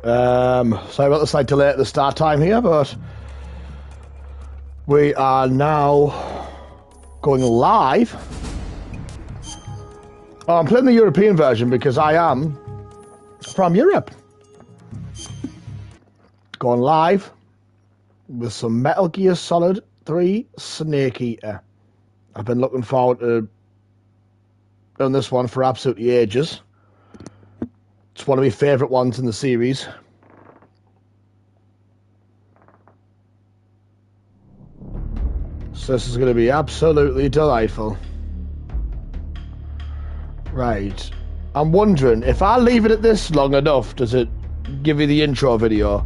Sorry about the slight delay at the start time here, but we are now going live. Oh, I'm playing the European version because I am from Europe. Going live with some Metal Gear Solid 3 Snake Eater. I've been looking forward to doing this one for absolutely ages. It's one of my favourite ones in the series. So this is going to be absolutely delightful. Right. I'm wondering, if I leave it at this long enough, does it give you the intro video?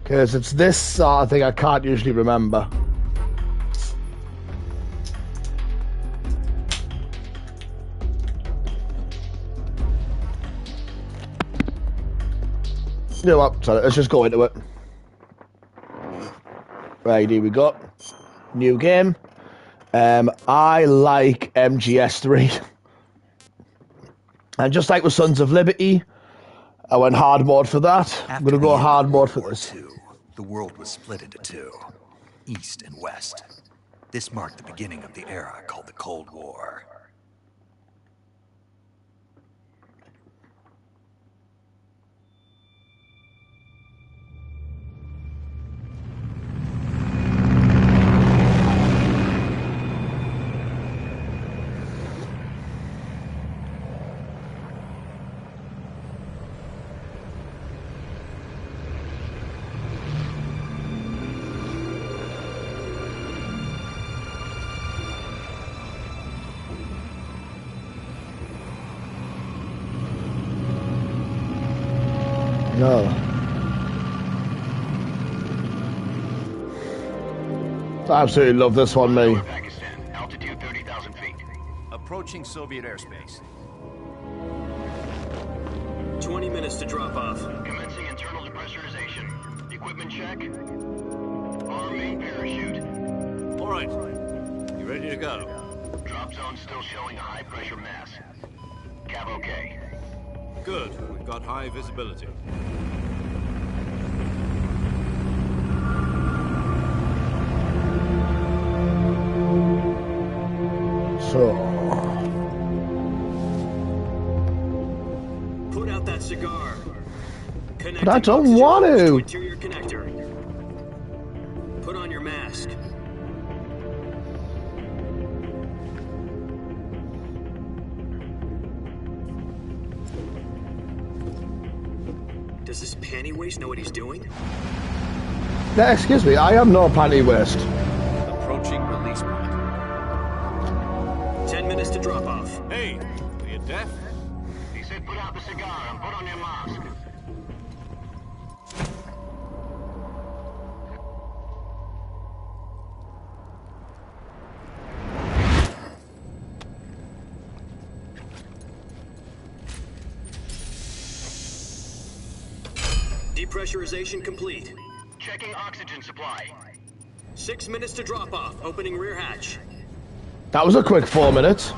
Because it's this sort of thing I can't usually remember. You know what? Sorry, let's just go into it. Right, here we go. New game. I like MGS3. And just like with Sons of Liberty, I went hard mode for that. I'm going to go hard mode for this. The world was split into two, East and West. This marked the beginning of the era called the Cold War. No. I absolutely love this one, me. Pakistan, altitude 30,000 feet. Approaching Soviet airspace. 20 minutes to drop off. Commencing internal depressurization. Equipment check. Arm main parachute. All right. You ready to go? Drop zone still showing a high pressure mass. Cav okay. Good. We've got high visibility. So. Put out that cigar. But I don't want to. Interior connector. Put on your mask. Does this panty waste know what he's doing? Yeah, excuse me, I am no panty waste. Approaching release point. 10 minutes to drop off. Hey, are you deaf? He said put out the cigar and put on your mask. Depressurization complete. Checking oxygen supply. 6 minutes to drop off. Opening rear hatch. That was a quick 4 minutes.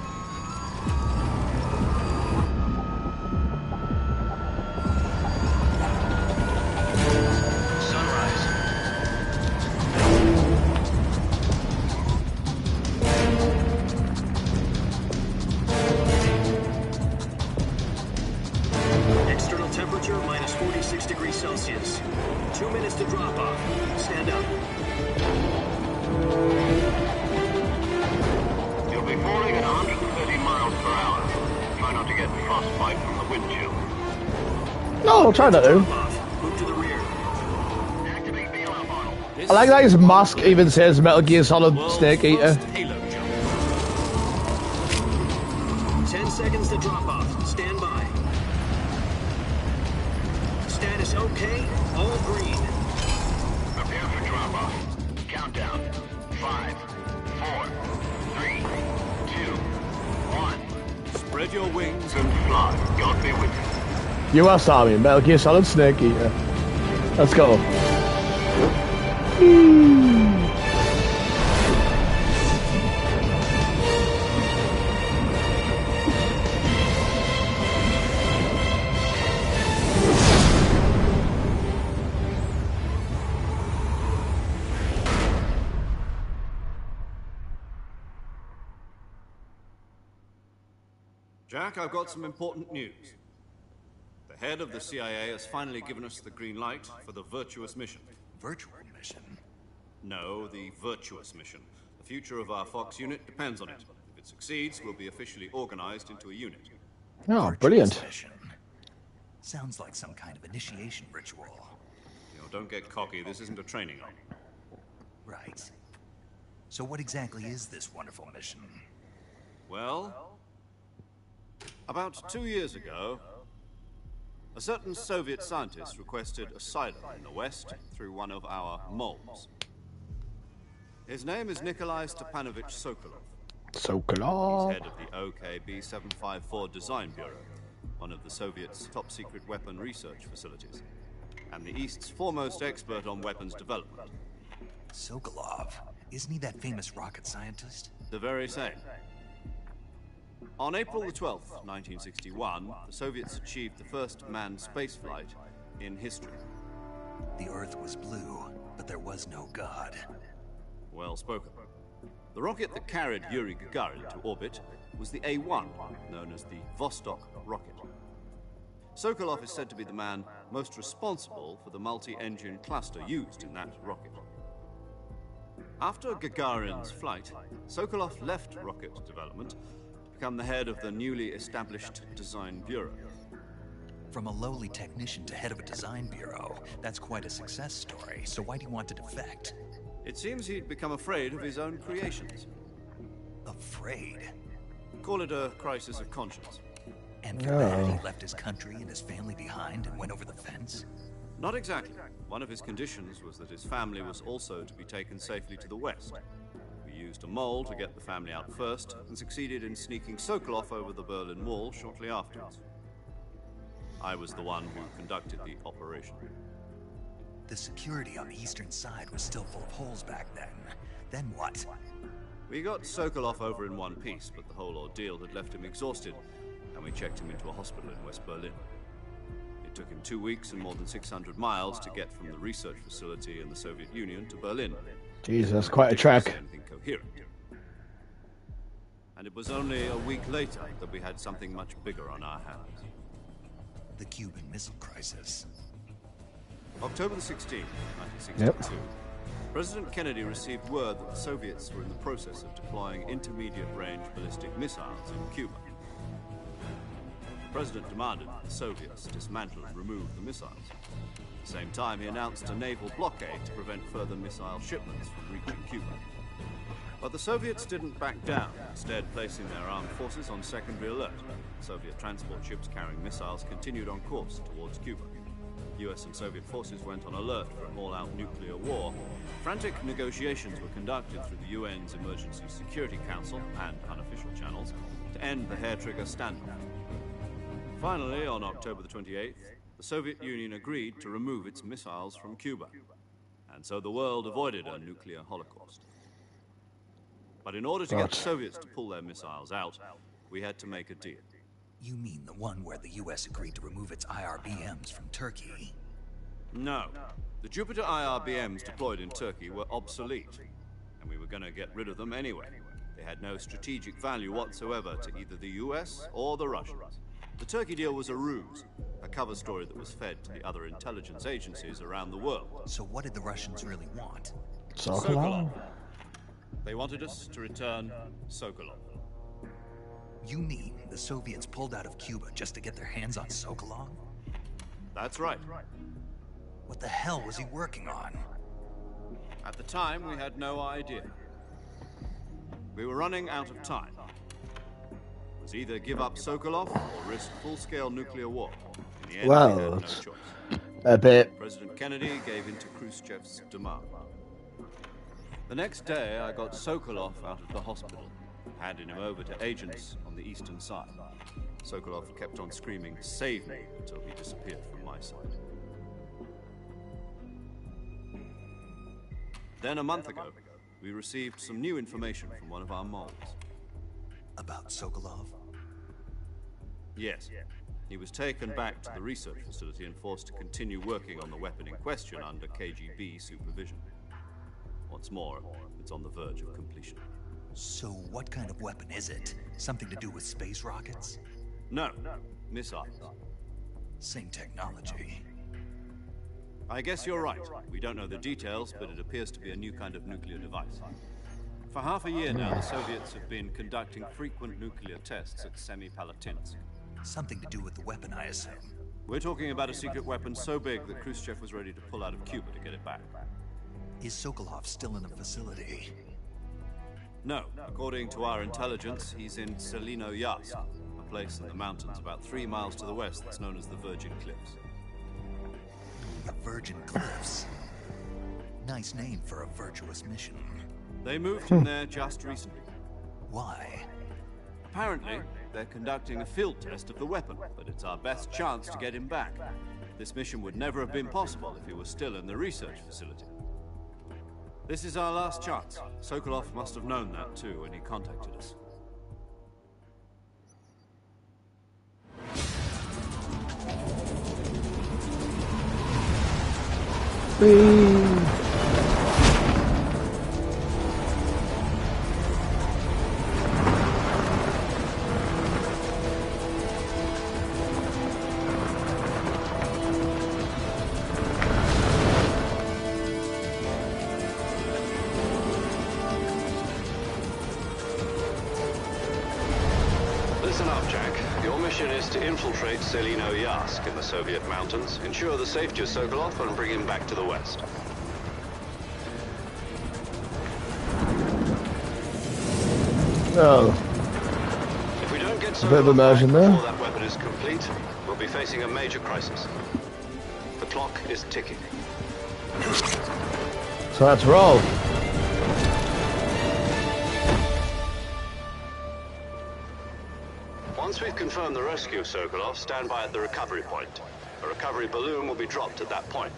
Sunrise. External temperature minus 46 degrees Celsius. 2 minutes to drop off. Stand up. You'll be falling at 130 miles per hour. Try not to get frostbite from the wind chill. No, I'll try that to. Drop off. Move to the rear. Activate bailout model. I like that his mask even says Metal Gear Solid Snake Eater. 10 seconds to drop off. Stand by. Status okay. All green. Prepare for drop off. Countdown. 5, 4, 3, 2, 1. Spread your wings. And fly. God be with you. US Army, Metal Gear Solid Snake Eater. Let's go. Jack, I've got some important news. The head of the CIA has finally given us the green light for the Virtuous mission. Virtual mission? No, the Virtuous mission. The future of our Fox unit depends on it. If it succeeds, we'll be officially organized into a unit. Oh, Virtuous brilliant. mission. Sounds like some kind of initiation ritual. Don't get cocky. This isn't a training arm. Right. So what exactly is this wonderful mission? Well, about 2 years ago, a certain Soviet scientist requested asylum in the West through one of our moles. His name is Nikolai Stepanovich Sokolov. Sokolov. He's head of the OKB 754 Design Bureau, one of the Soviets' top-secret weapon research facilities, and the East's foremost expert on weapons development. Sokolov? Isn't he that famous rocket scientist? The very same. On April the 12th, 1961, the Soviets achieved the first manned spaceflight in history. The Earth was blue, but there was no God. Well spoken. The rocket that carried Yuri Gagarin to orbit was the A-1, known as the Vostok rocket. Sokolov is said to be the man most responsible for the multi-engine cluster used in that rocket. After Gagarin's flight, Sokolov left rocket development to become the head of the newly established Design Bureau. From a lowly technician to head of a design bureau, that's quite a success story. So why do you want to defect? It seems he'd become afraid of his own creations. Afraid? Call it a crisis of conscience. And for that, he left his country and his family behind and went over the fence? Not exactly. One of his conditions was that his family was also to be taken safely to the West. We used a mole to get the family out first, and succeeded in sneaking Sokolov over the Berlin Wall shortly afterwards. I was the one who conducted the operation. The security on the eastern side was still full of holes back then. Then what? We got Sokolov over in one piece, but the whole ordeal had left him exhausted, and we checked him into a hospital in West Berlin. It took him 2 weeks and more than 600 miles to get from the research facility in the Soviet Union to Berlin. Jesus, quite a trek. Anything coherent. And it was only a week later that we had something much bigger on our hands. The Cuban Missile Crisis. October the 16th, 1962. President Kennedy received word that the Soviets were in the process of deploying intermediate-range ballistic missiles in Cuba. The President demanded that the Soviets dismantle and remove the missiles. At the same time, he announced a naval blockade to prevent further missile shipments from reaching Cuba. But the Soviets didn't back down, instead placing their armed forces on secondary alert. Soviet transport ships carrying missiles continued on course towards Cuba. US and Soviet forces went on alert for an all-out nuclear war. Frantic negotiations were conducted through the UN's Emergency Security Council and unofficial channels to end the hair-trigger standoff. Finally, on October the 28th, the Soviet Union agreed to remove its missiles from Cuba, and so the world avoided a nuclear holocaust. But in order to get the Soviets to pull their missiles out, we had to make a deal. You mean the one where the US agreed to remove its IRBMs from Turkey? No. The Jupiter IRBMs deployed in Turkey were obsolete, and we were going to get rid of them anyway. They had no strategic value whatsoever to either the US or the Russians. The Turkey deal was a ruse, a cover story that was fed to the other intelligence agencies around the world. So what did the Russians really want? Sokolov. They wanted us to return Sokolov. You mean the Soviets pulled out of Cuba just to get their hands on Sokolov? That's right. What the hell was he working on? At the time, we had no idea. We were running out of time. It was either give up Sokolov or risk full-scale nuclear war. In the end, we had no choice. A bit. President Kennedy gave in to Khrushchev's demand. The next day, I got Sokolov out of the hospital, handed him over to agents on the eastern side. Sokolov kept on screaming, "Save me," until he disappeared from my side. Then a month ago, we received some new information from one of our moles. About Sokolov? Yes. He was taken back to the research facility and forced to continue working on the weapon in question under KGB supervision. What's more, it's on the verge of completion. So what kind of weapon is it? Something to do with space rockets? No, missiles. Same technology. I guess you're right. We don't know the details, but it appears to be a new kind of nuclear device. For half a year now, the Soviets have been conducting frequent nuclear tests at Semipalatinsk. Something to do with the weapon, I assume. We're talking about a secret weapon so big that Khrushchev was ready to pull out of Cuba to get it back. Is Sokolov still in the facility? No. According to our intelligence, he's in Selino-Yarsk, a place in the mountains about 3 miles to the west that's known as the Virgin Cliffs. The Virgin Cliffs. Nice name for a virtuous mission. They moved him there just recently. Why? Apparently, they're conducting a field test of the weapon, but it's our best chance to get him back. This mission would never have been possible if he was still in the research facility. This is our last chance. Sokolov must have known that too when he contacted us. Listen up, Jack. Your mission is to infiltrate Selino-Yarsk in the Soviet mountains, ensure the safety of Sokolov, and bring him back to the west. No. If we don't get A bit of Sokolov immersion back there. before that weapon is complete, we'll be facing a major crisis. The clock is ticking. So let's roll. Once we've confirmed the rescue of Sokolov, stand by at the recovery point. A recovery balloon will be dropped at that point.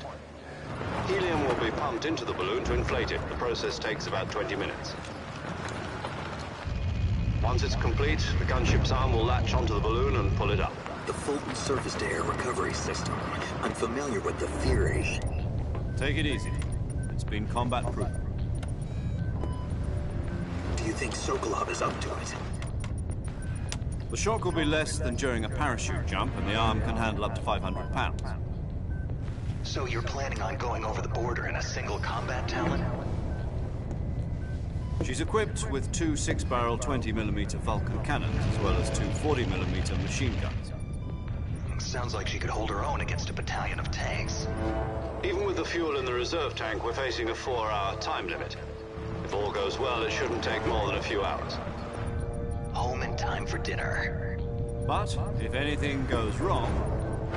Helium will be pumped into the balloon to inflate it. The process takes about 20 minutes. Once it's complete, the gunship's arm will latch onto the balloon and pull it up. The Fulton surface-to-air recovery system. I'm familiar with the theory. Take it easy. It's been combat-proven. Do you think Sokolov is up to it? The shock will be less than during a parachute jump, and the arm can handle up to 500 pounds. So you're planning on going over the border in a single combat Talon? She's equipped with 2 6-barrel 20mm Vulcan cannons, as well as 2 40mm machine guns. Sounds like she could hold her own against a battalion of tanks. Even with the fuel in the reserve tank, we're facing a 4-hour time limit. If all goes well, it shouldn't take more than a few hours. Home in time for dinner. But if anything goes wrong,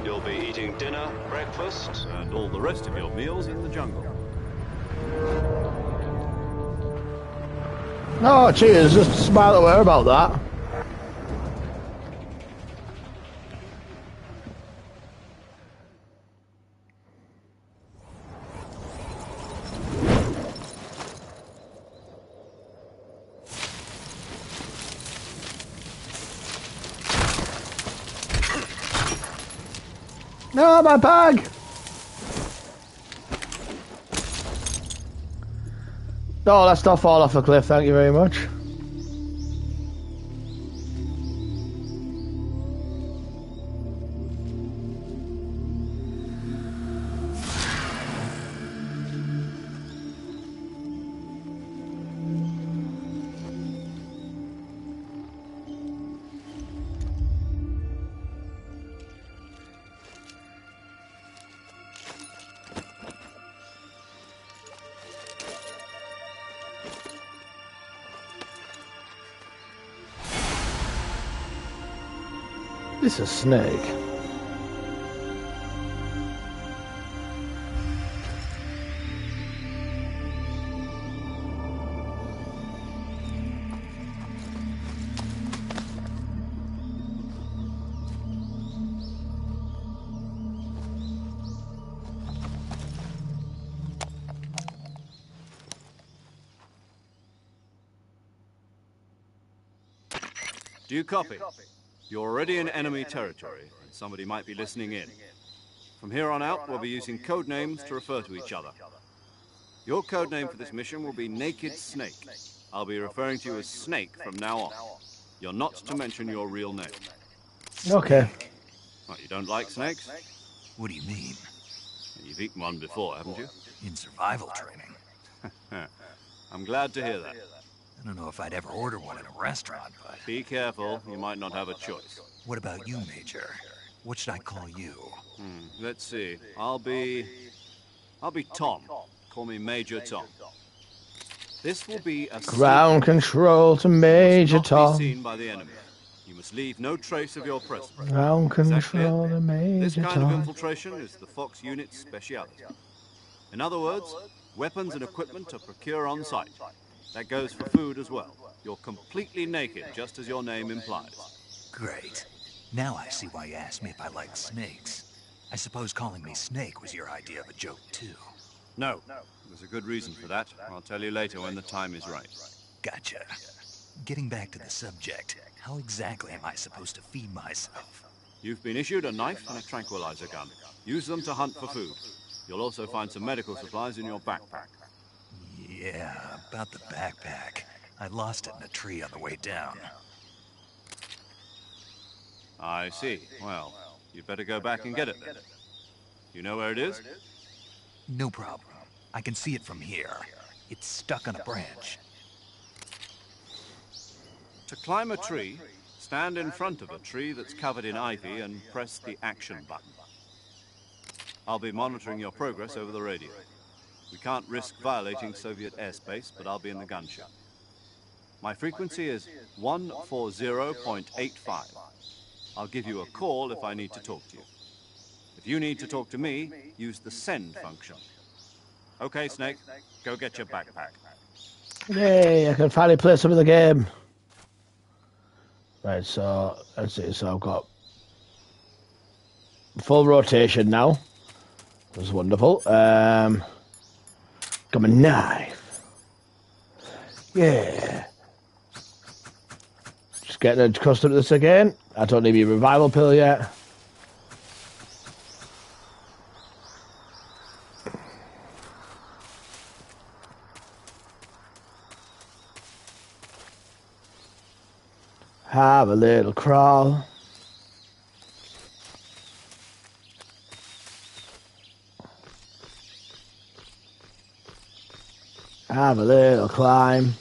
you'll be eating dinner, breakfast, and all the rest of your meals in the jungle. Oh, cheers. Just smile at her about that. No, my bag! No, let's not fall off a cliff, thank you very much. It's a snake. Do you copy? You're already in enemy territory, and somebody might be listening in. From here on out, we'll be using code names to refer to each other. Your code name for this mission will be Naked Snake. I'll be referring to you as Snake from now on. You're not to mention your real name. Okay. What, you don't like snakes? What do you mean? You've eaten one before, haven't you? In survival training? I'm glad to hear that. I don't know if I'd ever order one in a restaurant, but... Be careful, you might not have a choice. What about you, Major? What should I call you? Let's see. I'll be Tom. Call me Major Tom. This will be a Ground control to Major must not Tom. be seen by the enemy. You must leave no trace of your presence. Ground Exactly. control to This Major kind of Tom. infiltration is the Fox unit's speciality. In other words, weapons and equipment are procured on site. That goes for food as well. You're completely naked, just as your name implies. Great. Now I see why you asked me if I liked snakes. I suppose calling me Snake was your idea of a joke, too. No, there's a good reason for that. I'll tell you later when the time is right. Gotcha. Getting back to the subject, how exactly am I supposed to feed myself? You've been issued a knife and a tranquilizer gun. Use them to hunt for food. You'll also find some medical supplies in your backpack. Yeah, about the backpack. I lost it in a tree on the way down. I see. Well, you'd better go back and get it then. You know where it is? No problem. I can see it from here. It's stuck on a branch. To climb a tree, stand in front of a tree that's covered in ivy and press the action button. I'll be monitoring your progress over the radio. We can't risk violating Soviet airspace, but I'll be in the gunship. My frequency is 140.85. I'll give you a call if I need to talk to you. If you need to talk to me, use the send function. Okay, Snake, go get your backpack. Yay, I can finally play some of the game. Right, so, let's see, so I've got full rotation now. That's wonderful. Got my knife. Yeah. Just getting accustomed to this again. I don't need my revival pill yet. Have a little crawl. Have a little climb.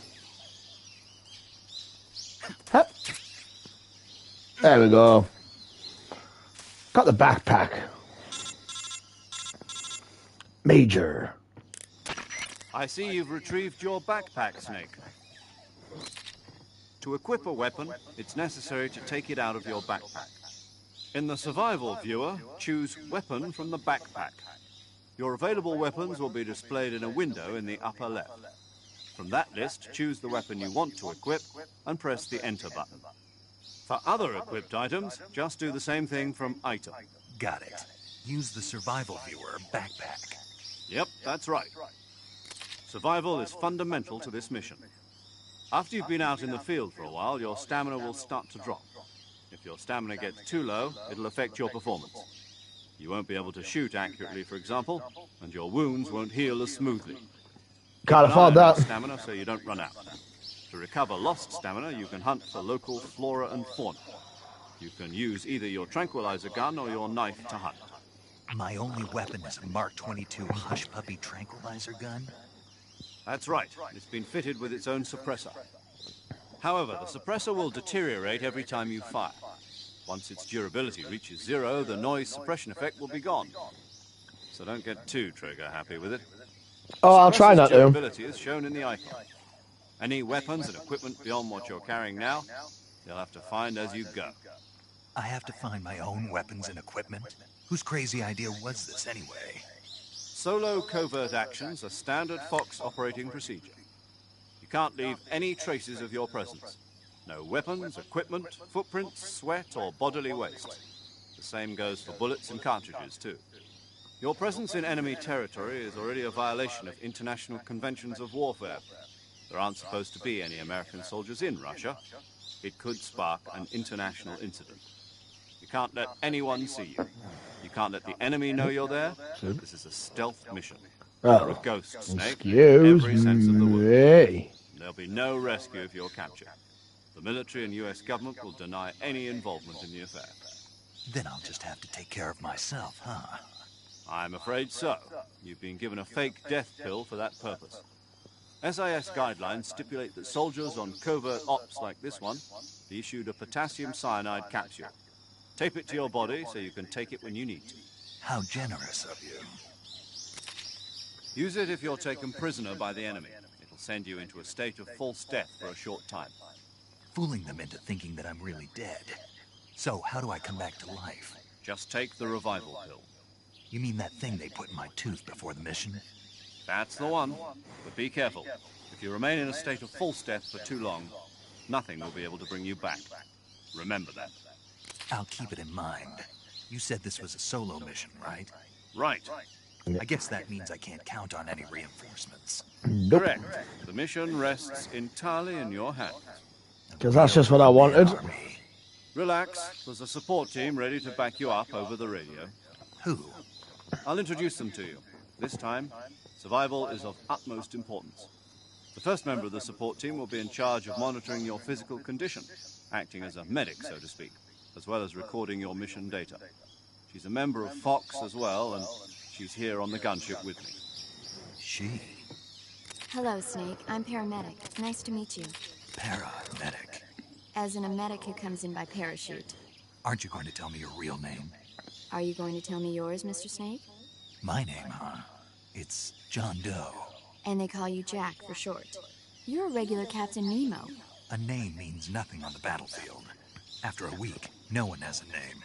Hup. There we go. Got the backpack. Major. I see you've retrieved your backpack, Snake. To equip a weapon, it's necessary to take it out of your backpack. In the survival viewer, choose Weapon from the backpack. Your available weapons will be displayed in a window in the upper left. From that list, choose the weapon you want to equip and press the Enter button. For other equipped items, just do the same thing from Item. Got it. Use the survival viewer backpack. Yep, that's right. Survival is fundamental to this mission. After you've been out in the field for a while, your stamina will start to drop. If your stamina gets too low, it'll affect your performance. You won't be able to shoot accurately, for example, and your wounds won't heal as smoothly. Can't afford Keep an eye on that. your stamina so you don't run out. To recover lost stamina, you can hunt for local flora and fauna. You can use either your tranquilizer gun or your knife to hunt. My only weapon is a Mark 22 Hush Puppy tranquilizer gun? That's right. It's been fitted with its own suppressor. However, the suppressor will deteriorate every time you fire. Once its durability reaches 0, the noise suppression effect will be gone. So don't get too trigger happy with it. Oh, I'll try not Suppressor's to. durability is shown in the icon. Any weapons and equipment beyond what you're carrying now, you'll have to find as you go. I have to find my own weapons and equipment? Whose crazy idea was this anyway? Solo covert actions are standard Fox operating procedure. You can't leave any traces of your presence. No weapons, equipment, footprints, sweat, or bodily waste. The same goes for bullets and cartridges, too. Your presence in enemy territory is already a violation of international conventions of warfare. There aren't supposed to be any American soldiers in Russia. It could spark an international incident. You can't let anyone see you. You can't let the enemy know you're there. This is a stealth mission. You're a ghost, Snake, in Excuse every sense of the word. me. There'll be no rescue if you're captured. The military and US government will deny any involvement in the affair. Then I'll just have to take care of myself, huh? I'm afraid so. You've been given a fake death pill for that purpose. SIS guidelines stipulate that soldiers on covert ops like this one be issued a potassium cyanide capsule. Tape it to your body so you can take it when you need to. How generous of you. Use it if you're taken prisoner by the enemy. It'll send you into a state of false death for a short time. Fooling them into thinking that I'm really dead. So, how do I come back to life? Just take the revival pill. You mean that thing they put in my tooth before the mission? That's the one. But be careful. If you remain in a state of false death for too long, nothing will be able to bring you back. Remember that. I'll keep it in mind. You said this was a solo mission, right? Right. I guess that means I can't count on any reinforcements. Nope. Correct. The mission rests entirely in your hands. Because that's just what I wanted. Army. Relax. There's a support team ready to back you up over the radio. Who? I'll introduce them to you. This time, survival is of utmost importance. The first member of the support team will be in charge of monitoring your physical condition, acting as a medic, so to speak, as well as recording your mission data. She's a member of Fox as well, and she's here on the gunship with me. She. Hello, Snake. I'm paramedic. Nice to meet you. Paramedic. As in a medic who comes in by parachute. Aren't you going to tell me your real name? Are you going to tell me yours, Mr. Snake? My name, huh? It's John Doe. And they call you Jack for short. You're a regular Captain Nemo. A name means nothing on the battlefield. After a week, no one has a name.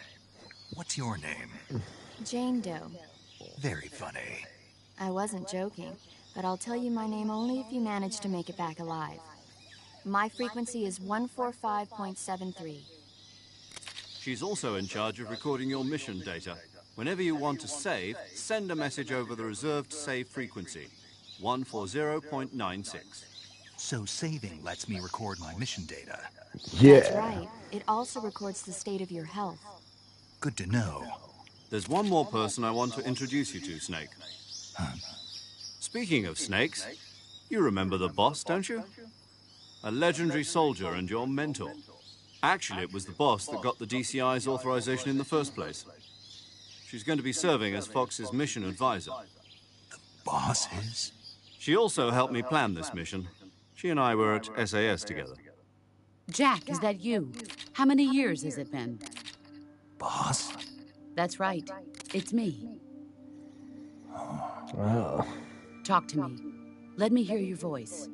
What's your name? Jane Doe. Very funny. I wasn't joking, but I'll tell you my name only if you manage to make it back alive. My frequency is 145.73. She's also in charge of recording your mission data. Whenever you want to save, send a message over the reserved save frequency, 140.96. So saving lets me record my mission data. Yeah. That's right. It also records the state of your health. Good to know. There's one more person I want to introduce you to, Snake. Speaking of snakes, you remember the boss, don't you? A legendary soldier and your mentor. Actually, it was the boss that got the DCI's authorization in the first place. She's going to be serving as Fox's mission advisor. Boss is? She also helped me plan this mission. She and I were at SAS together. Jack, is that you? How many years has it been? Boss? That's right. It's me. Well, Talk to me. Let me hear your voice.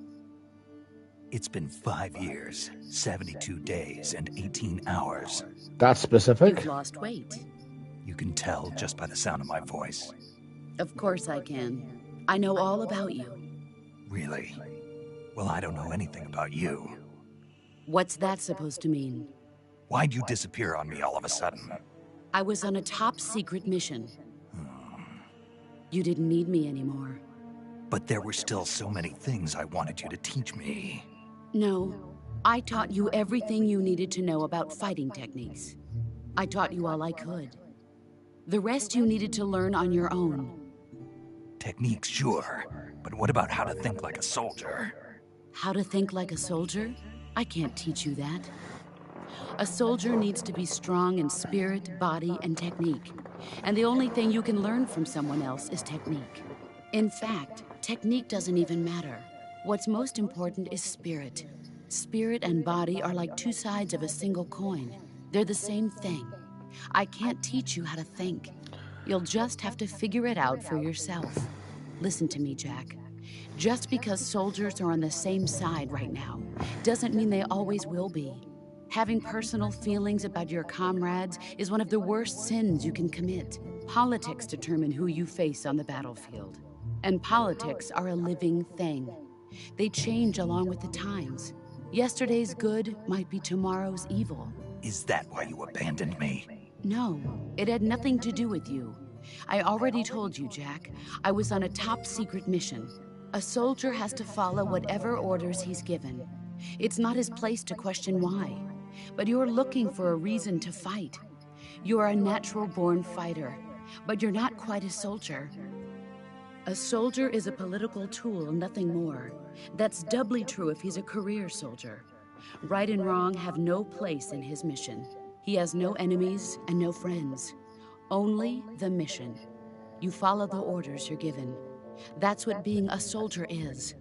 It's been 5 years, 72 days, and 18 hours. that's specific. You've lost weight. You can tell just by the sound of my voice. Of course I can. I know all about you. Really? Well, I don't know anything about you. What's that supposed to mean? Why'd you disappear on me all of a sudden? I was on a top-secret mission. You didn't need me anymore. But there were still so many things I wanted you to teach me. No, I taught you everything you needed to know about fighting techniques. I taught you all I could. The rest you needed to learn on your own. Techniques, sure. But what about how to think like a soldier? How to think like a soldier? I can't teach you that. A soldier needs to be strong in spirit, body, and technique. And the only thing you can learn from someone else is technique. In fact, technique doesn't even matter. What's most important is spirit. Spirit and body are like two sides of a single coin. They're the same thing. I can't teach you how to think. You'll just have to figure it out for yourself. Listen to me, Jack. Just because soldiers are on the same side right now doesn't mean they always will be. Having personal feelings about your comrades is one of the worst sins you can commit. Politics determine who you face on the battlefield. And politics are a living thing. They change along with the times. Yesterday's good might be tomorrow's evil. Is that why you abandoned me? No, it had nothing to do with you. I already told you, Jack. I was on a top-secret mission. A soldier has to follow whatever orders he's given. It's not his place to question why. But you're looking for a reason to fight. You're a natural-born fighter, but you're not quite a soldier. A soldier is a political tool, nothing more. That's doubly true if he's a career soldier. Right and wrong have no place in his mission. He has no enemies and no friends. Only the mission. You follow the orders you're given. That's what being a soldier is.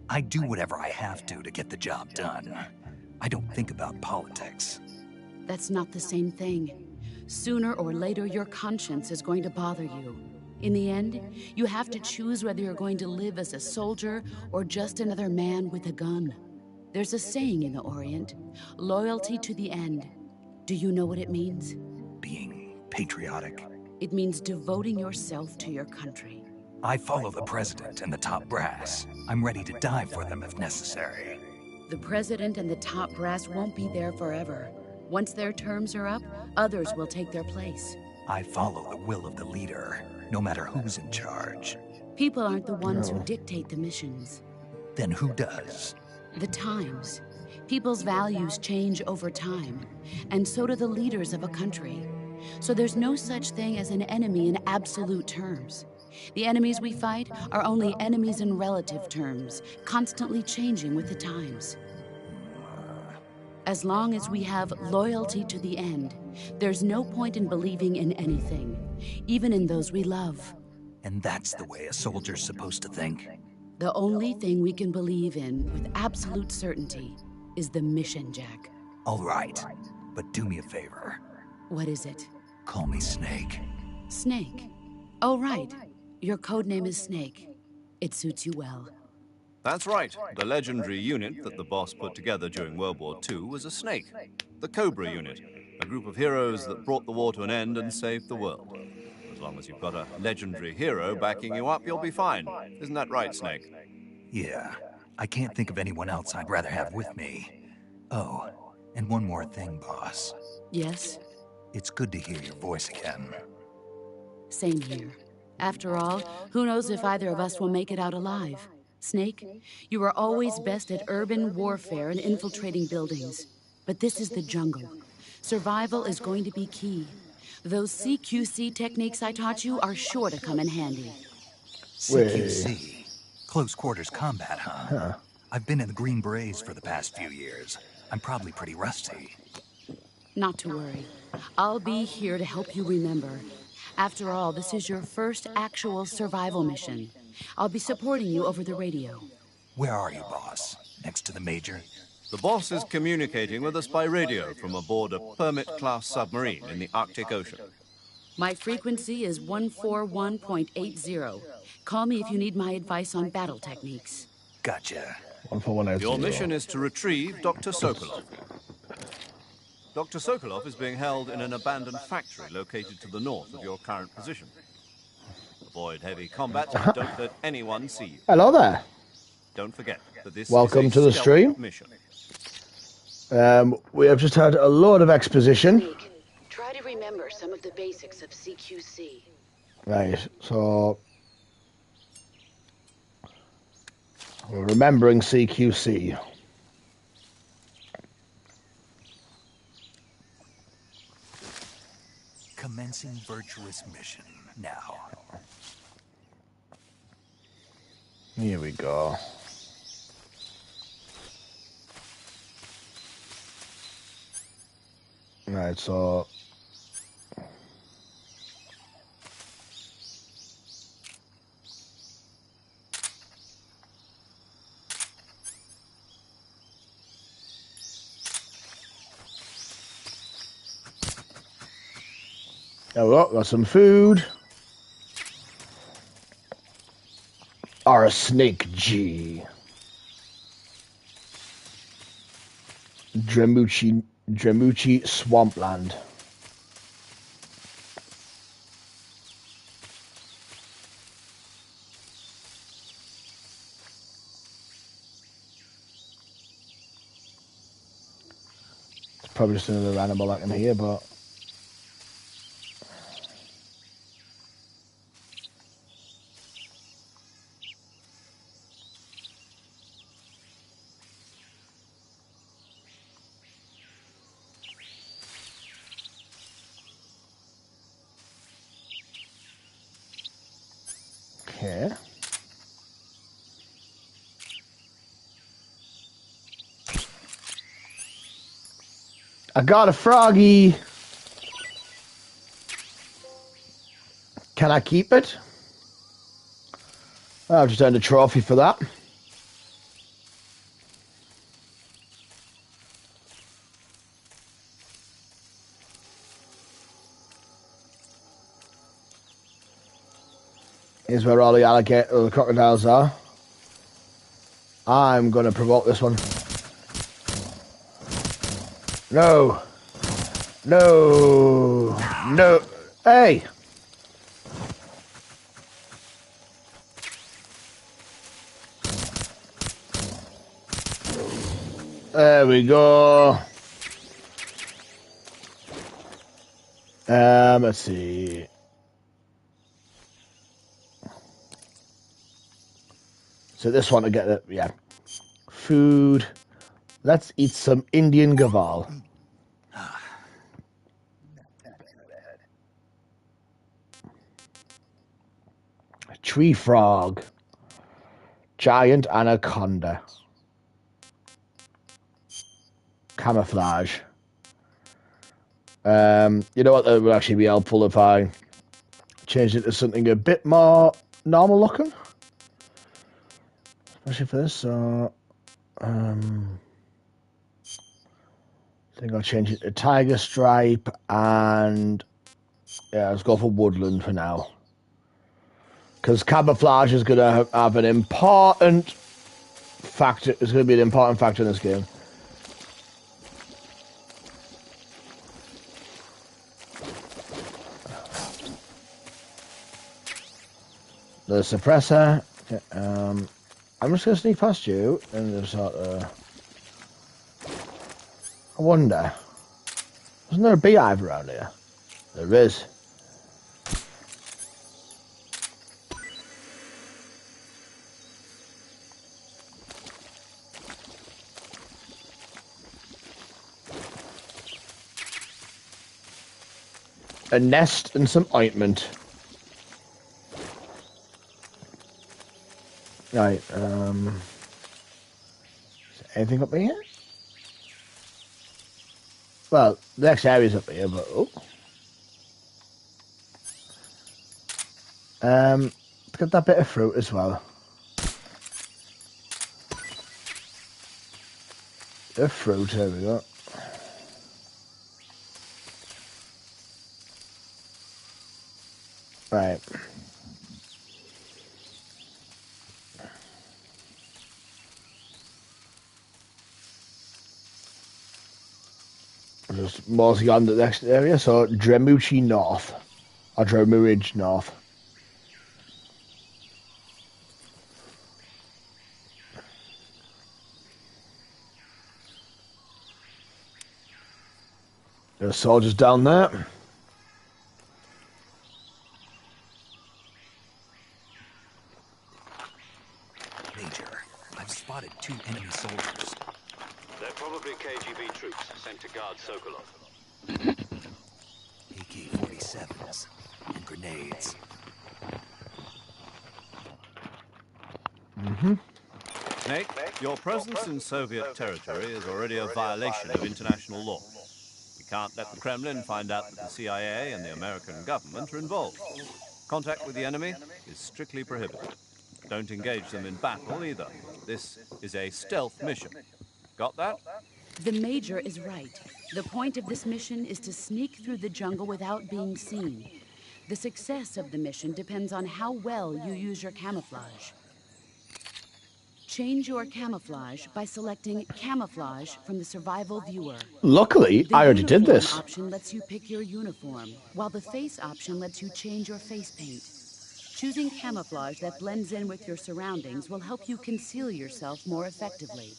I do whatever I have to get the job done. I don't think about politics. That's not the same thing. Sooner or later, your conscience is going to bother you. In the end, you have to choose whether you're going to live as a soldier or just another man with a gun. There's a saying in the Orient, loyalty to the end. Do you know what it means? Being patriotic. It means devoting yourself to your country. I follow the president and the top brass. I'm ready to die for them if necessary. The president and the top brass won't be there forever. Once their terms are up, others will take their place. I follow the will of the leader, no matter who's in charge. People aren't the ones who dictate the missions. Then who does? The times. People's values change over time, and so do the leaders of a country. So there's no such thing as an enemy in absolute terms. The enemies we fight are only enemies in relative terms, constantly changing with the times. As long as we have loyalty to the end, there's no point in believing in anything, even in those we love. And that's the way a soldier's supposed to think? The only thing we can believe in with absolute certainty is the mission, Jack. All right, but do me a favor. What is it? Call me Snake. Snake? Oh, right. Your codename is Snake. It suits you well. That's right. The legendary unit that the boss put together during World War II was a snake. The Cobra unit, a group of heroes that brought the war to an end and saved the world. As long as you've got a legendary hero backing you up, you'll be fine. Isn't that right, Snake? Yeah. I can't think of anyone else I'd rather have with me. Oh, and one more thing, boss. Yes? It's good to hear your voice again. Same here. After all, who knows if either of us will make it out alive? Snake, you are always best at urban warfare and infiltrating buildings. But this is the jungle. Survival is going to be key. Those CQC techniques I taught you are sure to come in handy. CQC? Close quarters combat, huh? I've been in the Green Berets for the past few years. I'm probably pretty rusty. Not to worry. I'll be here to help you remember. After all, this is your first actual survival mission. I'll be supporting you over the radio. Where are you, boss? Next to the Major? The boss is communicating with us by radio from aboard a Permit-class submarine in the Arctic Ocean. My frequency is 141.80. Call me if you need my advice on battle techniques. Gotcha. 14180. Your mission is to retrieve Dr. Sokolov. Dr. Sokolov is being held in an abandoned factory located to the north of your current position. Avoid heavy combat and don't let anyone see you. Hello there. Don't forget that this Welcome is a to the stealth stream. Mission. We have just had a load of exposition. Snake, try to remember some of the basics of CQC. Right, so we're remembering CQC. Commencing virtuous mission now. Here we go. Right, so oh, got some food. Or a snake G. Dremuchi Swampland. It's probably just another animal I can hear, but okay. I got a froggy. Can I keep it? I've just earned a trophy for that. Here's where all the crocodiles are. I'm going to provoke this one. No. No. No. Hey. There we go. Let's see. So this one to get it, yeah. Food. Let's eat some Indian gaval. Tree frog. Giant anaconda. Camouflage. You know what? That would actually be helpful if I changed it to something a bit more normal looking. Especially for this, so I think I'll change it to tiger stripe, and yeah, let's go for woodland for now. Because camouflage is going to have an important factor. It's going to be an important factor in this game. The suppressor. Okay, I'm just going to sneak past you and just sort of... I wonder. Isn't there a beehive around here? There is. A nest and some ointment. Right, is there anything up here? Well, the next area's up here, but let's get that bit of fruit as well. The fruit, here we go. Right. Just mosey on to the next area, so Dremuchi North. Or Dremuridge North. There's soldiers down there. Major, I've spotted 2 enemy soldiers. They're probably KGB troops sent to guard Sokolov. AK-47s and grenades. Snake, your presence in Soviet territory is already a violation of international law. We can't let the Kremlin find out that the CIA and the American government are involved. Contact with the enemy is strictly prohibited. Don't engage them in battle either. This is a stealth mission. Got that? The Major is right. The point of this mission is to sneak through the jungle without being seen. The success of the mission depends on how well you use your camouflage. Change your camouflage by selecting Camouflage from the Survival Viewer. Luckily, I already did this. The Uniform option lets you pick your uniform, while the Face option lets you change your face paint. Choosing camouflage that blends in with your surroundings will help you conceal yourself more effectively.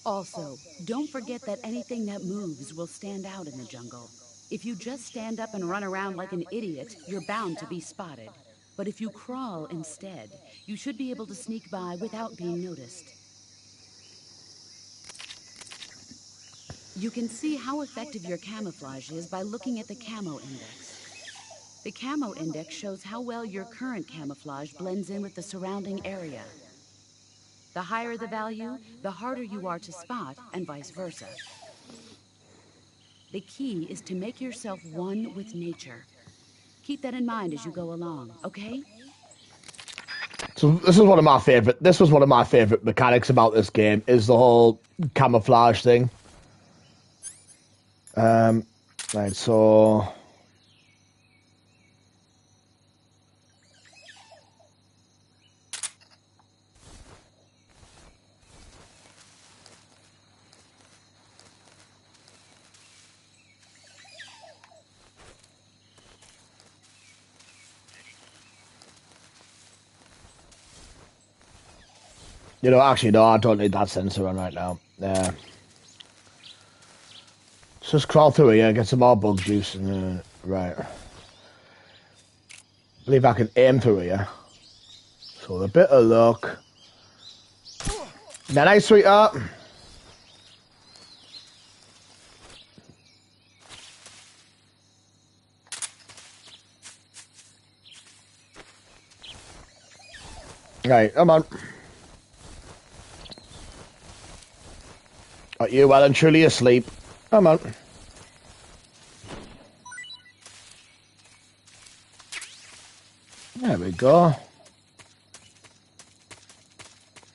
Also, don't forget that anything that moves will stand out in the jungle. If you just stand up and run around like an idiot, you're bound to be spotted. But if you crawl instead, you should be able to sneak by without being noticed. You can see how effective your camouflage is by looking at the Camo Index. The Camo Index shows how well your current camouflage blends in with the surrounding area. The higher the value, the harder you are to spot, and vice versa. The key is to make yourself one with nature. Keep that in mind as you go along, okay? So this is one of my favorite. This was one of my favorite mechanics about this game is the whole camouflage thing. Right, so you know, actually, no, I don't need that sensor on right now. Let's just crawl through here, get some more bug juice, and right. I believe I can aim through here. So with a bit of luck. Night, sweetheart. Right, come on. Got you well and truly asleep. Come on. There we go.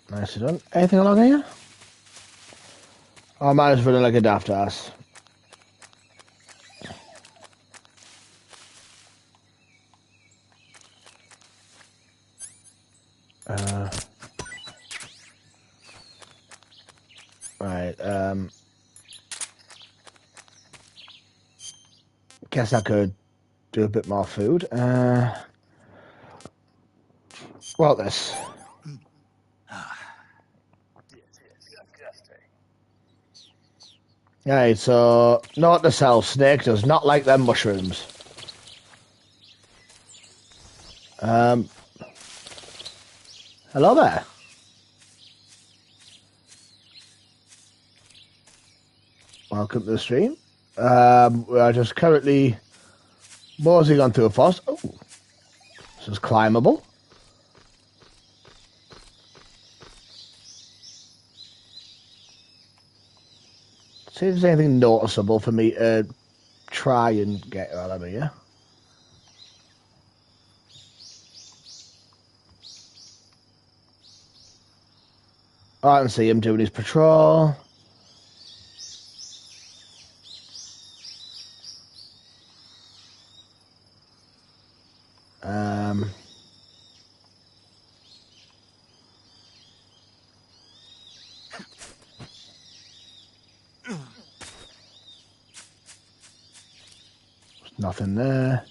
Nicely done. Anything along here? Oh, mine's running like a daft ass. Right, guess I could do a bit more food. Well, this. Right, so, note to self, Snake does not like them mushrooms. Hello there. Welcome to the stream. We are just currently moseying on through a forest. Oh, this is climbable. See if there's anything noticeable for me to try and get out of here. I can see him doing his patrol. There's nothing there.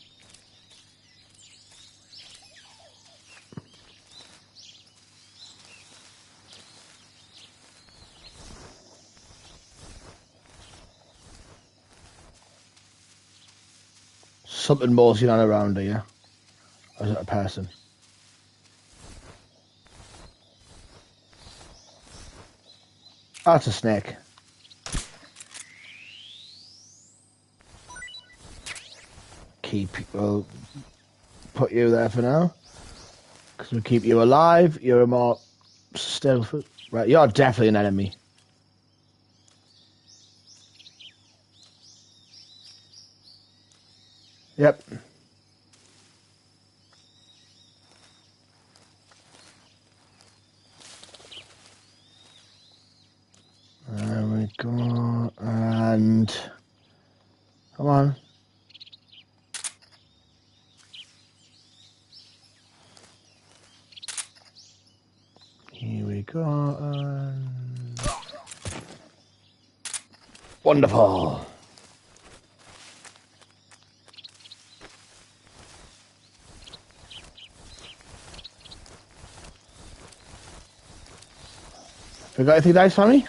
Something moseying on around here. Or is it a person? Oh, it's a snake. We'll put you there for now. Because we'll keep you alive. You're a more stealth. Right, you're definitely an enemy. Yep. There we go. And come on. Here we go. And wonderful. We got anything nice for me?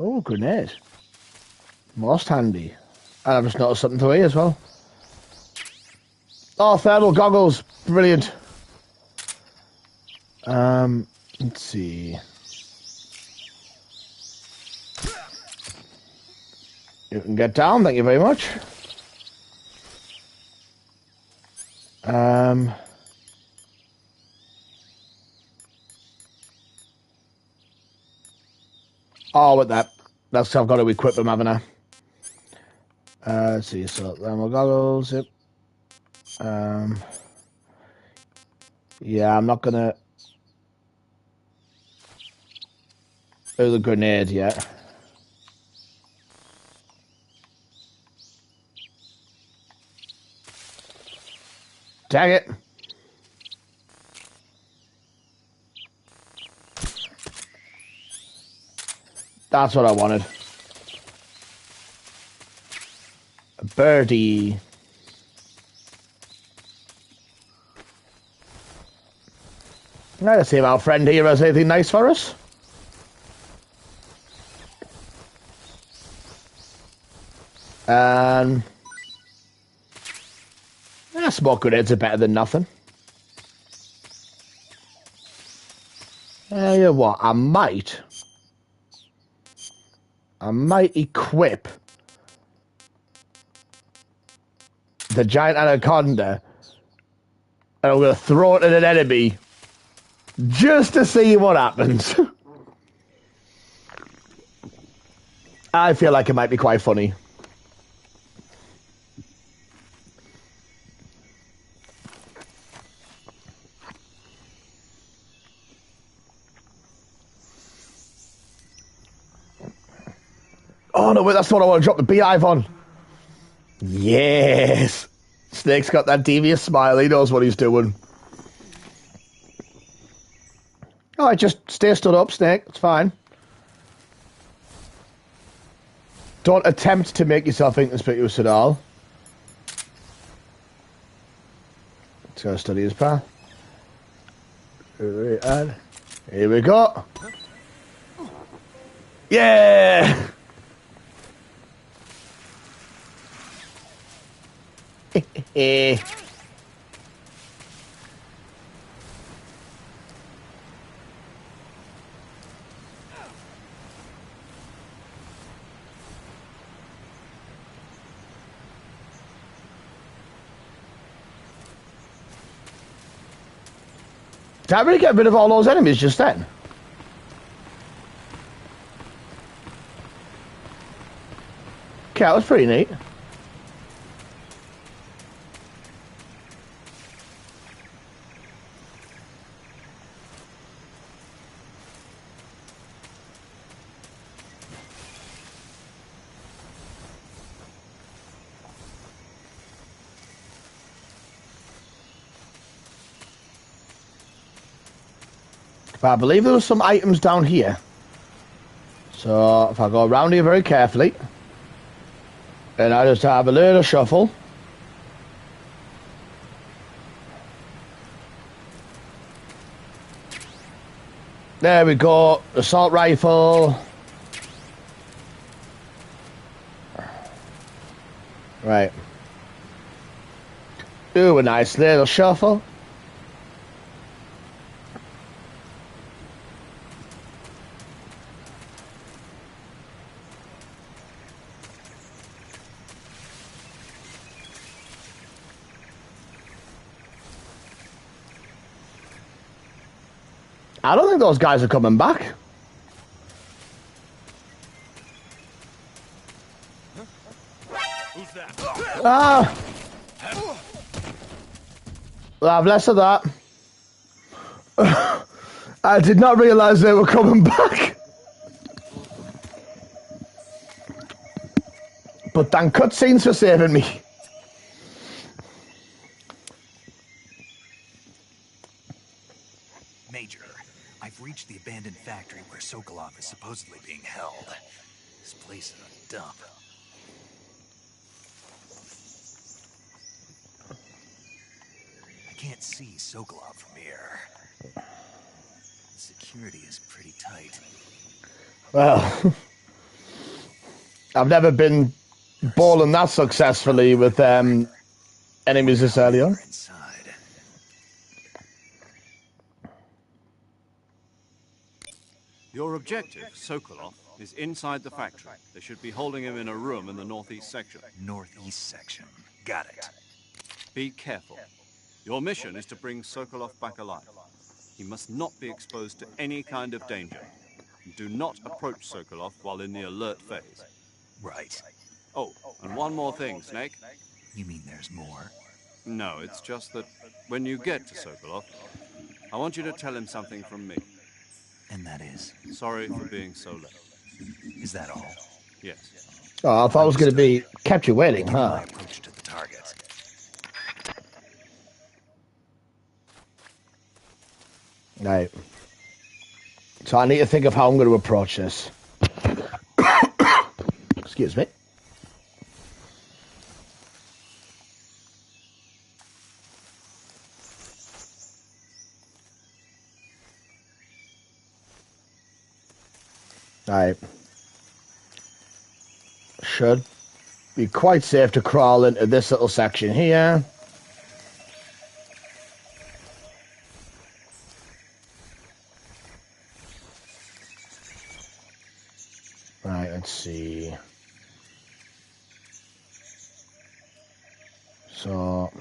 Oh, grenade. Most handy. And I've just noticed something through here as well. Oh, thermal goggles. Brilliant. Let's see. You can get down, thank you very much. Oh, with that. That's I've got to equip them, haven't I? Let's see, so thermal goggles, yep. Yeah, I'm not gonna do the grenade yet. Dang it! That's what I wanted. A birdie. Let's see if our friend here has anything nice for us. Smoke grenades are better than nothing. You know what? I might equip the giant anaconda, and I'm going to throw it at an enemy just to see what happens. I feel like it might be quite funny. Oh no, wait, that's not what I want to drop the beehive on. Yes! Snake's got that devious smile, he knows what he's doing. Alright, just stay stood up, Snake, it's fine. Don't attempt to make yourself inconspicuous at all. Let's go study his path. Here we go. Yeah! Did I really get rid of all those enemies just then? Okay, that was pretty neat. But I believe there were some items down here. So if I go around here very carefully, and I just have a little shuffle. There we go, assault rifle. Right. Do a nice little shuffle. I don't think those guys are coming back. Who's that? Ah! Well, have less of that. I did not realise they were coming back. But thank cutscenes for saving me. Major, I've reached the abandoned factory where Sokolov is supposedly being held. This place is a dump. I can't see Sokolov from here. Security is pretty tight. Well, I've never been balling that successfully with enemies this early on. Your objective, Sokolov, is inside the factory. They should be holding him in a room in the northeast section. Northeast section. Got it. Be careful. Your mission is to bring Sokolov back alive. He must not be exposed to any kind of danger. Do not approach Sokolov while in the alert phase. Right. Oh, and one more thing, Snake. You mean there's more? No, it's just that when you get to Sokolov, I want you to tell him something from me. And that is? Sorry for being so late. Is that all? Yes. Oh, I thought it was going to be kept you waiting, Give you huh? my approach to the target. Right. So I need to think of how I'm going to approach this. Excuse me. Right. Should be quite safe to crawl into this little section here. Right, let's see. So...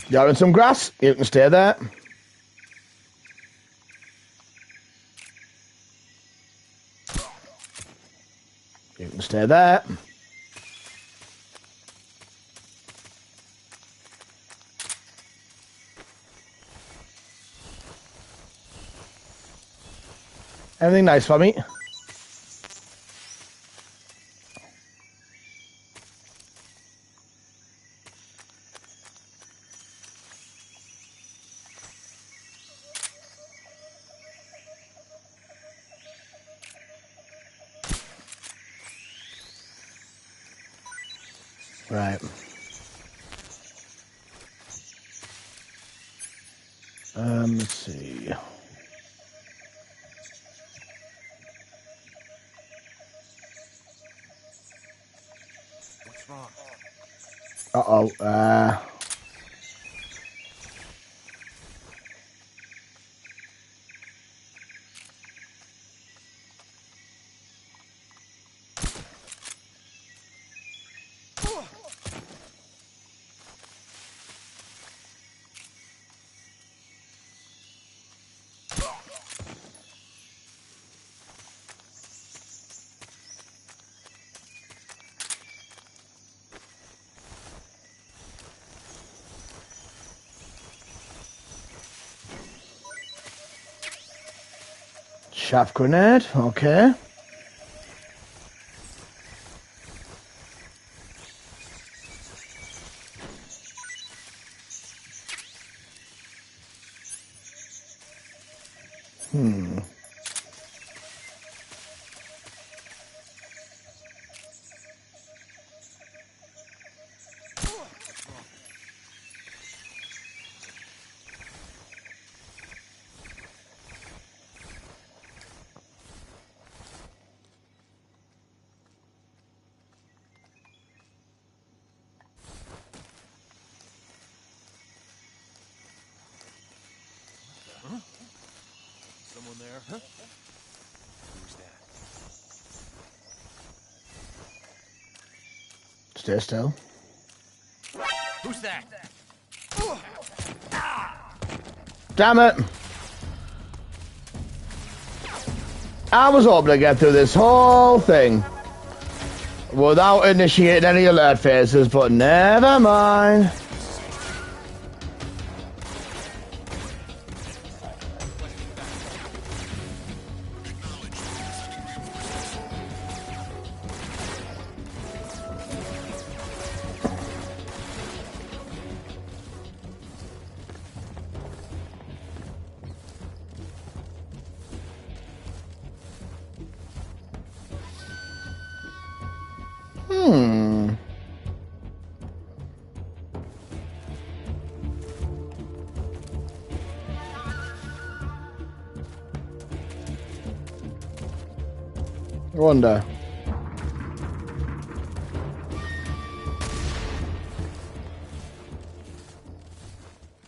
You're in some grass? You can stay there. You can stay there. Everything nice for me? Right. Let's see. What's wrong? Uh-oh. Chaff grenade, okay. Someone there? Huh? Who's that? Stay still. Who's that? Damn it! I was hoping to get through this whole thing without initiating any alert phases, but never mind. I wonder.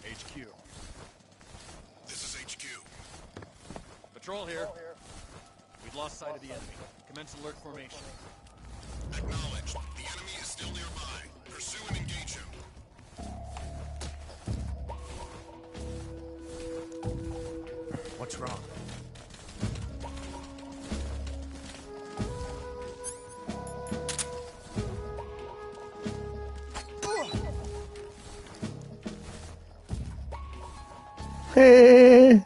HQ. This is HQ. Patrol here. We've lost sight of the enemy. Commence alert formation. Acknowledged. The enemy is still nearby. Pursue and engage him. What's wrong? Hey.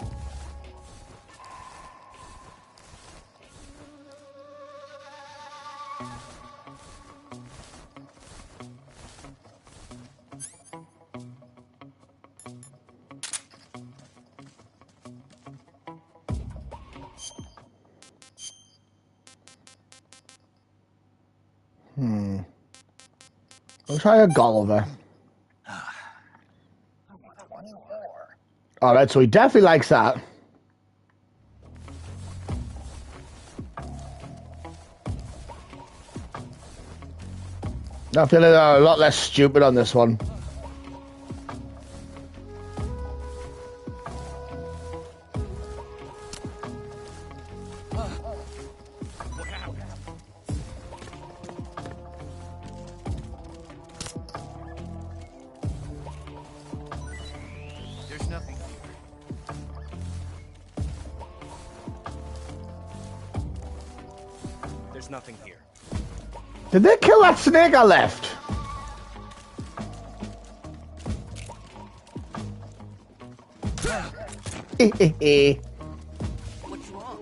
I'll try a Gulliver. Alright, so he definitely likes that. I feel like they're a lot less stupid on this one. There's nothing here. There's nothing here. Did they kill that snake I left? What's wrong?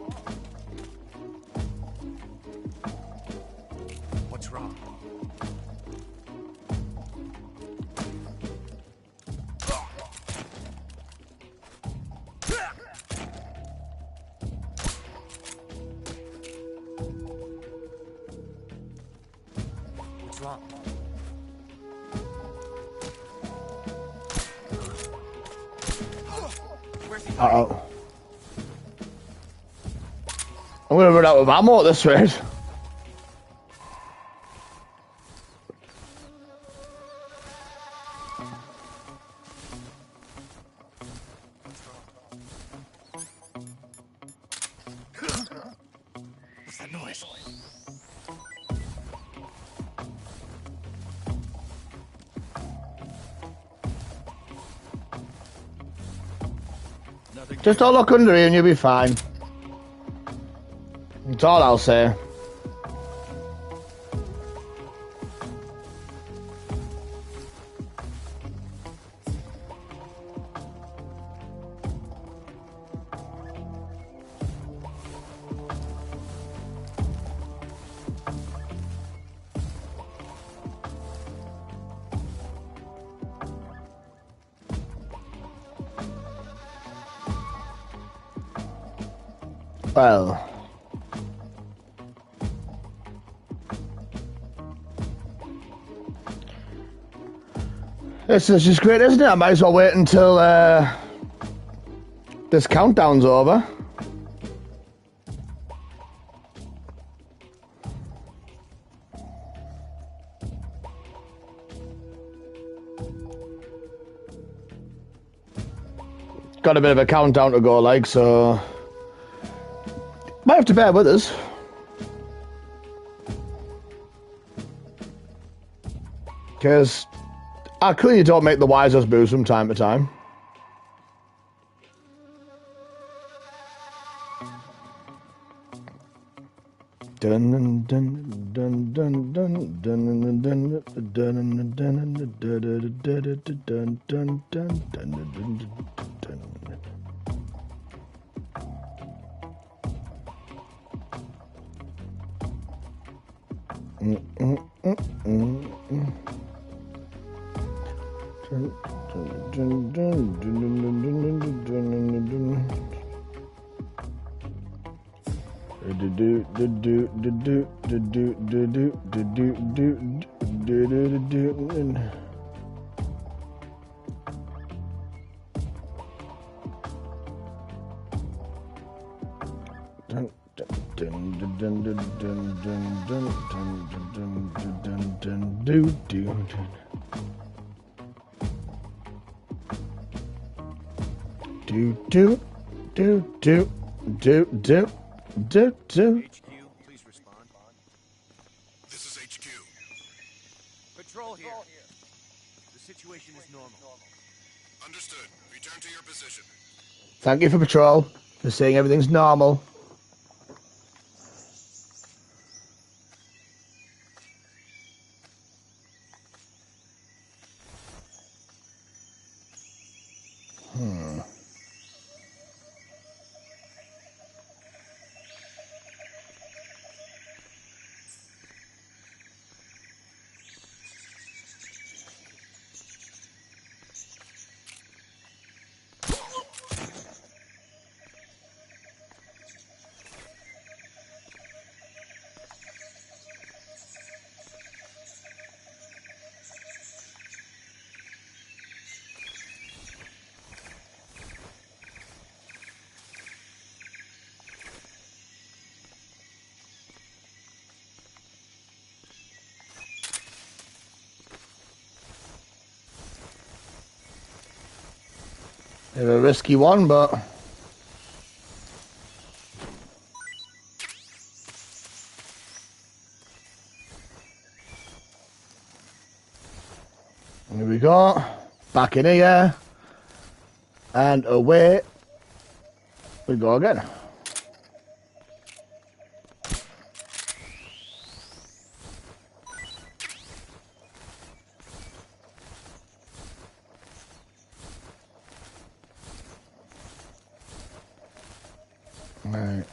What's wrong? What's wrong? Where's he hiding? Uh-oh. I'm gonna run out of ammo at this rate. What's that noise? Nothing. Just don't look under here and you'll be fine. That's all I'll say. Well. This is just great, isn't it? I might as well wait until this countdown's over. Got a bit of a countdown to go, like, so might have to bear with us. Because I clearly don't make the wisest moves from time to time. Dun dun dun dun dun dun dun dun dun dun dun dun dun. HQ, please respond. This is HQ. Patrol here. The situation is normal. Understood. Return to your position. Thank you for patrol. They're saying everything's normal. Bit of a risky one, but here we go. Back in here. And away we go again. Right,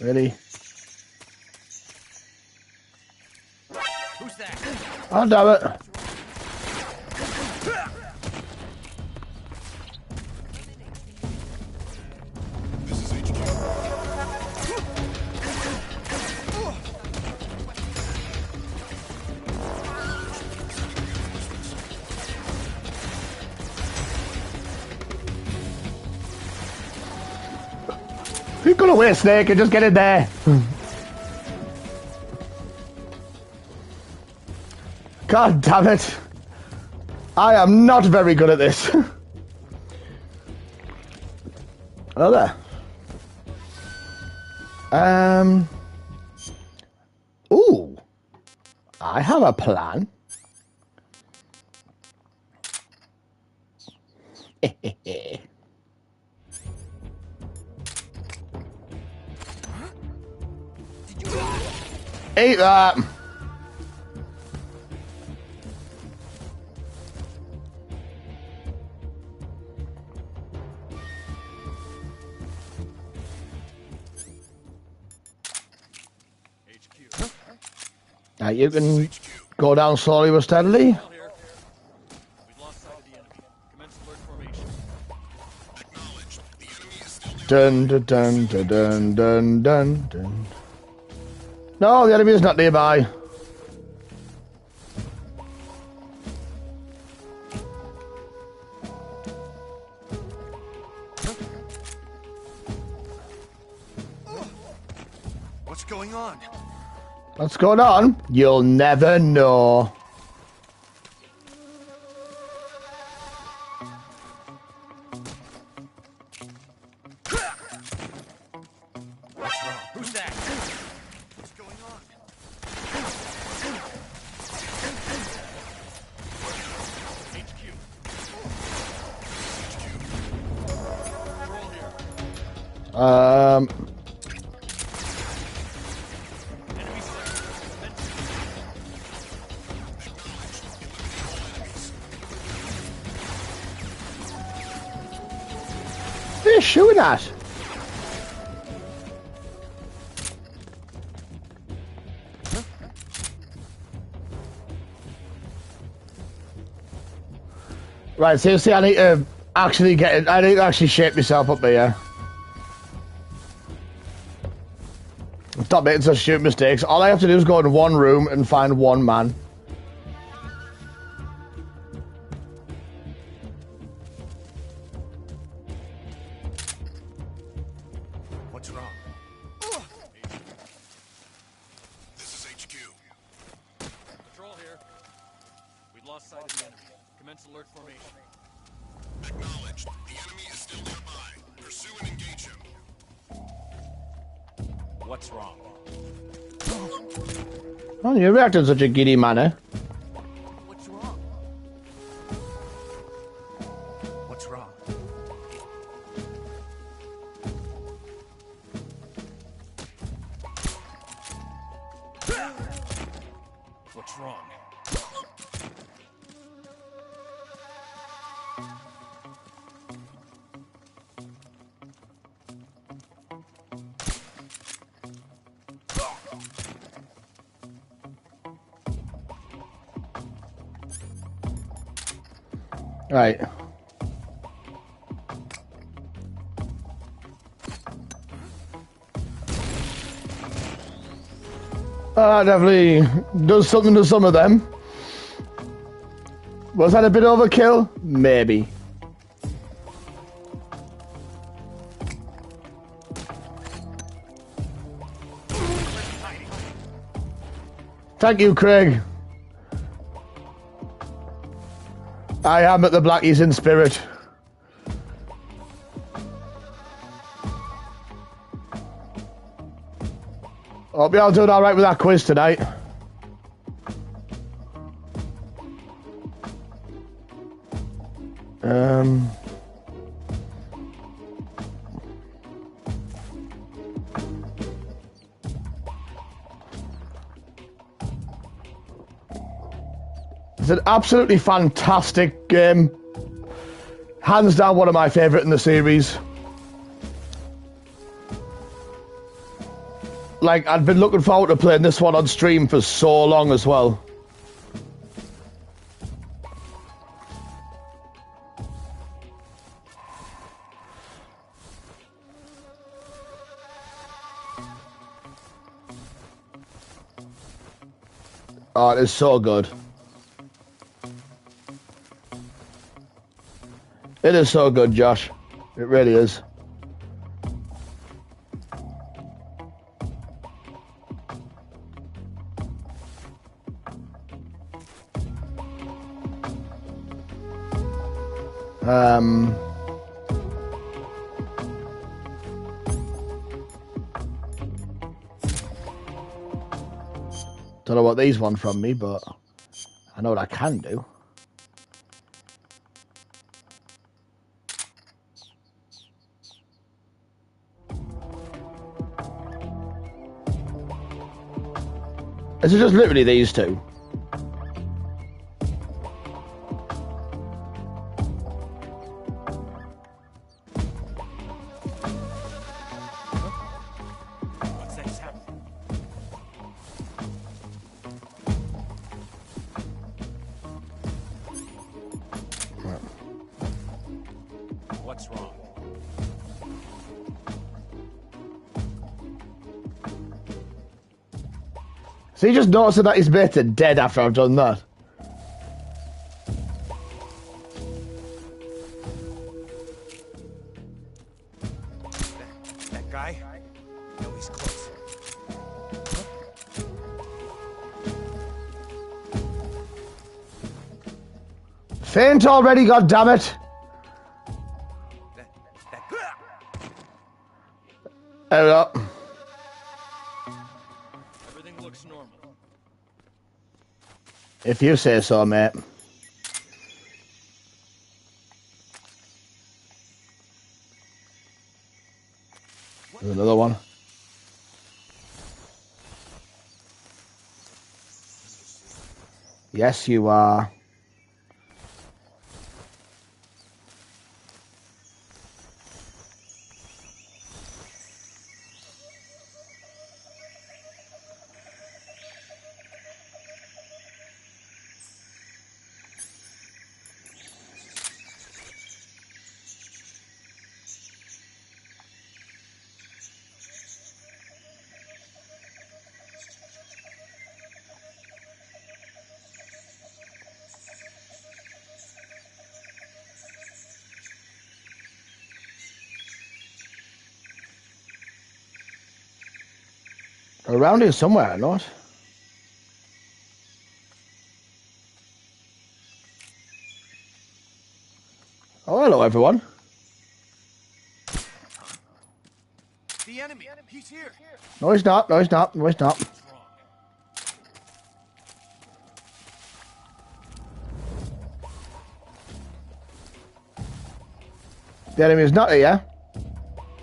Really? Who's that? Oh, damn it. This is HQ. You could away, Snake, and just get in there. God damn it. I am not very good at this. Oh, there. Ooh. I have a plan. Eat that. Now you can go down slowly but steadily. We've lost sight of the enemy. Commence alert formation. Acknowledged. The enemy is still near. Dun dun dun dun dun dun dun. No, the enemy is not nearby. What's going on? What's going on? You'll never know. What's wrong? Who's that? What's going on? HQ. Control here. Enemy sighted. Commence. What are you shooting at? Right, seriously, I need to actually get it. I need to actually shape myself up here. Stop making such stupid mistakes. All I have to do is go in one room and find one man. What's wrong? This is HQ. Patrol here. We've lost sight of the enemy. Commence alert formation. Acknowledged. The enemy is still nearby. Pursue and engage him. What's wrong? Oh, you react in such a giddy manner. What's wrong? What's wrong? What's wrong? Right. Definitely does something to some of them. Was that a bit overkill? Maybe. Thank you, Craig. I am at the Blackies in spirit. Hope y'all doing alright with that quiz tonight. It's an absolutely fantastic game. Hands down one of my favourite in the series. Like, I'd been looking forward to playing this one on stream for so long as well. Oh, it is so good. It is so good, Josh. It really is. Don't know what these want from me, but I know what I can do. Is it just literally these two? What's that sound? What's wrong? So you just noticed that his mates are dead after I've done that. That guy? No, he's close. Faint already, goddammit! There we go. Everything looks normal. If you say so, mate. There's another one. Yes, you are. Around here somewhere, not? Oh, hello, everyone. The enemy. He's here. No, he's not. No, he's not. No, he's not. The enemy is not here.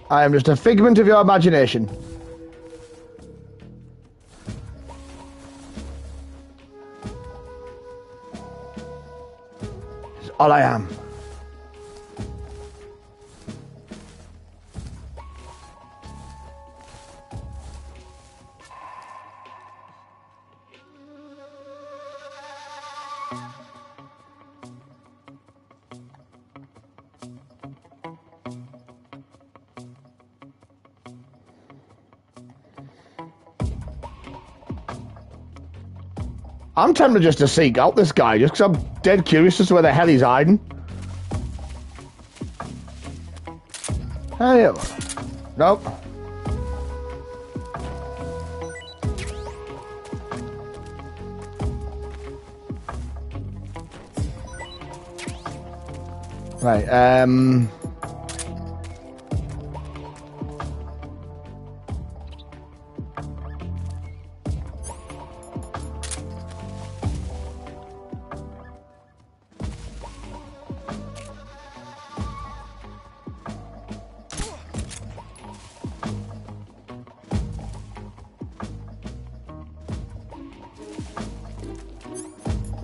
I am just a figment of your imagination. It's all I am. I'm tempted just to seek out this guy, just because I'm dead curious as to where the hell he's hiding. Hey, nope. Right,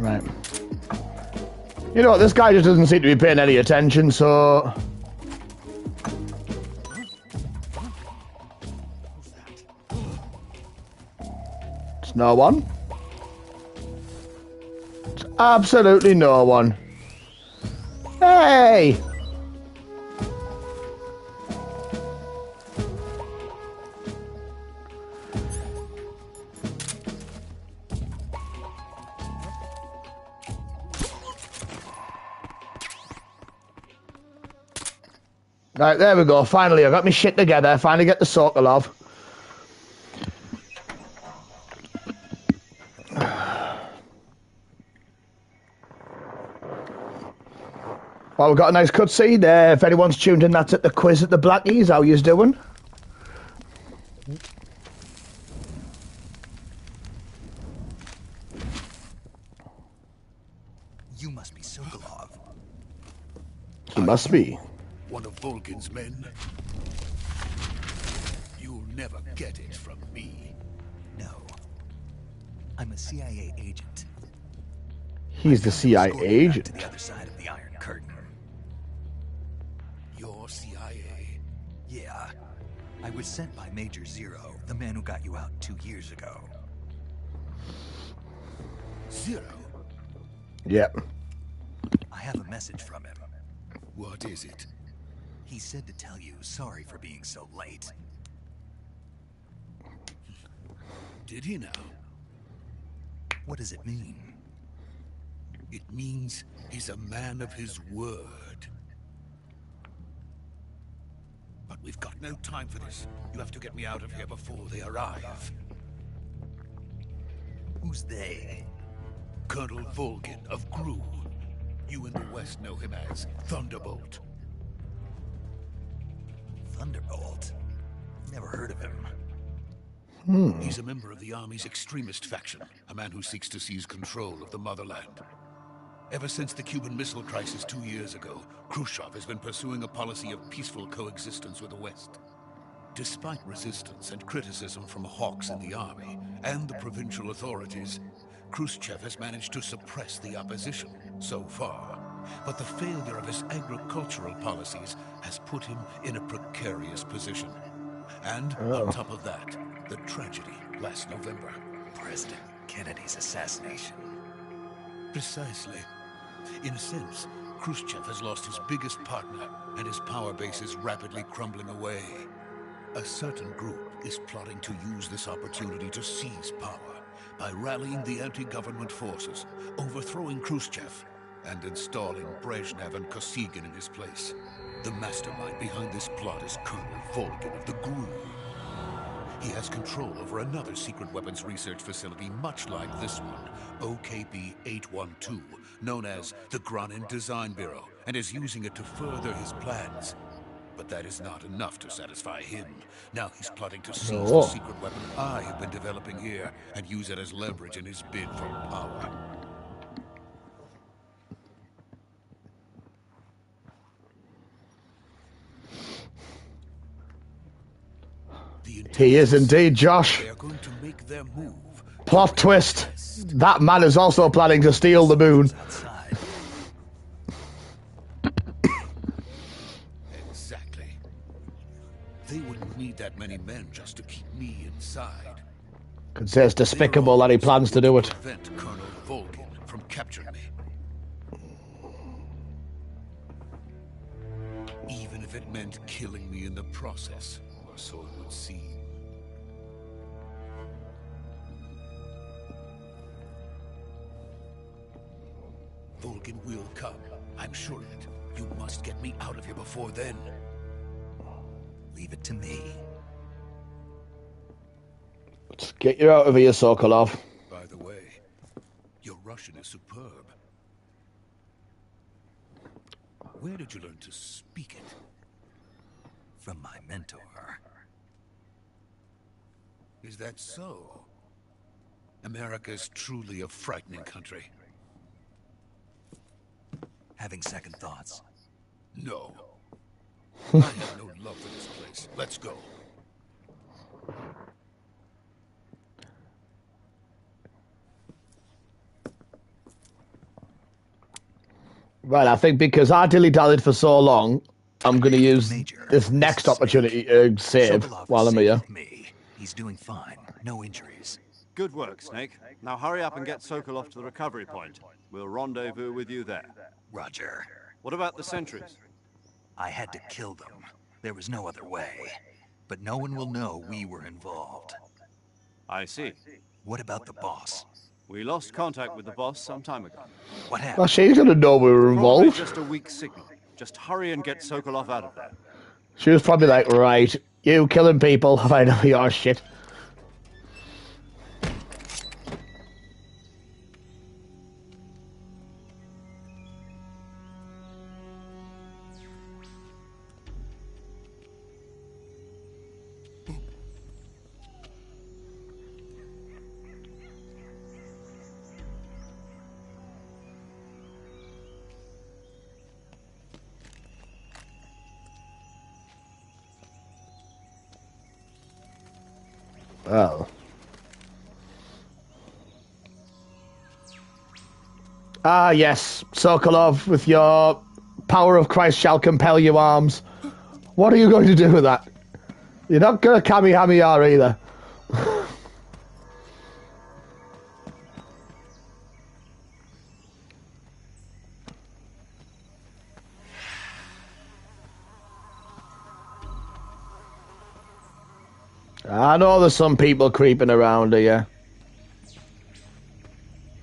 Right. You know what, this guy just doesn't seem to be paying any attention, so... It's no one. It's absolutely no one. Hey! Right, there we go. Finally, I got my shit together. Finally get the Sokolov. Well, we've got a nice cutscene there. If anyone's tuned in, that's at the quiz at the Blackies. How yous doing? You must be Sokolov. He must be. One of Volgin's men. You'll never get it from me. No. I'm a CIA agent. He's the CIA agent. To the other side of the Iron Curtain. You're CIA? Yeah. I was sent by Major Zero, the man who got you out 2 years ago. Zero? Yep. I have a message from him. What is it? He said to tell you sorry for being so late. Did he now? What does it mean? It means he's a man of his word. But we've got no time for this. You have to get me out of here before they arrive. Who's they? Colonel Volgin of Gru. You in the West know him as Thunderbolt. Thunderbolt? Never heard of him. He's a member of the Army's extremist faction, a man who seeks to seize control of the motherland. Ever since the Cuban Missile Crisis 2 years ago, Khrushchev has been pursuing a policy of peaceful coexistence with the West. Despite resistance and criticism from hawks in the army and the provincial authorities, Khrushchev has managed to suppress the opposition so far. But the failure of his agricultural policies has put him in a precarious position. And on top of that, the tragedy last November. President Kennedy's assassination. Precisely. In a sense, Khrushchev has lost his biggest partner, and his power base is rapidly crumbling away. A certain group is plotting to use this opportunity to seize power by rallying the anti-government forces, overthrowing Khrushchev, and installing Brezhnev and Kosygin in his place. The mastermind behind this plot is Colonel Volgin of the Gru. He has control over another secret weapons research facility much like this one, OKB-812, known as the Granin Design Bureau, and is using it to further his plans. But that is not enough to satisfy him. Now he's plotting to seize the secret weapon I have been developing here and use it as leverage in his bid for power. He is indeed, Josh. They are going to make their move. Plot twist. That man is also planning to steal the moon. Exactly. They wouldn't need that many men just to keep me inside. Could say it's despicable that he plans to do it. Prevent Colonel Volgin from capturing me. Even if it meant killing me in the process, or so it would seem. Volgin will come. I'm sure of it. You must get me out of here before then. Leave it to me. Let's get you out of here, Sokolov. By the way, your Russian is superb. Where did you learn to speak it? From my mentor. Is that so? America is truly a frightening country. Having second thoughts? No. I have no love for this place. Let's go. Right, I think because I dilly-dallied for so long, I'm going to use this next opportunity to save while I'm here. He's doing fine. No injuries. Good work, Snake. Now hurry up and get Sokolov to the recovery point. We'll rendezvous with you there. Roger. What about the sentries? I had to kill them. There was no other way. But no one will know we were involved. I see. What about the boss? We lost contact with the boss some time ago. What happened? Well, she's going to know we were Probably involved. just a weak signal. Just hurry and get Sokolov out of there. She was probably like, right, you killing people, I know your shit. Oh. Ah, yes, Sokolov, with your power of Christ shall compel you arms. What are you going to do with that? You're not going to Kamehameha either. I know there's some people creeping around here.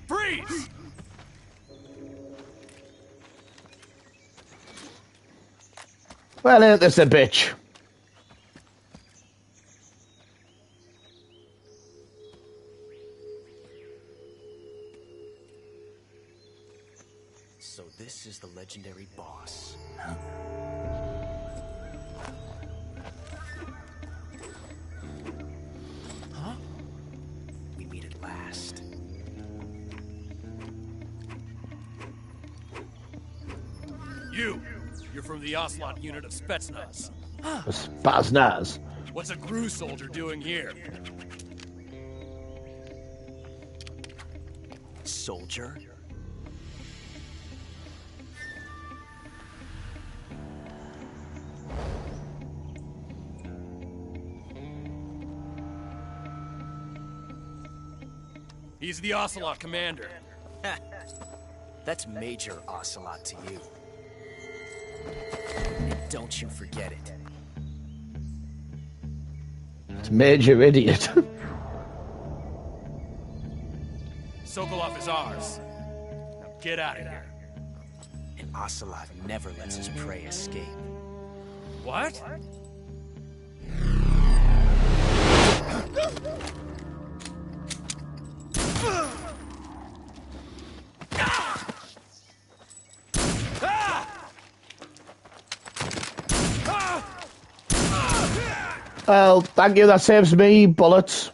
Freeze! Well, ain't this a bitch? So this is the legendary boss. Huh? We meet at last. You're from the Ocelot unit of Spetsnaz. Spetsnaz. What's a GRU soldier doing here? Soldier? He's the Ocelot commander. That's Major Ocelot to you. And don't you forget it. It's Major Idiot. Sokolov is ours. Now get out of here. And Ocelot never lets his prey escape. What? Well, thank you. That saves me bullets.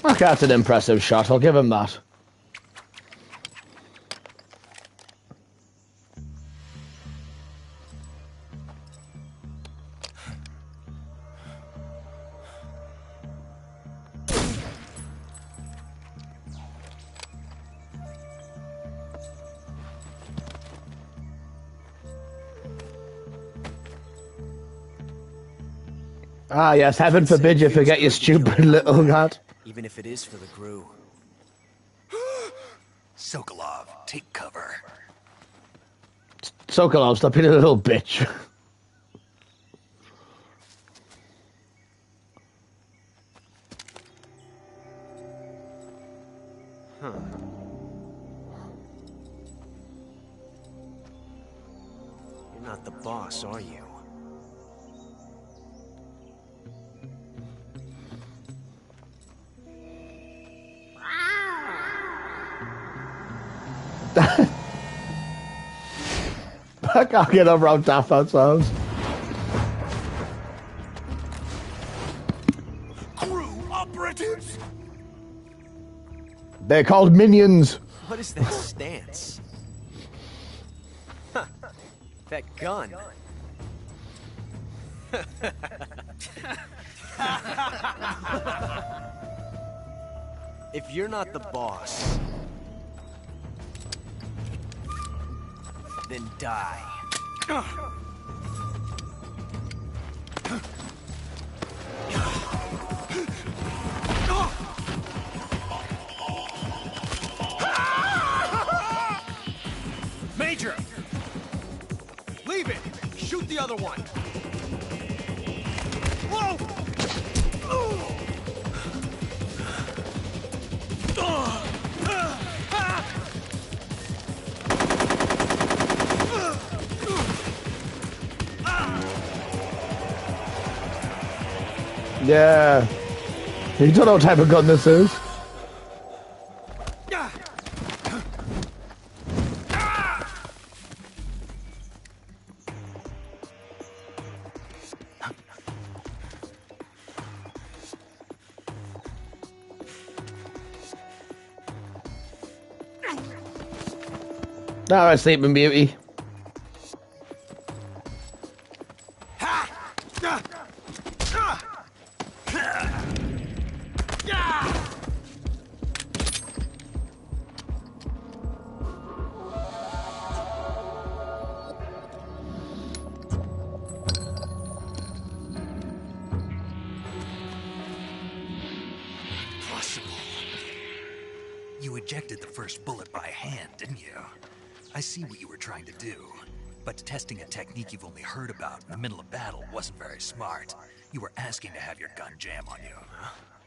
Okay, that's an impressive shot. I'll give him that. Ah, yes, heaven forbid you forget your stupid little lad. Even if it is for the crew. Sokolov, take cover. Sokolov, stop being a little bitch. Huh. You're not the boss, are you? I can't get over how daft that sounds. Crew operatives? They're called minions. What is that stance? Huh. That gun. If you're not the boss, then die. Major! Leave it! Shoot the other one! Whoa! Yeah. You don't know what type of gun this is. Alright, Sleeping Beauty. You ejected the first bullet by hand, didn't you? I see what you were trying to do. But testing a technique you've only heard about in the middle of battle wasn't very smart. You were asking to have your gun jam on you.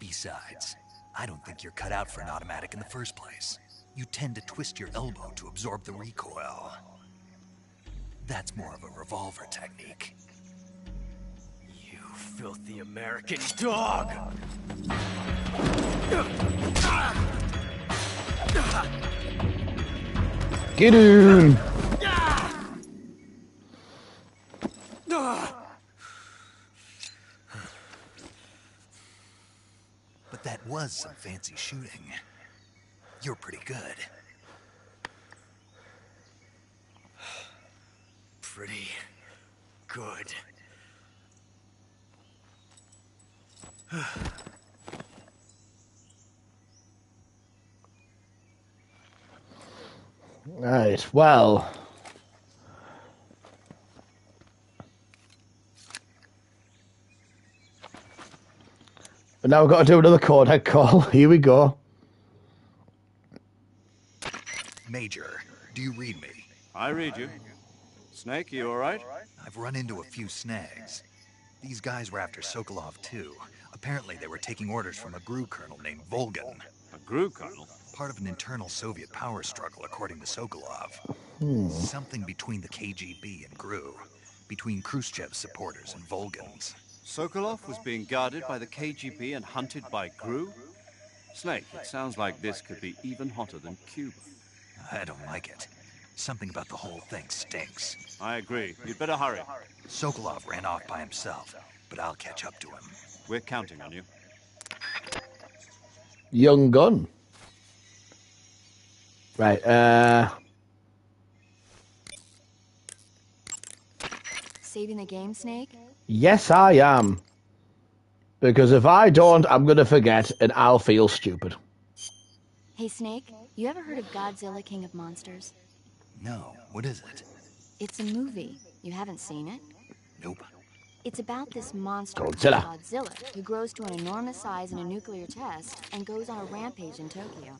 Besides, I don't think you're cut out for an automatic in the first place. You tend to twist your elbow to absorb the recoil. That's more of a revolver technique. You filthy American dog! Get in! But that was some fancy shooting. You're pretty good. Pretty good. Right, well. But now we've got to do another codec call. Here we go. Major, do you read me? I read you. Snake, you all right? I've run into a few snags. These guys were after Sokolov too. Apparently they were taking orders from a GRU colonel named Volgan. A GRU colonel? Part of an internal Soviet power struggle, according to Sokolov. Something between the KGB and GRU. between Khrushchev's supporters and Volgans. Sokolov was being guarded by the KGB and hunted by GRU? Snake, it sounds like this could be even hotter than Cuba. I don't like it. Something about the whole thing stinks. I agree. You'd better hurry. Sokolov ran off by himself, but I'll catch up to him. We're counting on you. Young gun. Right, Saving the game, Snake? Yes, I am. Because if I don't, I'm going to forget, and I'll feel stupid. Hey, Snake, you ever heard of Godzilla, King of Monsters? No, what is it? It's a movie. You haven't seen it? Nope. It's about this monster, Godzilla. Godzilla, who grows to an enormous size in a nuclear test and goes on a rampage in Tokyo.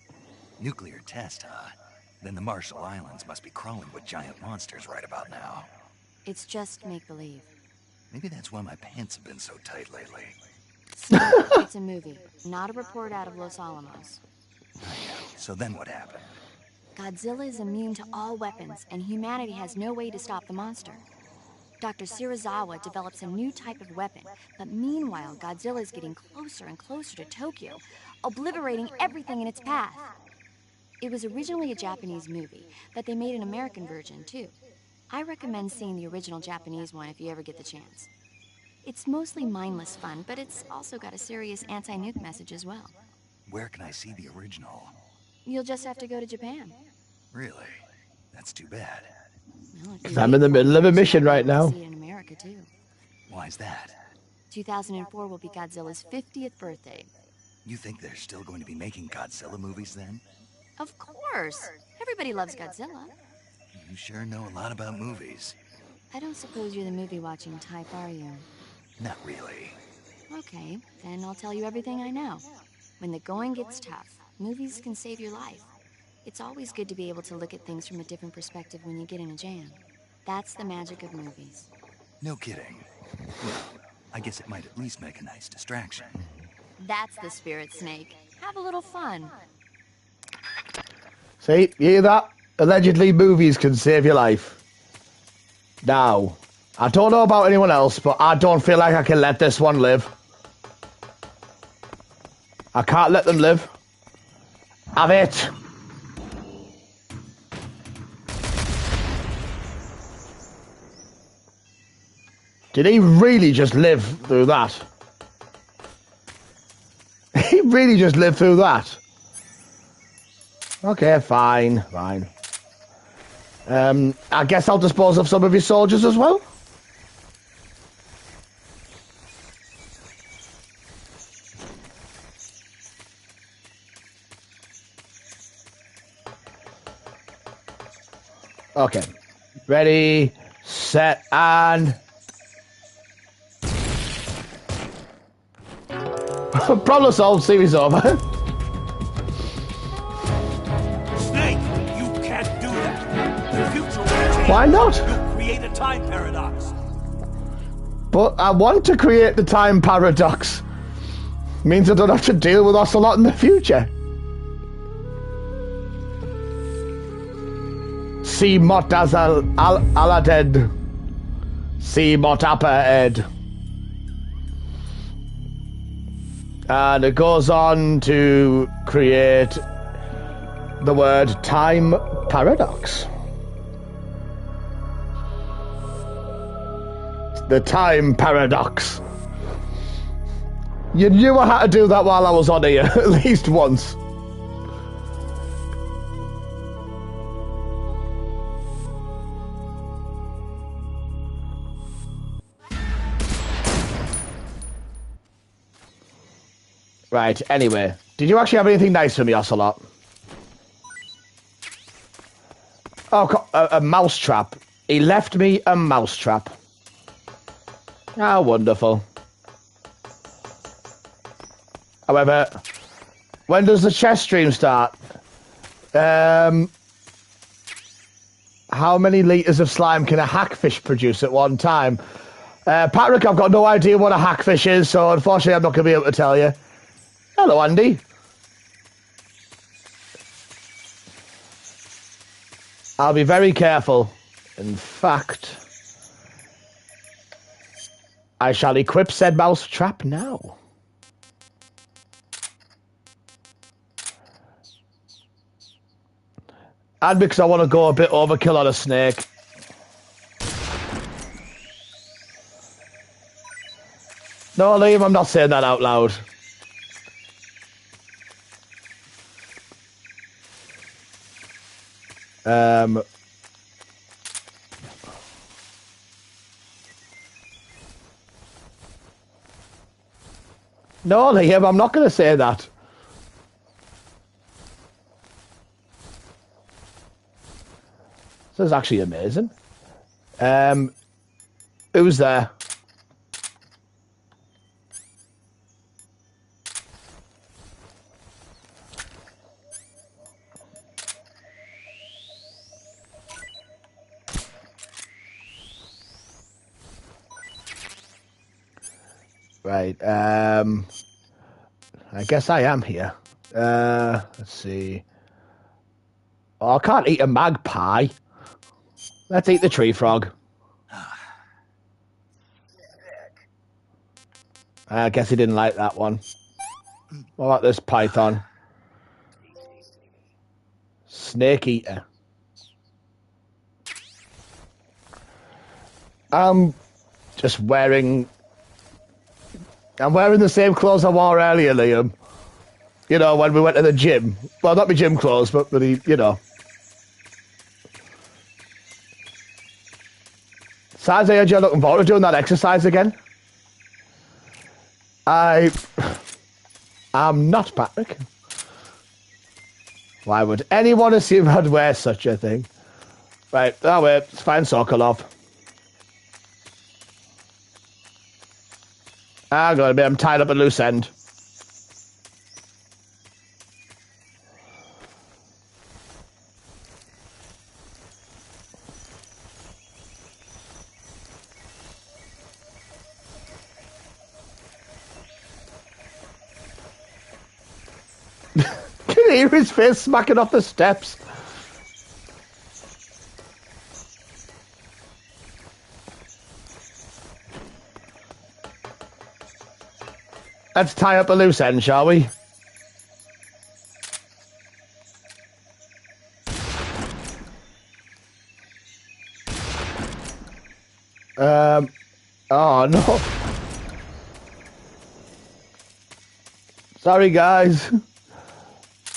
Nuclear test, huh? Then the Marshall Islands must be crawling with giant monsters right about now. It's just make-believe. Maybe that's why my pants have been so tight lately. Snake, it's a movie, not a report out of Los Alamos. So then what happened? Godzilla is immune to all weapons, and humanity has no way to stop the monster. Dr. Shirazawa develops a new type of weapon, but meanwhile, Godzilla is getting closer and closer to Tokyo, obliterating everything in its path. It was originally a Japanese movie, but they made an American version, too. I recommend seeing the original Japanese one if you ever get the chance. It's mostly mindless fun, but it's also got a serious anti-nuke message as well. Where can I see the original? You'll just have to go to Japan. Really? That's too bad. Well, I'm in the middle of a mission right now. See it in America, too. Why's that? 2004 will be Godzilla's 50th birthday. You think they're still going to be making Godzilla movies then? Of course. Everybody loves Godzilla. You sure know a lot about movies. I don't suppose you're the movie-watching type, are you? Not really. Okay, then I'll tell you everything I know. When the going gets tough, movies can save your life. It's always good to be able to look at things from a different perspective when you get in a jam. That's the magic of movies. No kidding. Well, I guess it might at least make a nice distraction. That's the spirit, Snake. Have a little fun. See, you hear that? Allegedly, movies can save your life. Now, I don't know about anyone else, but I don't feel like I can let this one live. I can't let them live. Have it. Did he really just live through that? He really just lived through that. Okay, fine. I guess I'll dispose of some of his soldiers as well. Okay. Ready, set, and... Problem solved, series over. Snake, you can't do that. The future will change. Why not? You'll create a time paradox. But I want to create the time paradox. Means I don't have to deal with Ocelot in the future. See mot as aladed. See mot upper ed. And it goes on to create the word time paradox. The time paradox. You knew I had to do that while I was on here, at least once. Right, anyway. Did you actually have anything nice for me, Ocelot? Oh, a mousetrap. He left me a mousetrap. Ah, wonderful. However, when does the chess stream start? How many litres of slime can a hackfish produce at one time? Patrick, I've got no idea what a hackfish is, so unfortunately I'm not going to be able to tell you. Hello, Andy. I'll be very careful. In fact, I shall equip said mouse trap now. And because I want to go a bit overkill on a snake. No, Liam, I'm not saying that out loud. No, Liam, I'm not going to say that. This is actually amazing. Who's there? Right, I guess I am here. Let's see. Oh, I can't eat a magpie. Let's eat the tree frog. I guess he didn't like that one. What about this python? Snake eater. I'm wearing the same clothes I wore earlier, Liam. You know, when we went to the gym. Well, not my gym clothes, but you know. Besides, you're looking forward to doing that exercise again? I'm not, Patrick. Why would anyone assume I'd wear such a thing? Right, oh wait, let's find Sokolov. I'm tied up a loose end. Can you hear his face smacking off the steps? Let's tie up a loose end, shall we? Oh no. Sorry, guys.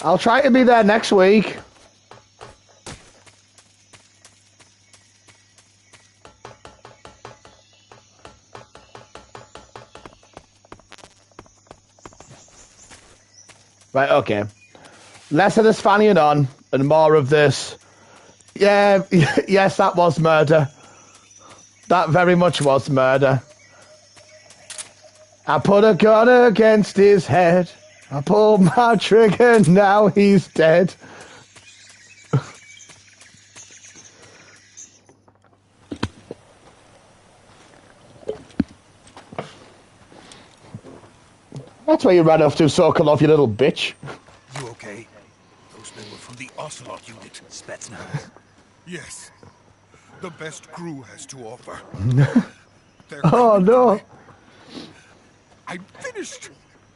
I'll try to be there next week. Right, okay. Less of this fanning on and more of this. Yeah, yes, that was murder. That very much was murder. I put a gun against his head. I pulled my trigger, now he's dead. That's where you ran off to, Sokolov, you little bitch. You okay? Those men were from the Ocelot unit. Spetsnaz. Yes. The best crew has to offer. Oh, no. I'm finished.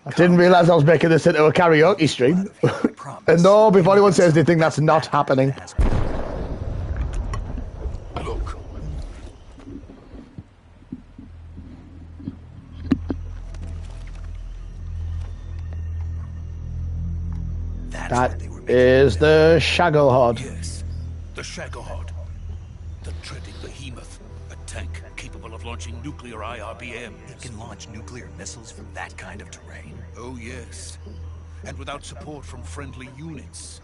I didn't realise I was making this into a karaoke stream. And no, before anyone says anything, that's not happening. Look. That is the Shagohod. Yes, the Shagohod. The dreaded behemoth. A tank capable of launching nuclear IRBMs. It can launch nuclear missiles from that kind of terrain. Oh, yes. And without support from friendly units.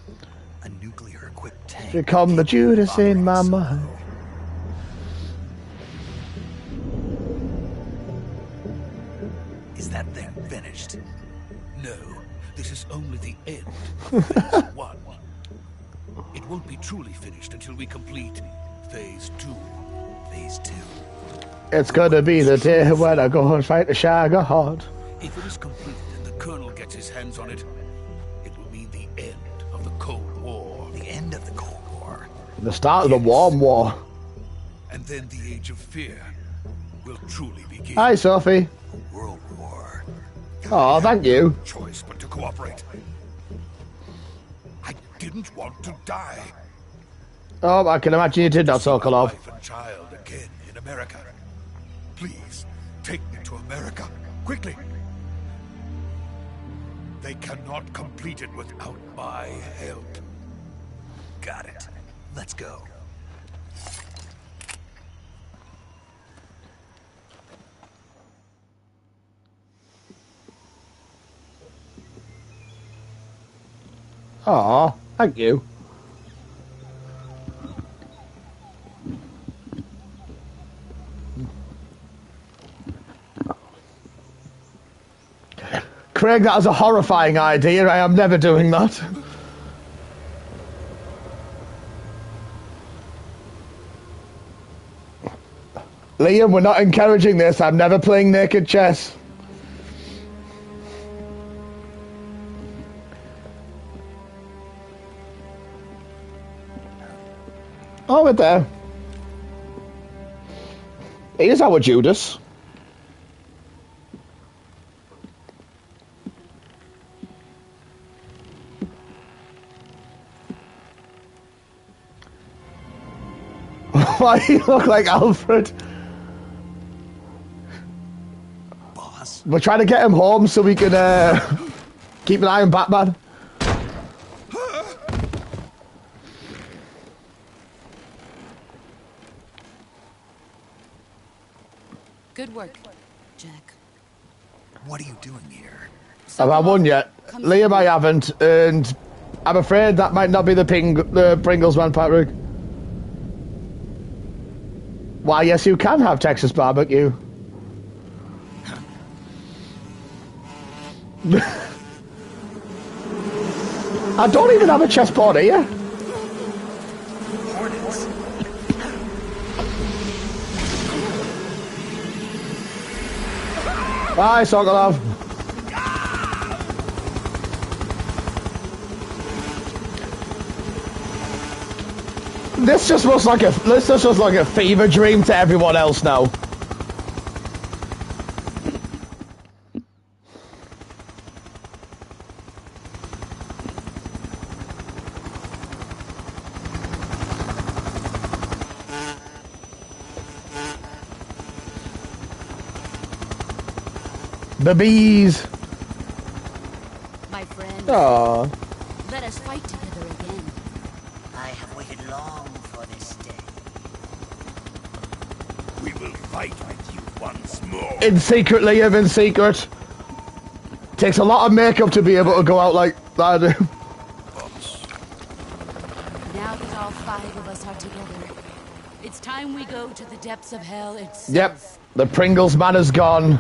A nuclear-equipped tank. Become the Judas in my mind. Is that thing finished? No, this is only the end. Phase 1. It won't be truly finished until we complete Phase 2. Phase 2. It's gonna be the day when I go and fight the Shagohod. If it is completed and the Colonel gets his hands on it, it will mean the end of the Cold War. The end of the Cold War? The start of the Warm War. And then the Age of Fear will truly begin. Hi, Sophie. World War. Oh, thank you. Choice but to cooperate. I didn't want to die. Oh, I can imagine you did not, Sokolov. Wife and child again in America. Please, take me to America. Quickly. They cannot complete it without my help. Got it. Let's go. Oh, thank you. Craig, that was a horrifying idea. I am never doing that. Liam, we're not encouraging this. I'm never playing naked chess. Oh, we're there. Here's our Judas. Why do you look like Alfred? Boss? We're trying to get him home so we can keep an eye on Batman. Good work, Jack. What are you doing here? Have I won yet? Liam, I haven't, and I'm afraid that might not be the Pringles man, Patrick. Why, yes, you can have Texas barbecue. I don't even have a chessboard here. Hornets. Bye, Sokolov. This just looks like a fever dream to everyone else now. The bees. My friend. Aww. Let us fight together again. I have waited long for this day. We will fight with you once more. In secret, Liam, in secret. Takes a lot of makeup to be able to go out like that. Now that all 5 of us are together, it's time we go to the depths of hell itself. Yep, the Pringles man is gone.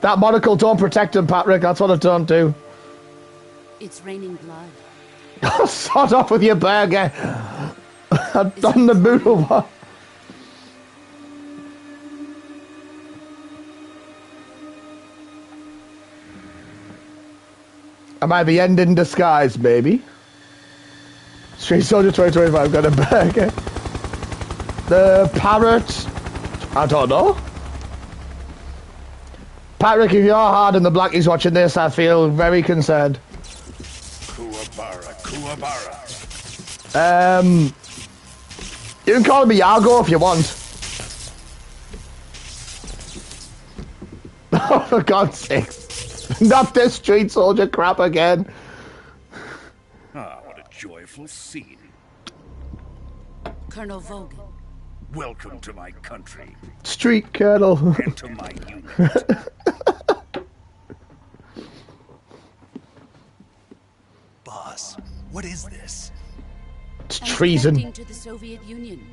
That monocle don't protect him, Patrick. That's what it don't do. It's raining blood. Sod off with your burger. I've done the boodle one. Am I the end in disguise, maybe? Street Soldier 2025 got a burger. The parrot. I don't know. Patrick, if you're hard and the Blackie's watching this, I feel very concerned. Kuwabara, Kuwabara. You can call me Yago if you want. Oh, for God's sake. Not this Street Soldier crap again. Ah, what a joyful scene. Colonel Vogan. Welcome to my country. Street Colonel. And to my unit. Boss, what is this? It's treason. To the Soviet Union.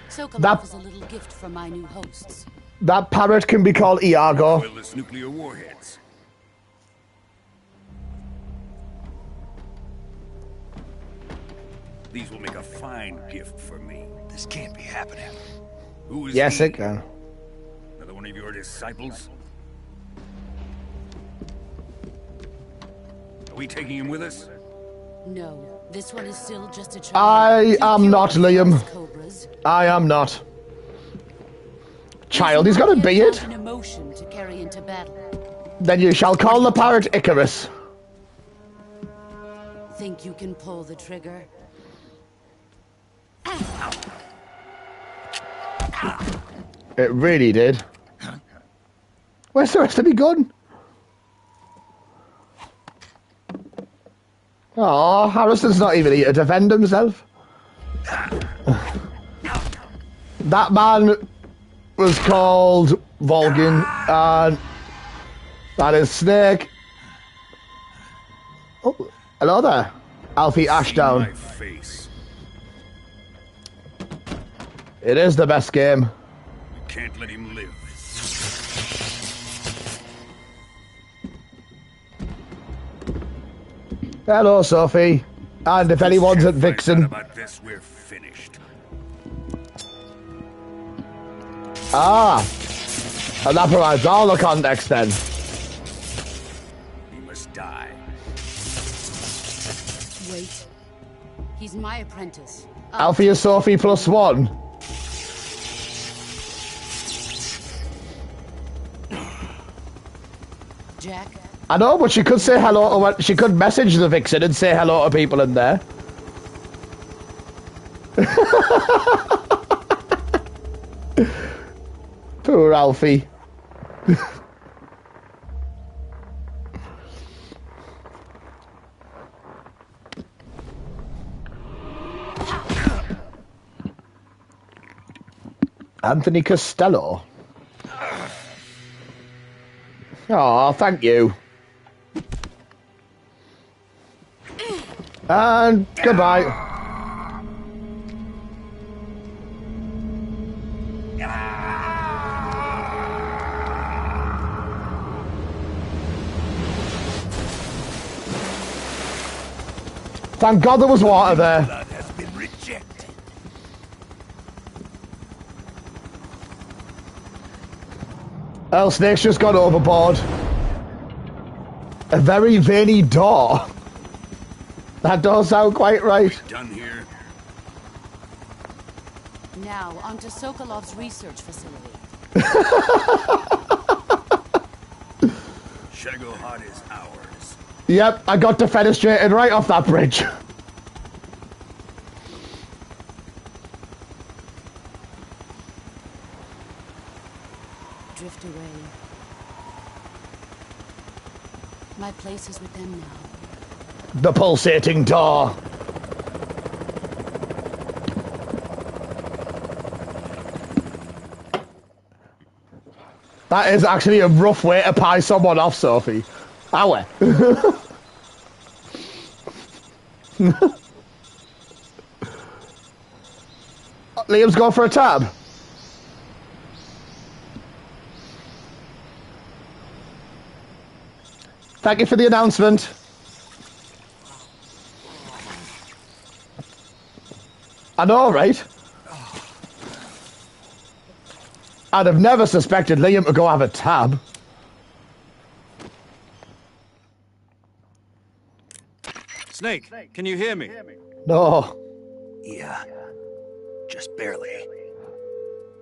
Sokolov is a little gift from my new hosts. That parrot can be called Iago. Oilless nuclear warheads. These will make a fine gift for me. This can't be happening. Who is Yes, he? it can. Another one of your disciples? Are we taking him with us? No, this one is still just a child. I am not, Liam. I am not. Child, he's got a beard. An emotion to carry into battle. Then you shall call the pirate Icarus. Think you can pull the trigger? It really did. Where's the rest of me gun? Oh, Harrison's not even here to defend himself. That man was called Volgin, and that is Snake. Oh, hello there, Alfie Ashdown. It is the best game. Can't let him live. Hello, Sophie. And if anyone's at Vixen. About this, we're finished. Ah, and that provides all the context then. He must die. Wait. He's my apprentice. Alfie is Sophie +1. Jack? I know, but she could say hello to... She could message the Vixen and say hello to people in there. Poor Alfie. Anthony Costello. Oh, thank you. And goodbye. Thank God there was water there. Blood has been rejected. El Snake's just gone overboard. A very veiny door. That does sound quite right. Done here. Now, onto Sokolov's research facility. Shagohod is ours. Yep, I got defenestrated right off that bridge. Drift away. My place is with them now. The pulsating door. That is actually a rough way to pie someone off, Sophie. Ow. Liam's going for a tab. Thank you for the announcement. I know, right? I'd have never suspected Liam to go have a tab. Snake, can you hear me? No. Yeah, just barely.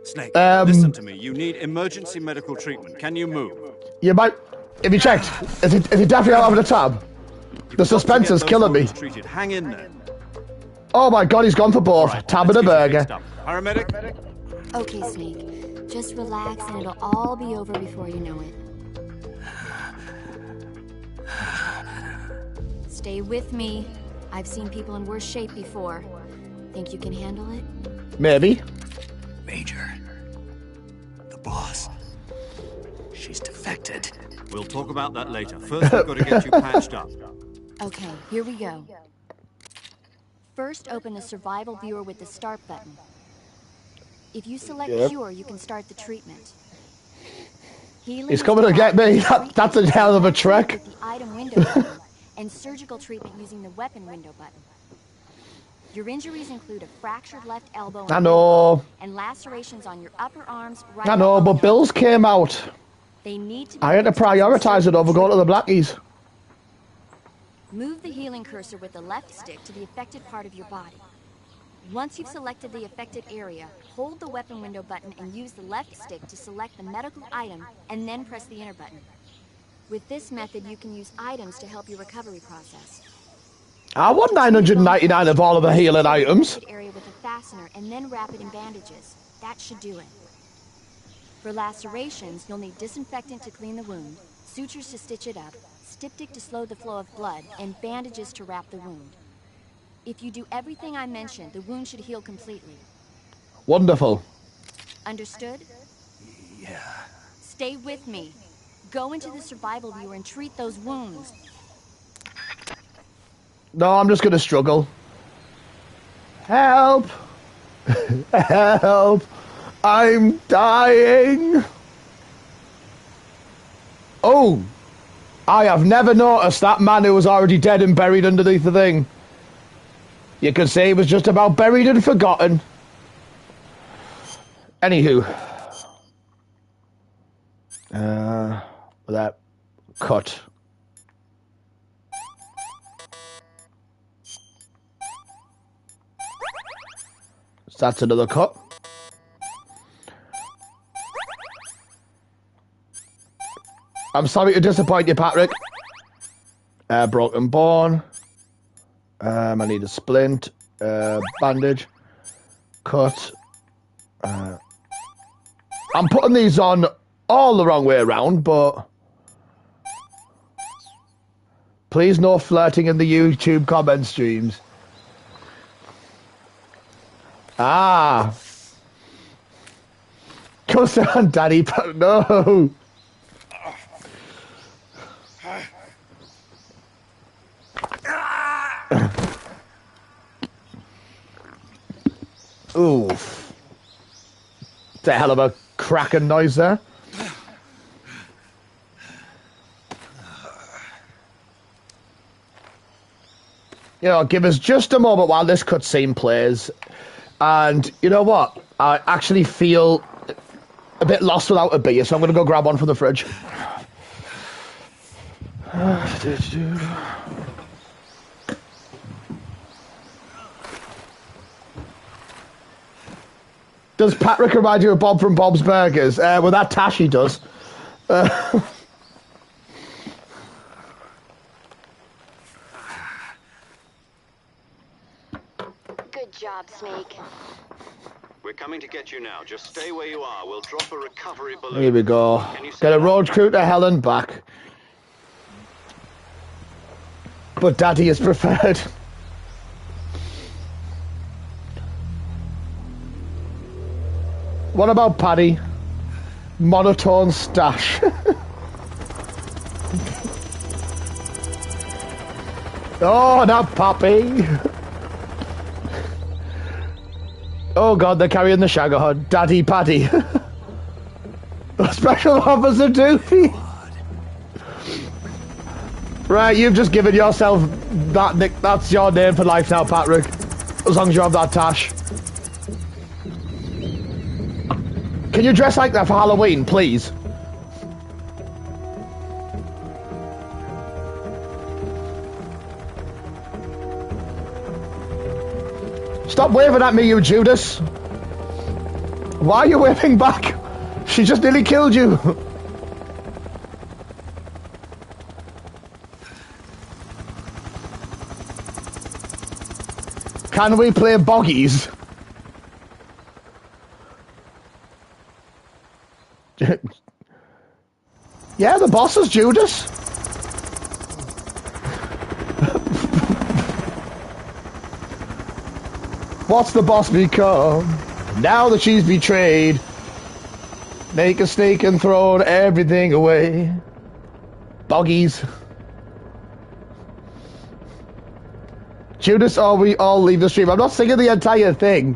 Snake, listen to me. You need emergency medical treatment. Can you move? You might... Have you checked? Is it definitely out having a tab? The suspense is killing me. Treated. Hang in there. Oh my God, he's gone for both. Right, tab and a burger. Paramedic? Okay, Snake. Just relax and it'll all be over before you know it. Stay with me. I've seen people in worse shape before. Think you can handle it? Maybe. Major. The boss. She's defected. We'll talk about that later. First, we've got to get you patched up. Okay, here we go. First, open the survival viewer with the start button. If you select cure, you can start the treatment. He's coming to get me. That's a hell of a trick. The item window button, and surgical treatment using the weapon window button. Your injuries include a fractured left elbow and lacerations on your upper arms, right. I know, but bills came out. They need to. I had to prioritize it over going to the Blackies. Move the healing cursor with the left stick to the affected part of your body. Once you've selected the affected area, hold the weapon window button and use the left stick to select the medical item, and then press the enter button. With this method, you can use items to help your recovery process. I want 999 of all of the healing items. Area with a fastener and then wrap it in bandages. That should do it. For lacerations, you'll need disinfectant to clean the wound, sutures to stitch it up, styptic to slow the flow of blood, and bandages to wrap the wound. If you do everything I mentioned, the wound should heal completely. Wonderful. Understood? Yeah. Stay with me. Go into the survival viewer and treat those wounds. No, I'm just gonna struggle. Help! Help! I'm dying! Oh! I have never noticed that man who was already dead and buried underneath the thing. You could say he was just about buried and forgotten. Anywho. That cut. So that's another cut. I'm sorry to disappoint you, Patrick. Broken bone. I need a splint. Bandage. Cut. I'm putting these on all the wrong way around, but please no flirting in the YouTube comment streams. Ah. Go down, Daddy, but no. Oof. It's a hell of a cracking noise there. You know, give us just a moment while this cutscene plays. And you know what? I actually feel a bit lost without a beer, so I'm going to go grab one from the fridge. Does Patrick remind you of Bob from Bob's Burgers? Well, that Tashi does. Good job, Snake. We're coming to get you now. Just stay where you are. We'll drop a recovery balloon. Here we go. Get a road crew to hell and back. But Daddy is preferred. What about Paddy? Monotone stash. Oh, not Poppy. Oh God, they're carrying the Shagahod. Daddy Paddy. Special Officer Doofy. Right, you've just given yourself that nick. That's your name for life now, Patrick. As long as you have that tash. Can you dress like that for Halloween, please? Stop waving at me, you Judas. Why are you waving back? She just nearly killed you. Can we play boggies? Yeah, the boss is Judas. What's the boss become? Now that she's betrayed, make a snake and throw everything away. Boggies. Judas, or we all leave the stream. I'm not singing the entire thing.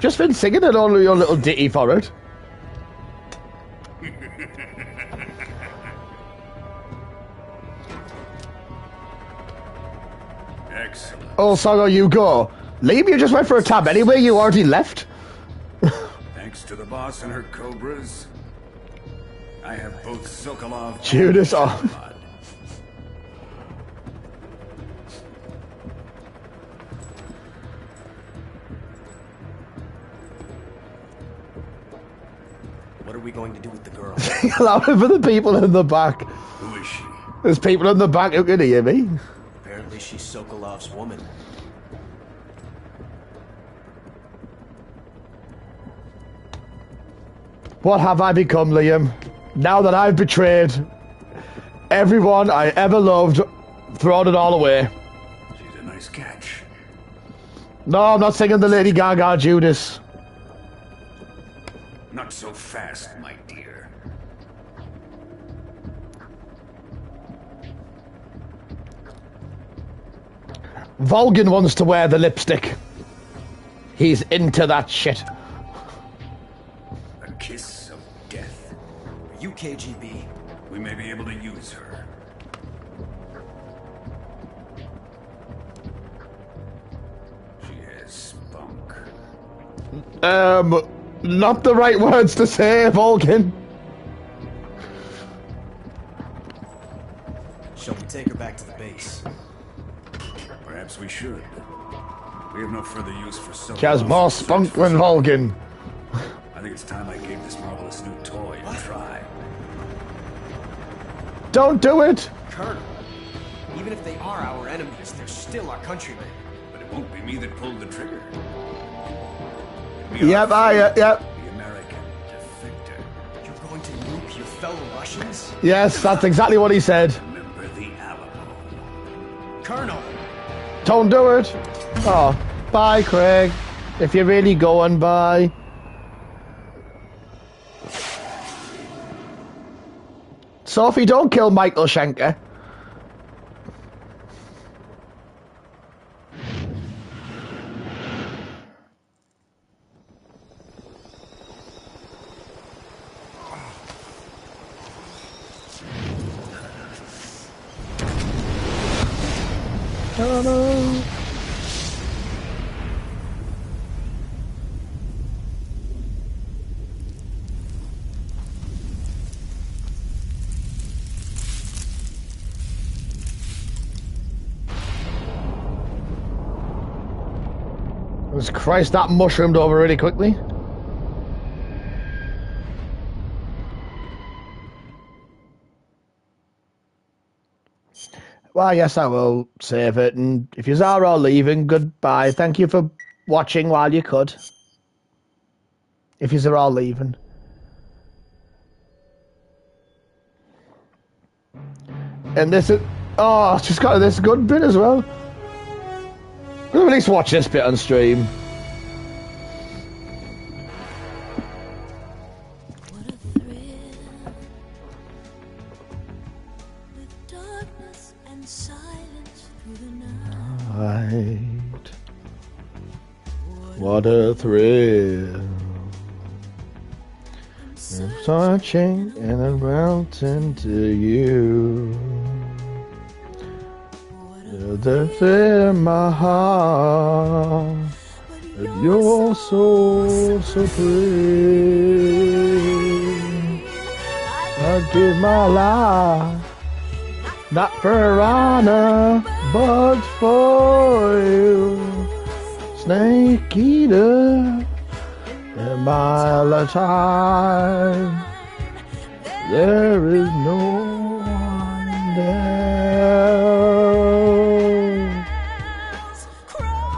Just been singing it on your little ditty for it. Excellent. Oh, Songo, you go. Liam, you just went for a tab anyway. You already left. Thanks to the boss and her cobras. I have both Sokolov Judas and off. Shalamad. What are we going to do with the girl? Allow it for the people in the back. Who is she? There's people in the back who can hear me. Apparently she's Sokolov's woman. What have I become, Liam? Now that I've betrayed everyone I ever loved, thrown it all away. She's a nice catch. No, I'm not singing the Lady Gaga Judas. Not so fast, my dear. Volgin wants to wear the lipstick. He's into that shit. A kiss of death. Are you KGB? We may be able to use her. She has spunk. Not the right words to say, Volgin. Shall we take her back to the base? Perhaps we should. We have no further use for so. She has more spunk than Volgin. I think it's time I gave this marvelous new toy a try. Don't do it! Colonel, even if they are our enemies, they're still our countrymen. But it won't be me that pulled the trigger. Yep, yep. The American defector. You're going to nuke your fellow Russians? Yes, that's exactly what he said. Remember the Alamo. Colonel! Don't do it! Oh, bye, Craig. If you're really going, bye. Sophie, don't kill Michael Schenker. Hello. Jesus Christ, that mushroomed over really quickly. Well, yes, I will save it. And if you are all leaving, goodbye. Thank you for watching while you could. If you are all leaving. And this is... Oh, she's got this good bit as well. We'll at least watch this bit on stream. What a thrill. I'm touching and I'm melting to you. The fear in my heart, and you're so supreme. I give my life, not for honor, but for you. Snake eater, in my lifetime, there is no one there.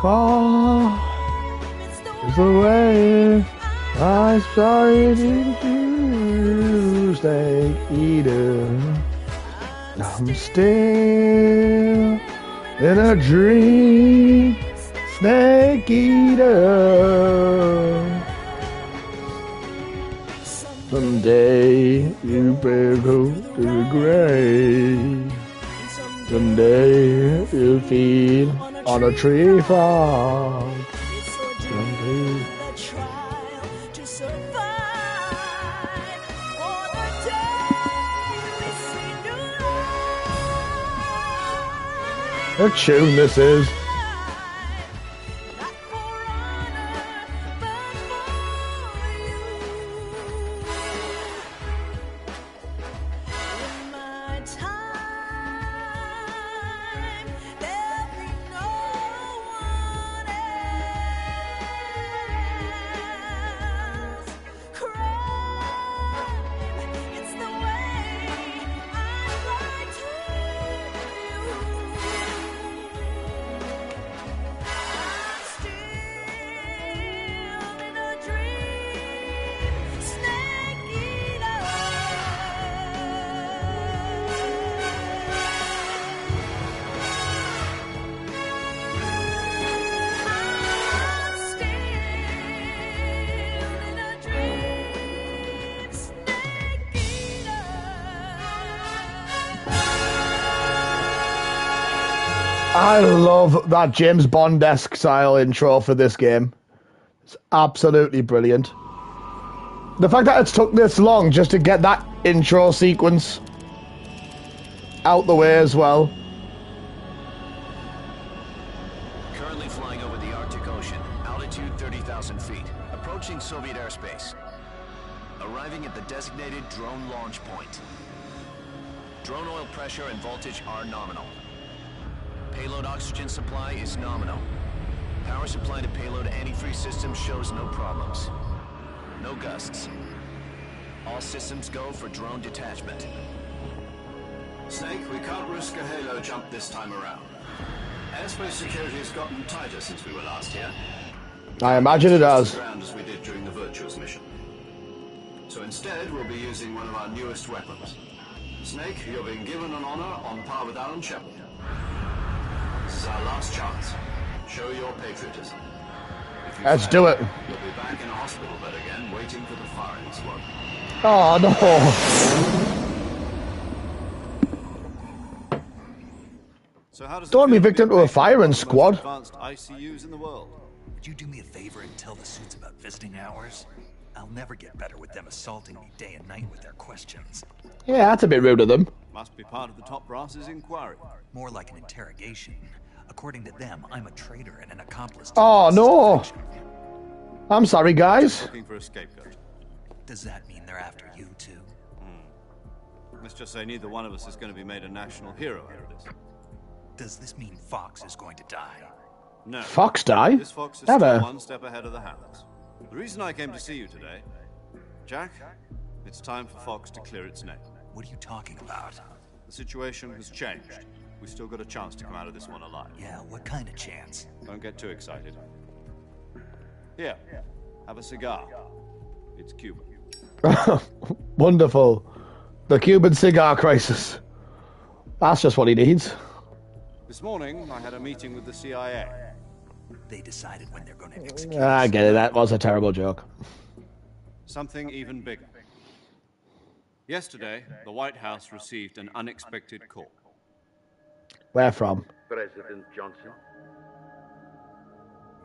Far is the way I started into snake eater. I'm still in a dream, snake eater. Someday you better go to the grave. Someday you'll feed on a tree farm. Someday. What tune this is? I love that James Bond-esque style intro for this game. It's absolutely brilliant. The fact that it's took this long just to get that intro sequence out the way as well. Currently flying over the Arctic Ocean, altitude 30,000 feet, approaching Soviet airspace. Arriving at the designated drone launch point. Drone oil pressure and voltage are nominal. Payload oxygen supply is nominal. Power supply to payload antifreeze system shows no problems. No gusts. All systems go for drone detachment. Snake, we can't risk a halo jump this time around. Airspace security has gotten tighter since we were last here. I imagine it has. As we did during the Virtuous mission. So instead, we'll be using one of our newest weapons. Snake, you're being given an honor on par with Alan Shepard. This is our last chance. Show your patriotism. Let's do it. You'll be back in a hospital bed again, waiting for the firing squad. Oh no! So how does Don't be victim to a firing squad. Advanced ICUs in the world. Would you do me a favor and tell the suits about visiting hours? I'll never get better with them assaulting me day and night with their questions. Yeah, that's a bit rude of them. Must be part of the top brass's inquiry. More like an interrogation. According to them, I'm a traitor and an accomplice to Oh no! I'm sorry, guys. Looking for a scapegoat. Does that mean they're after you too? Let's just say neither one of us is going to be made a national hero out of this. Does this mean Fox is going to die? No. Fox die? This Fox is Never. still one step ahead of the hounds. The reason I came to see you today, Jack, it's time for Fox to clear its name. What are you talking about? The situation has changed. We've still got a chance to come out of this one alive. Yeah, what kind of chance? Don't get too excited. Here, have a cigar. It's Cuban. Wonderful. The Cuban cigar crisis. That's just what he needs. This morning, I had a meeting with the CIA. They decided when they're going to execute. I get it. That was a terrible joke. Something even bigger. Yesterday, the White House received an unexpected call. Where from? President Johnson?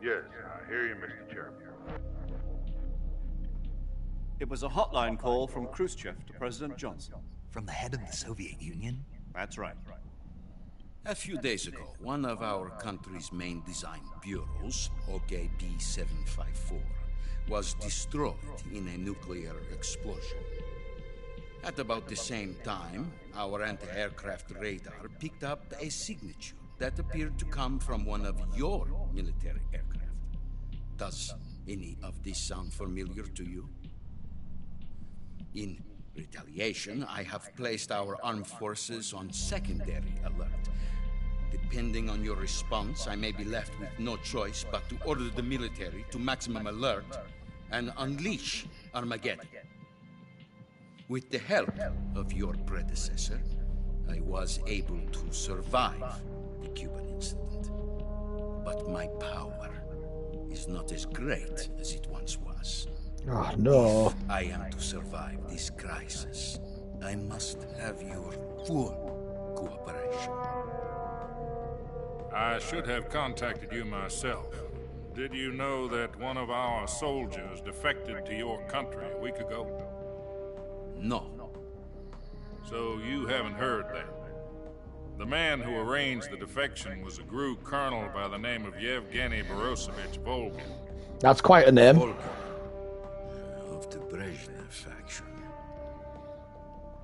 Yes, I hear you, Mr. Chairman. It was a hotline call from Khrushchev to President Johnson. From the head of the Soviet Union? That's right. A few days ago, one of our country's main design bureaus, OKB-754, was destroyed in a nuclear explosion. At about the same time, our anti-aircraft radar picked up a signature that appeared to come from one of your military aircraft. Does any of this sound familiar to you? In retaliation, I have placed our armed forces on secondary alert. Depending on your response, I may be left with no choice but to order the military to maximum alert and unleash Armageddon. With the help of your predecessor, I was able to survive the Cuban incident. But my power is not as great as it once was. Oh, no. If I am to survive this crisis, I must have your full cooperation. I should have contacted you myself. Did you know that one of our soldiers defected to your country a week ago? No. So you haven't heard that. The man who arranged the defection was a GRU colonel by the name of Yevgeny Borosovich Volgin. That's quite a name. Volgin. Of the Brezhnev faction.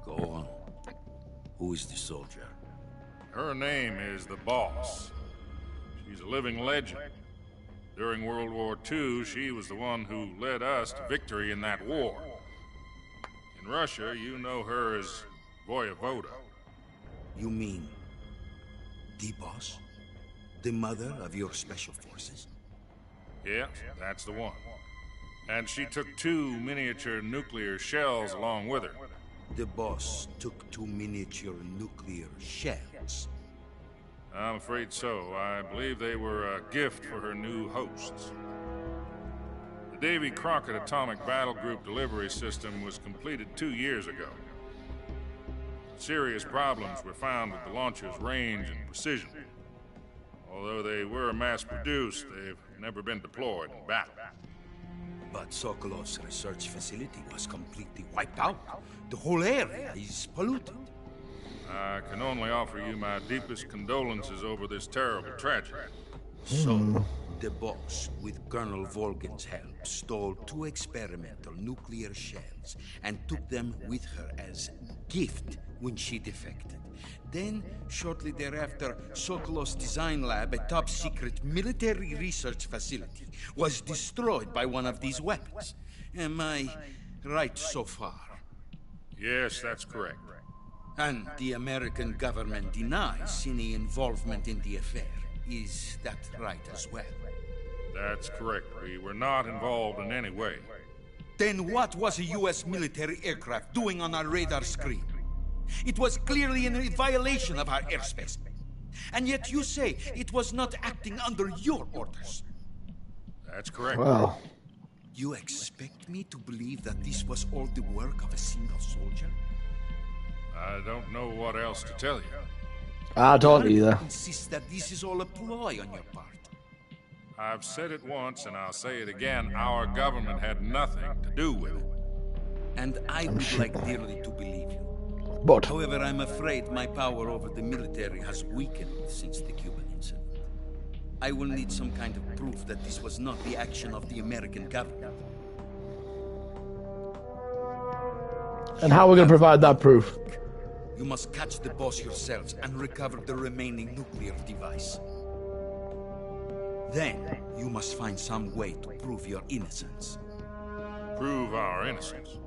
Go on. Who is the soldier? Her name is the Boss. She's a living legend. During World War II, she was the one who led us to victory in that war. In Russia, you know her as Voyevoda. You mean the Boss? The mother of your special forces? Yeah, that's the one. And she took 2 miniature nuclear shells along with her. The Boss took 2 miniature nuclear shells? I'm afraid so. I believe they were a gift for her new hosts. The Davy Crockett Atomic Battle Group delivery system was completed 2 years ago. Serious problems were found with the launcher's range and precision. Although they were mass-produced, they've never been deployed in battle. But Sokolov's research facility was completely wiped out. The whole area is polluted. I can only offer you my deepest condolences over this terrible tragedy. So, the boss, with Colonel Volgin's help, stole 2 experimental nuclear shells and took them with her as gift when she defected. Then, shortly thereafter, Sokolov's design lab, a top-secret military research facility, was destroyed by one of these weapons. Am I right so far? Yes, that's correct. And the American government denies any involvement in the affair. Is that right as well? That's correct. We were not involved in any way. Then what was a U.S. military aircraft doing on our radar screen? It was clearly in violation of our airspace. And yet you say it was not acting under your orders. That's correct. Wow. You expect me to believe that this was all the work of a single soldier? I don't know what else to tell you. I don't either. Insist that this is all a ploy on your part. I've said it once and I'll say it again. Our government had nothing to do with it. And I would like dearly to believe you. But however, I'm afraid my power over the military has weakened since the Cuban incident. I will need some kind of proof that this was not the action of the American government. And how are we going to provide that proof? You must catch the boss yourselves and recover the remaining nuclear device. Then, you must find some way to prove your innocence. Prove our innocence?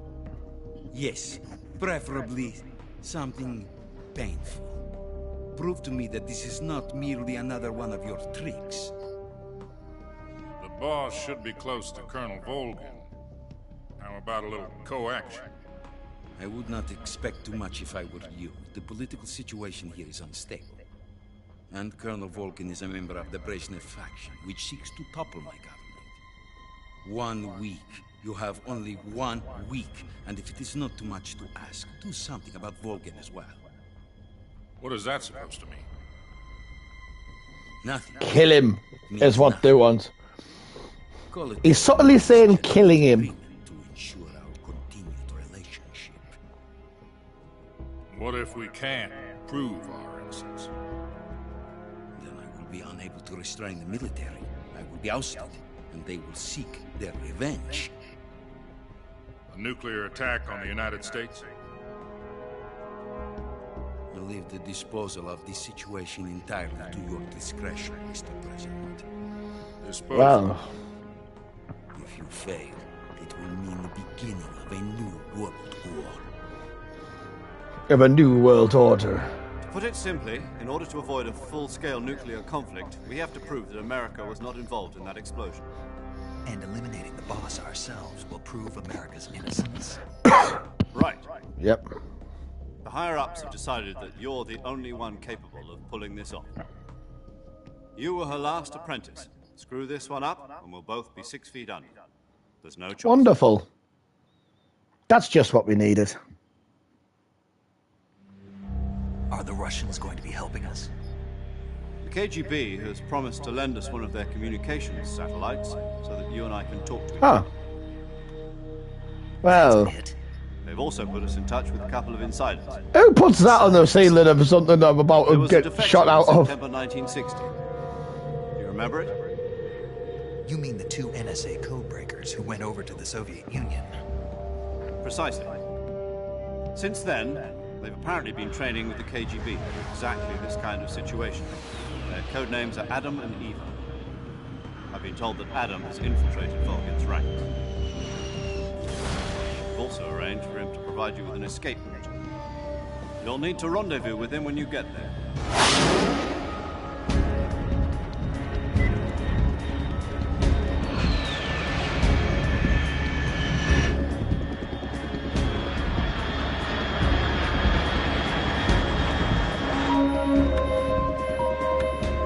Yes, preferably something painful. Prove to me that this is not merely another one of your tricks. The boss should be close to Colonel Volgin. How about a little co-action? I would not expect too much if I were you. The political situation here is unstable. And Colonel Volgin is a member of the Brezhnev faction, which seeks to topple my government. 1 week. You have only 1 week. And if it is not too much to ask, do something about Volgin as well. What is that supposed to mean? Nothing. Kill him is what nothing. they want. Call it He's subtly saying killing him. to ensure our continued relationship. What if we can't prove our innocence? Then I will be unable to restrain the military. I will be ousted, and they will seek their revenge. A nuclear attack on the United States? I leave the disposal of this situation entirely to your discretion, Mr. President. Disposal? Wow. If you fail, it will mean the beginning of a new world war. Of a new world order. To put it simply, in order to avoid a full-scale nuclear conflict, we have to prove that America was not involved in that explosion. And eliminating the boss ourselves will prove America's innocence. Right. Yep. The higher-ups have decided that you're the only one capable of pulling this off. You were her last apprentice. Screw this one up, and we'll both be 6 feet under. There's no choice. Wonderful. That's just what we needed. Are the Russians going to be helping us? The KGB has promised to lend us one of their communications satellites so that you and I can talk to each other. Huh. Well, They've also put us in touch with a couple of insiders. who puts that on the ceiling of something I'm about There to was a get defection shot out in of? September 1960. You remember it? You mean the 2 NSA codebreakers who went over to the Soviet Union? Precisely. Since then, they've apparently been training with the KGB for exactly this kind of situation. Their code names are Adam and Eva. I've been told that Adam has infiltrated Volgin's ranks. We've also arranged for him to provide you with an escape route. You'll need to rendezvous with him when you get there.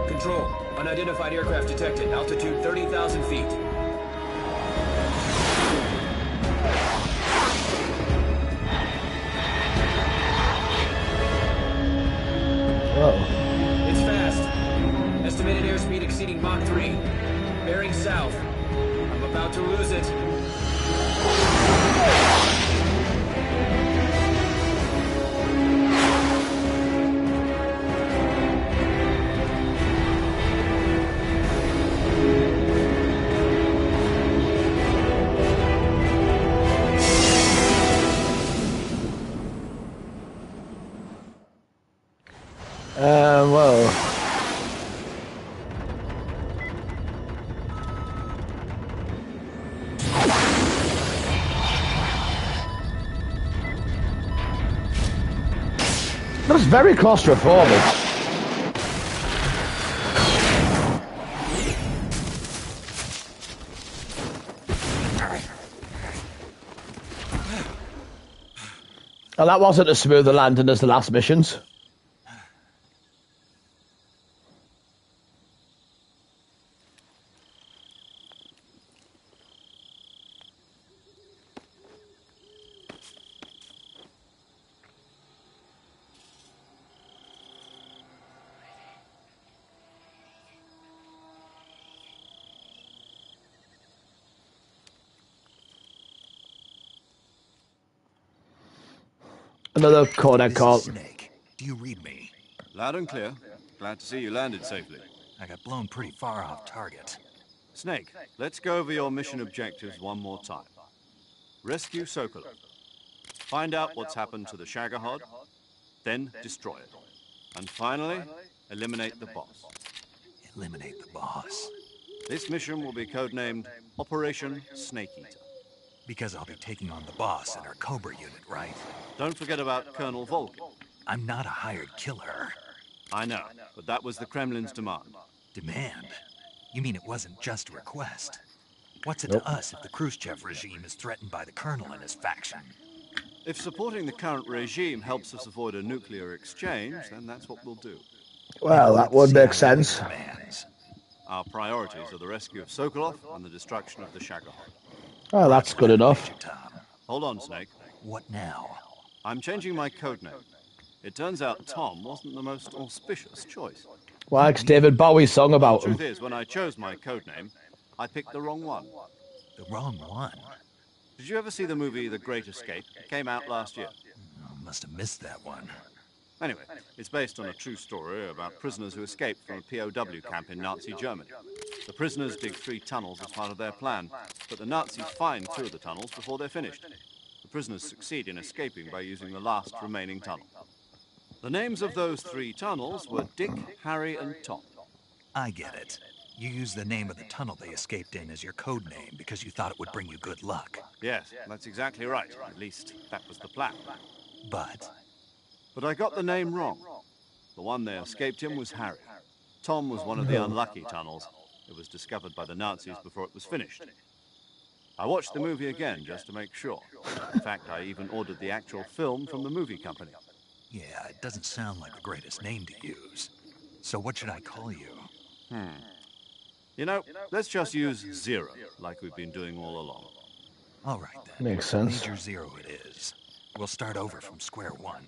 Control. Unidentified aircraft detected. Altitude 30,000 feet. Oh. It's fast. Estimated airspeed exceeding Mach 3. Bearing south. I'm about to lose it. Well. That's very claustrophobic. And that wasn't as smooth a landing as the last missions. Another codec call. Snake, do you read me? Loud and clear. Glad to see you landed safely. I got blown pretty far off target. Snake, let's go over your mission objectives one more time. Rescue Sokolov. Find out what's happened to the Shagohod, then destroy it. And finally, eliminate the boss. Eliminate the boss? This mission will be codenamed Operation Snake Eater. Because I'll be taking on the boss in our Cobra unit, right? Don't forget about Colonel Volkin. I'm not a hired killer. I know, but that was the Kremlin's demand. Demand? You mean it wasn't just a request? What's it to us if the Khrushchev regime is threatened by the Colonel and his faction? If supporting the current regime helps us avoid a nuclear exchange, then that's what we'll do. Well, that would make sense. Our priorities are the rescue of Sokolov and the destruction of the Shagohod. Oh, that's good enough. Hold on, Snake. What now? I'm changing my codename. It turns out Tom wasn't the most auspicious choice. Well, it's David Bowie's song about The him. truth is, when I chose my codename, I picked the wrong one. The wrong one? Did you ever see the movie The Great Escape? It came out last year. I must have missed that one. Anyway, it's based on a true story about prisoners who escaped from a POW camp in Nazi Germany. The prisoners dig 3 tunnels as part of their plan, but the Nazis find 2 of the tunnels before they're finished. The prisoners succeed in escaping by using the last remaining tunnel. The names of those 3 tunnels were Dick, Harry, and Tom. I get it. You used the name of the tunnel they escaped in as your code name because you thought it would bring you good luck. Yes, that's exactly right. At least, that was the plan. But I got the name wrong. The one they escaped in was Harry. Tom was one of the unlucky tunnels. It was discovered by the Nazis before it was finished. I watched the movie again just to make sure. In fact, I even ordered the actual film from the movie company. yeah, it doesn't sound like the greatest name to use. So what should I call you? You know, let's just use Zero, like we've been doing all along. All right, then. Makes sense. Major Zero it is. We'll start over from square one.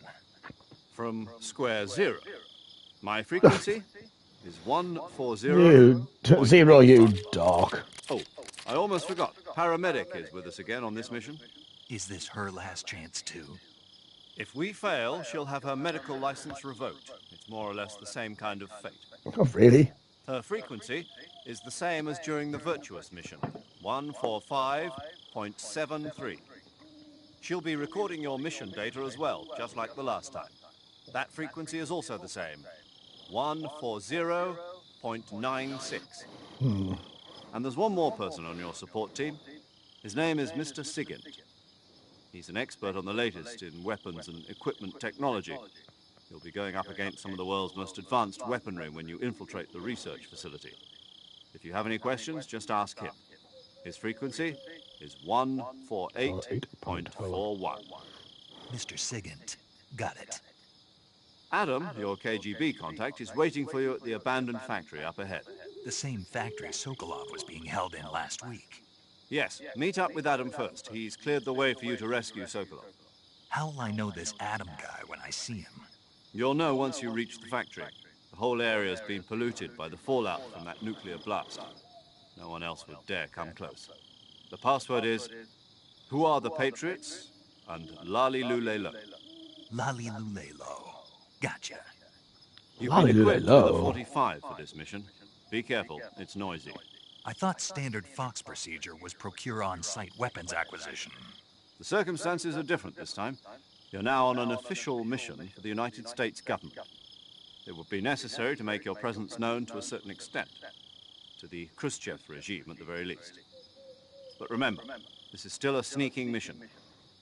From square 0. My frequency is 140. You Zero, you dog. Oh, I almost forgot. Paramedic is with us again on this mission. Is this her last chance too? If we fail, she'll have her medical license revoked. It's more or less the same kind of fate. Oh, really? Her frequency is the same as during the Virtuous mission, 145.73. She'll be recording your mission data as well, just like the last time. That frequency is also the same, 140.96. And there's one more person on your support team. His name is Mr. Sigint. He's an expert on the latest in weapons and equipment technology. You'll be going up against some of the world's most advanced weaponry when you infiltrate the research facility. If you have any questions, just ask him. His frequency is 148.41. Mr. Sigint. Got it. Adam, your KGB contact, is waiting for you at the abandoned factory up ahead. The same factory Sokolov was being held in last week. Yes, meet up with Adam first. He's cleared the way for you to rescue Sokolov. How will I know this Adam guy when I see him? You'll know once you reach the factory. The whole area has been polluted by the fallout from that nuclear blast. No one else would dare come close. The password is, who are the Patriots? And Lali Lulelo. Lali Lulelo. Gotcha. You've been equipped with a 45 for this mission. Be careful, it's noisy. I thought standard Fox procedure was procure on-site weapons acquisition. The circumstances are different this time. You're now on an official mission for the United States government. It would be necessary to make your presence known to a certain extent. To the Khrushchev regime, at the very least. But remember, this is still a sneaking mission.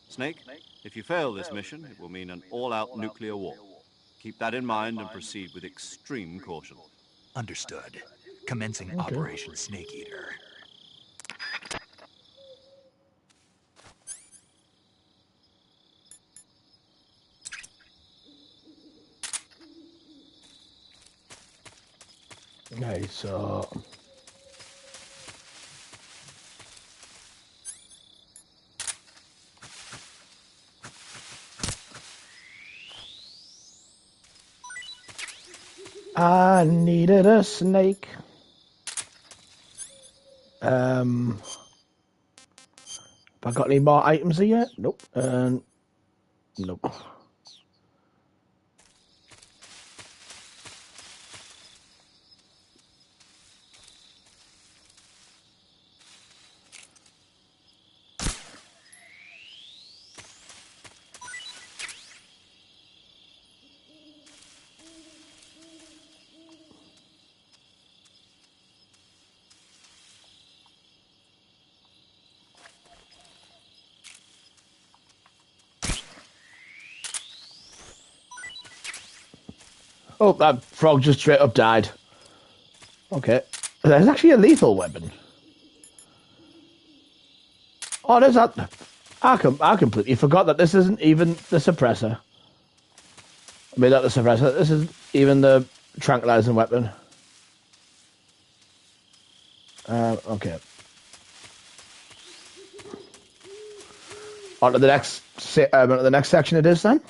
Snake, if you fail this mission, it will mean an all-out nuclear war. Keep that in mind and proceed with extreme caution. Understood. Commencing Operation Snake Eater. Okay, so... I needed a snake. Have I got any more items here yet? Nope. Nope. Oh, that frog just straight up died. Okay. There's actually a lethal weapon. Oh, there's that. I completely forgot that this isn't even the suppressor. I mean, not the suppressor. This is even the tranquilizing weapon. Okay. On to the next section it is then.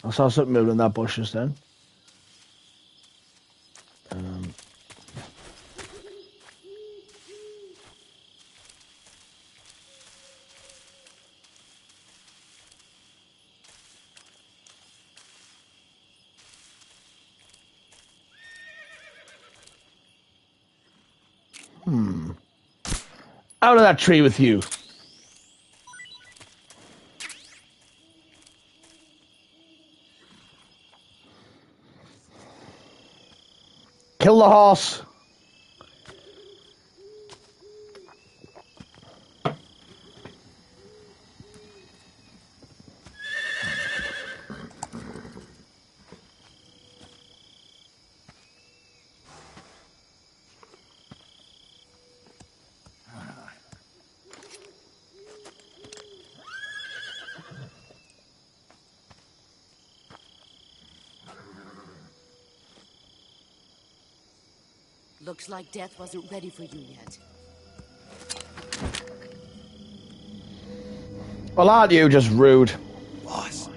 I saw something moving in that bush just then. Out of that tree with you. Kill the horse. Looks like death wasn't ready for you yet. Well, aren't you just rude? Boss.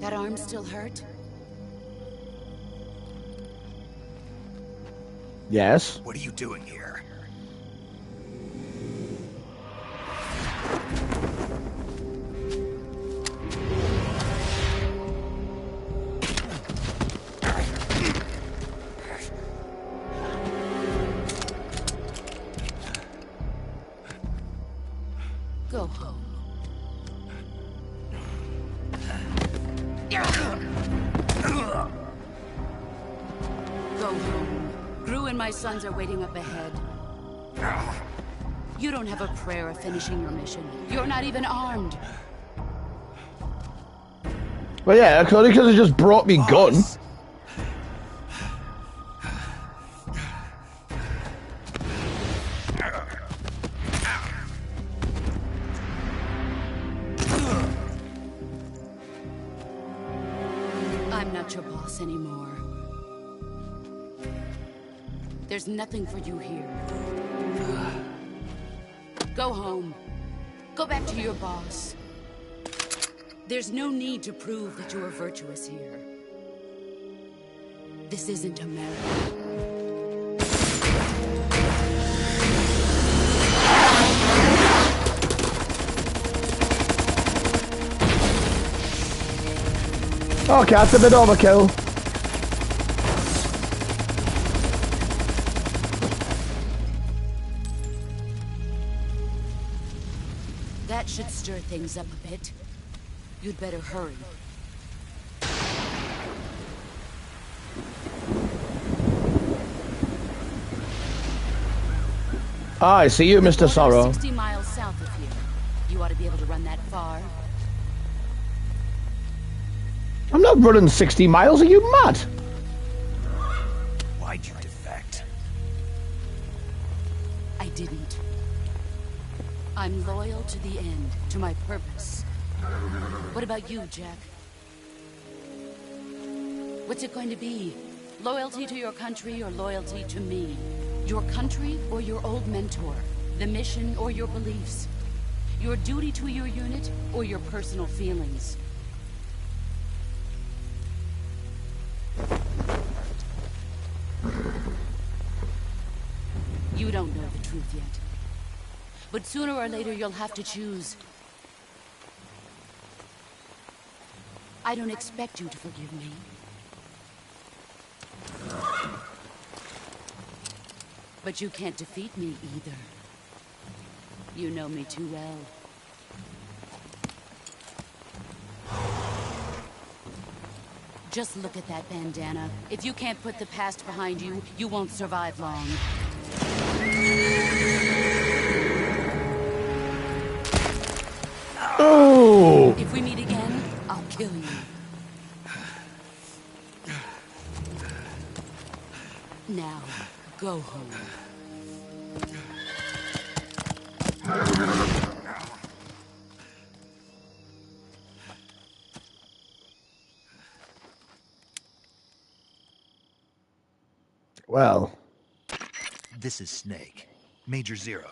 That arm still hurt? Yes. What are you doing here? Go home. Go home. Gru and my sons are waiting up ahead. You don't have a prayer of finishing your mission. You're not even armed. Well, yeah, only because it just brought me gun. I'm not your boss anymore. There's nothing for you here. Go home. Go back to your boss. There's no need to prove that you are virtuous here. This isn't America. Okay, that's a bit overkill. That should stir things up a bit. You'd better hurry. I see you, Mr. Sorrow. 60 miles south of here. You ought to be able to run that far. I'm not running 60 miles. Are you mad? Why'd you defect? I didn't. I'm loyal to the end, to my purpose. What about you, Jack? What's it going to be? Loyalty to your country or loyalty to me? Your country or your old mentor? The mission or your beliefs? Your duty to your unit or your personal feelings? You don't know the truth yet. But sooner or later you'll have to choose. I don't expect you to forgive me. But you can't defeat me either. You know me too well. Just look at that bandana. If you can't put the past behind you, you won't survive long. Oh! If we meet again, I'll kill you. Now, go home. Well. This is Snake. Major Zero.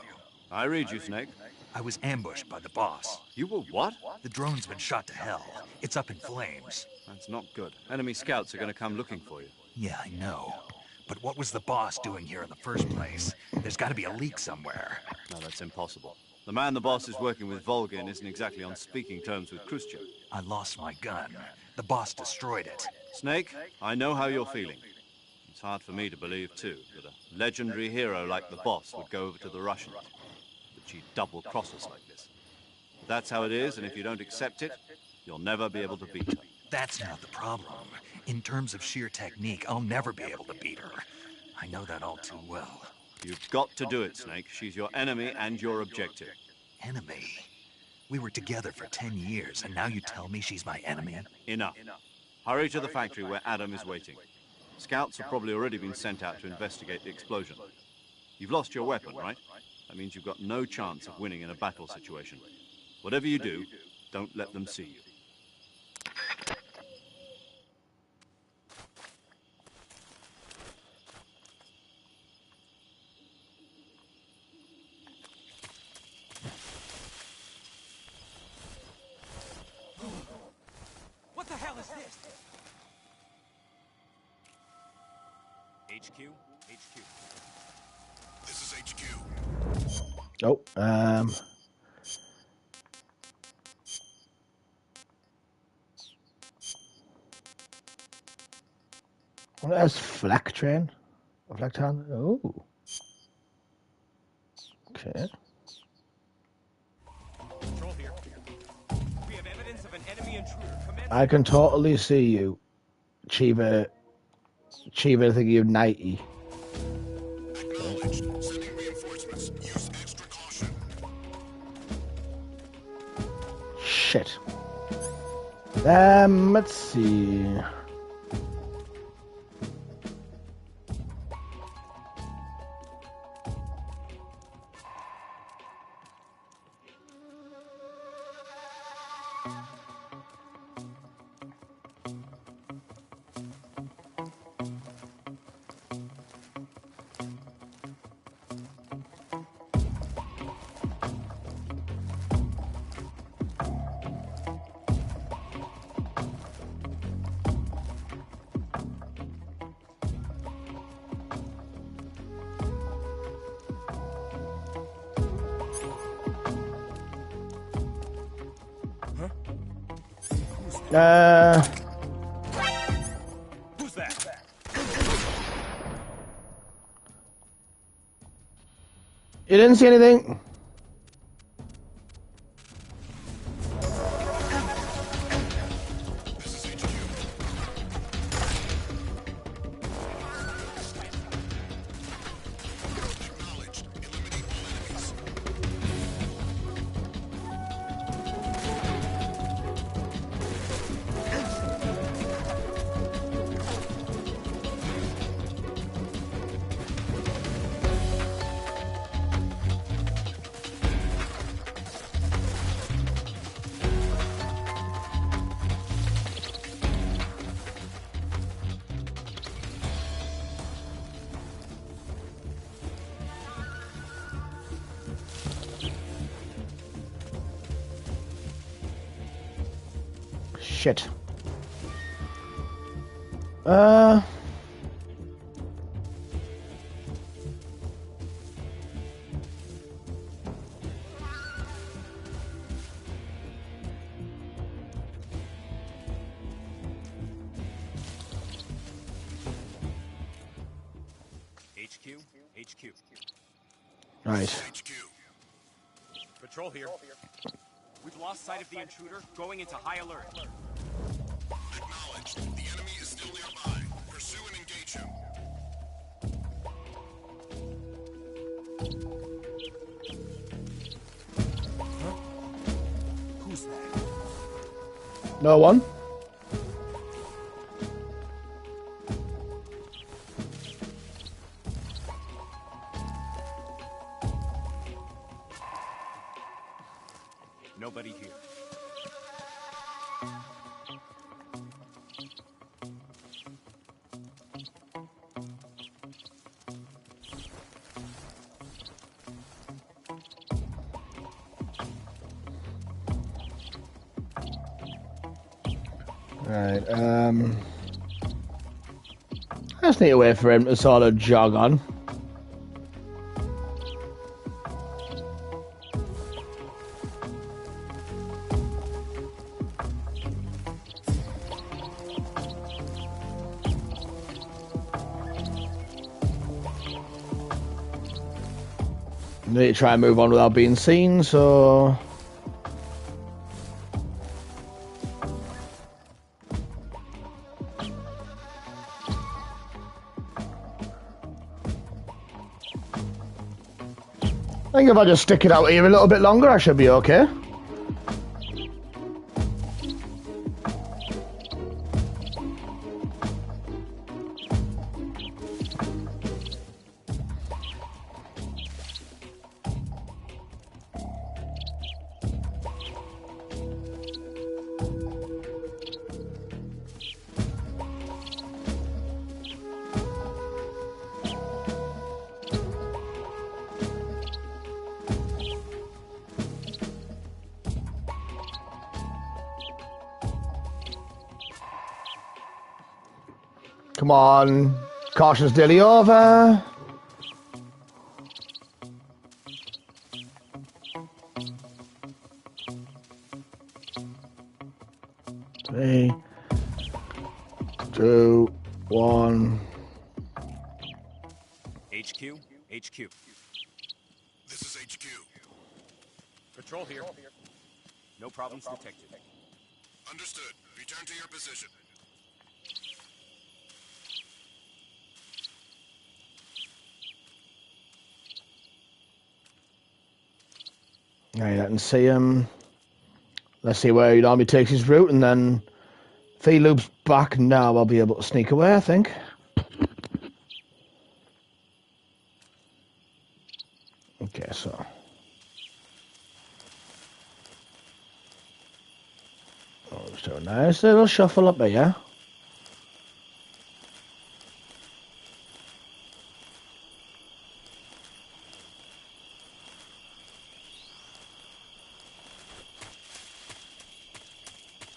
I read you, Snake. I was ambushed by the boss. You were what? The drone's been shot to hell. It's up in flames. That's not good. Enemy scouts are going to come looking for you. Yeah, I know. But what was the boss doing here in the first place? There's got to be a leak somewhere. No, that's impossible. The man the boss is working with, Volgin, isn't exactly on speaking terms with Khrushchev. I lost my gun. The boss destroyed it. Snake, I know how you're feeling. It's hard for me to believe, too, that a legendary hero like the boss would go over to the Russians. That she'd double-cross us like this. But that's how it is, and if you don't accept it, you'll never be able to beat her. That's not the problem. In terms of sheer technique, I'll never be able to beat her. I know that all too well. You've got to do it, Snake. She's your enemy and your objective. Enemy? We were together for 10 years, and now you tell me she's my enemy? Enough. Hurry to the factory where Adam is waiting. Scouts have probably already been sent out to investigate the explosion. You've lost your weapon, right? That means you've got no chance of winning in a battle situation. Whatever you do, don't let them see you. What the hell is this? HQ? HQ. This is HQ. Oh, well, there's flak train. Flak town. Oh. Okay. Control here. We have evidence of an enemy intruder. I can totally see you. Chiva, I think you're 90. Acknowledged. Sending reinforcements. Use extra caution. Shit. Let's see. Who's that? You didn't see anything? Shit. HQ. Right. HQ. Patrol here. We've lost sight of the intruder, going into high alert. Acknowledged. The enemy is still nearby. Pursue and engage him. Who's that? No one. Nobody here. Right, I just need to wait for him to sort of jog on. Need to try and move on without being seen, so... I think if I just stick it out here a little bit longer, I should be okay. Come on, cautious dilly over. Three, two, one. HQ. This is HQ. Patrol here. No problems detected. Understood. Return to your position. Right, I can see him. Let's see where he normally takes his route, and then if he loops back now, I'll be able to sneak away, I think. Okay, so... Oh, so nice little shuffle up there, yeah?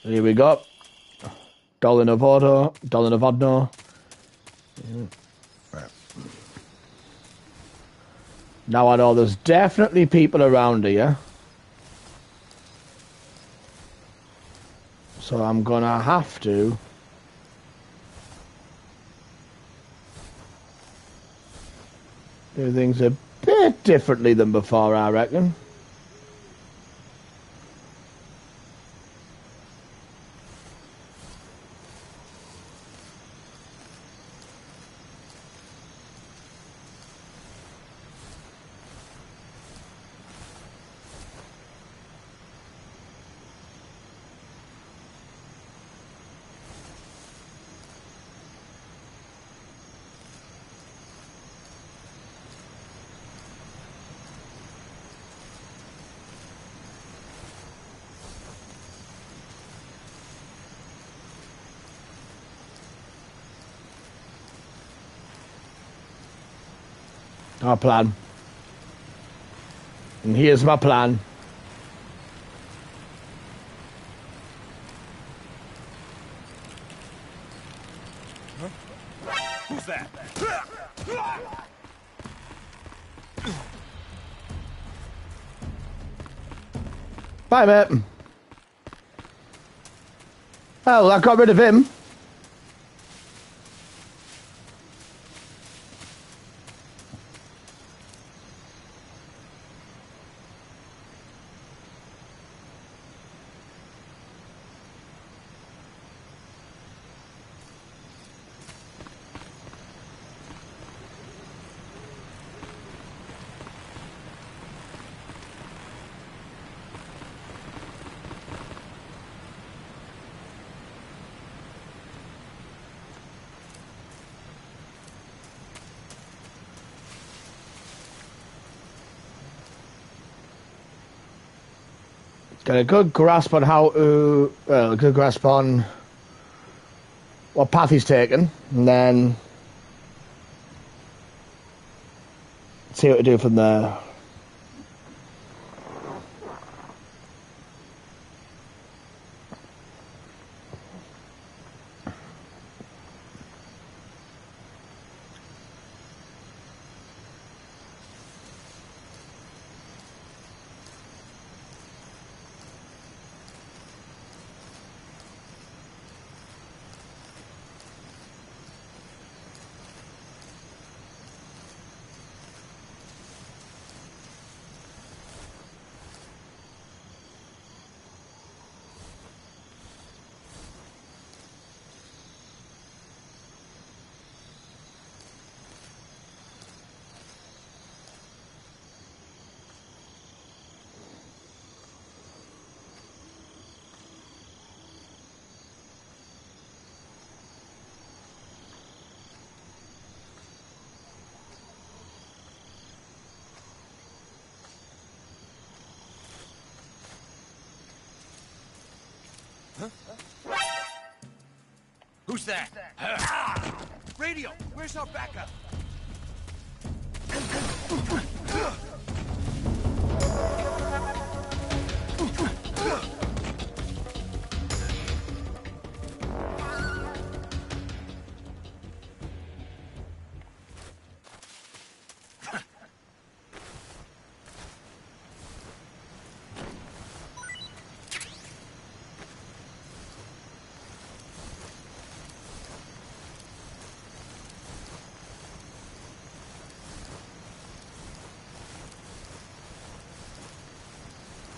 Here we go. Dolan of Odno. Right. Now I know there's definitely people around here. So I'm gonna have to do things a bit differently than before, I reckon. Our plan. And here's my plan. Huh? Who's that? Bye, mate. Oh, I got rid of him. Got a good grasp on how to, well, a good grasp on what path he's taken, and then see what to do from there. Who's that? Radio, where's our backup?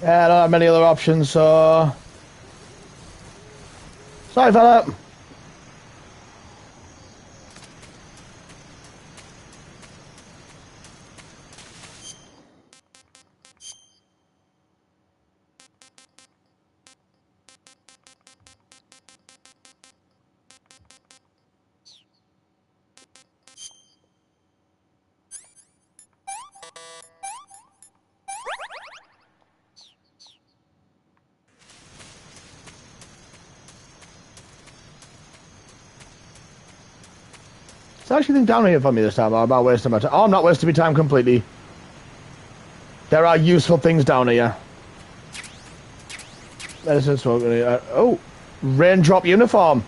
Yeah, I don't have many other options, so... Sorry, fella. There's actually things down here for me this time. I'm not wasting my time. Oh, I'm not wasting my time completely. There are useful things down here. Medicine smoke. Oh, raindrop uniform.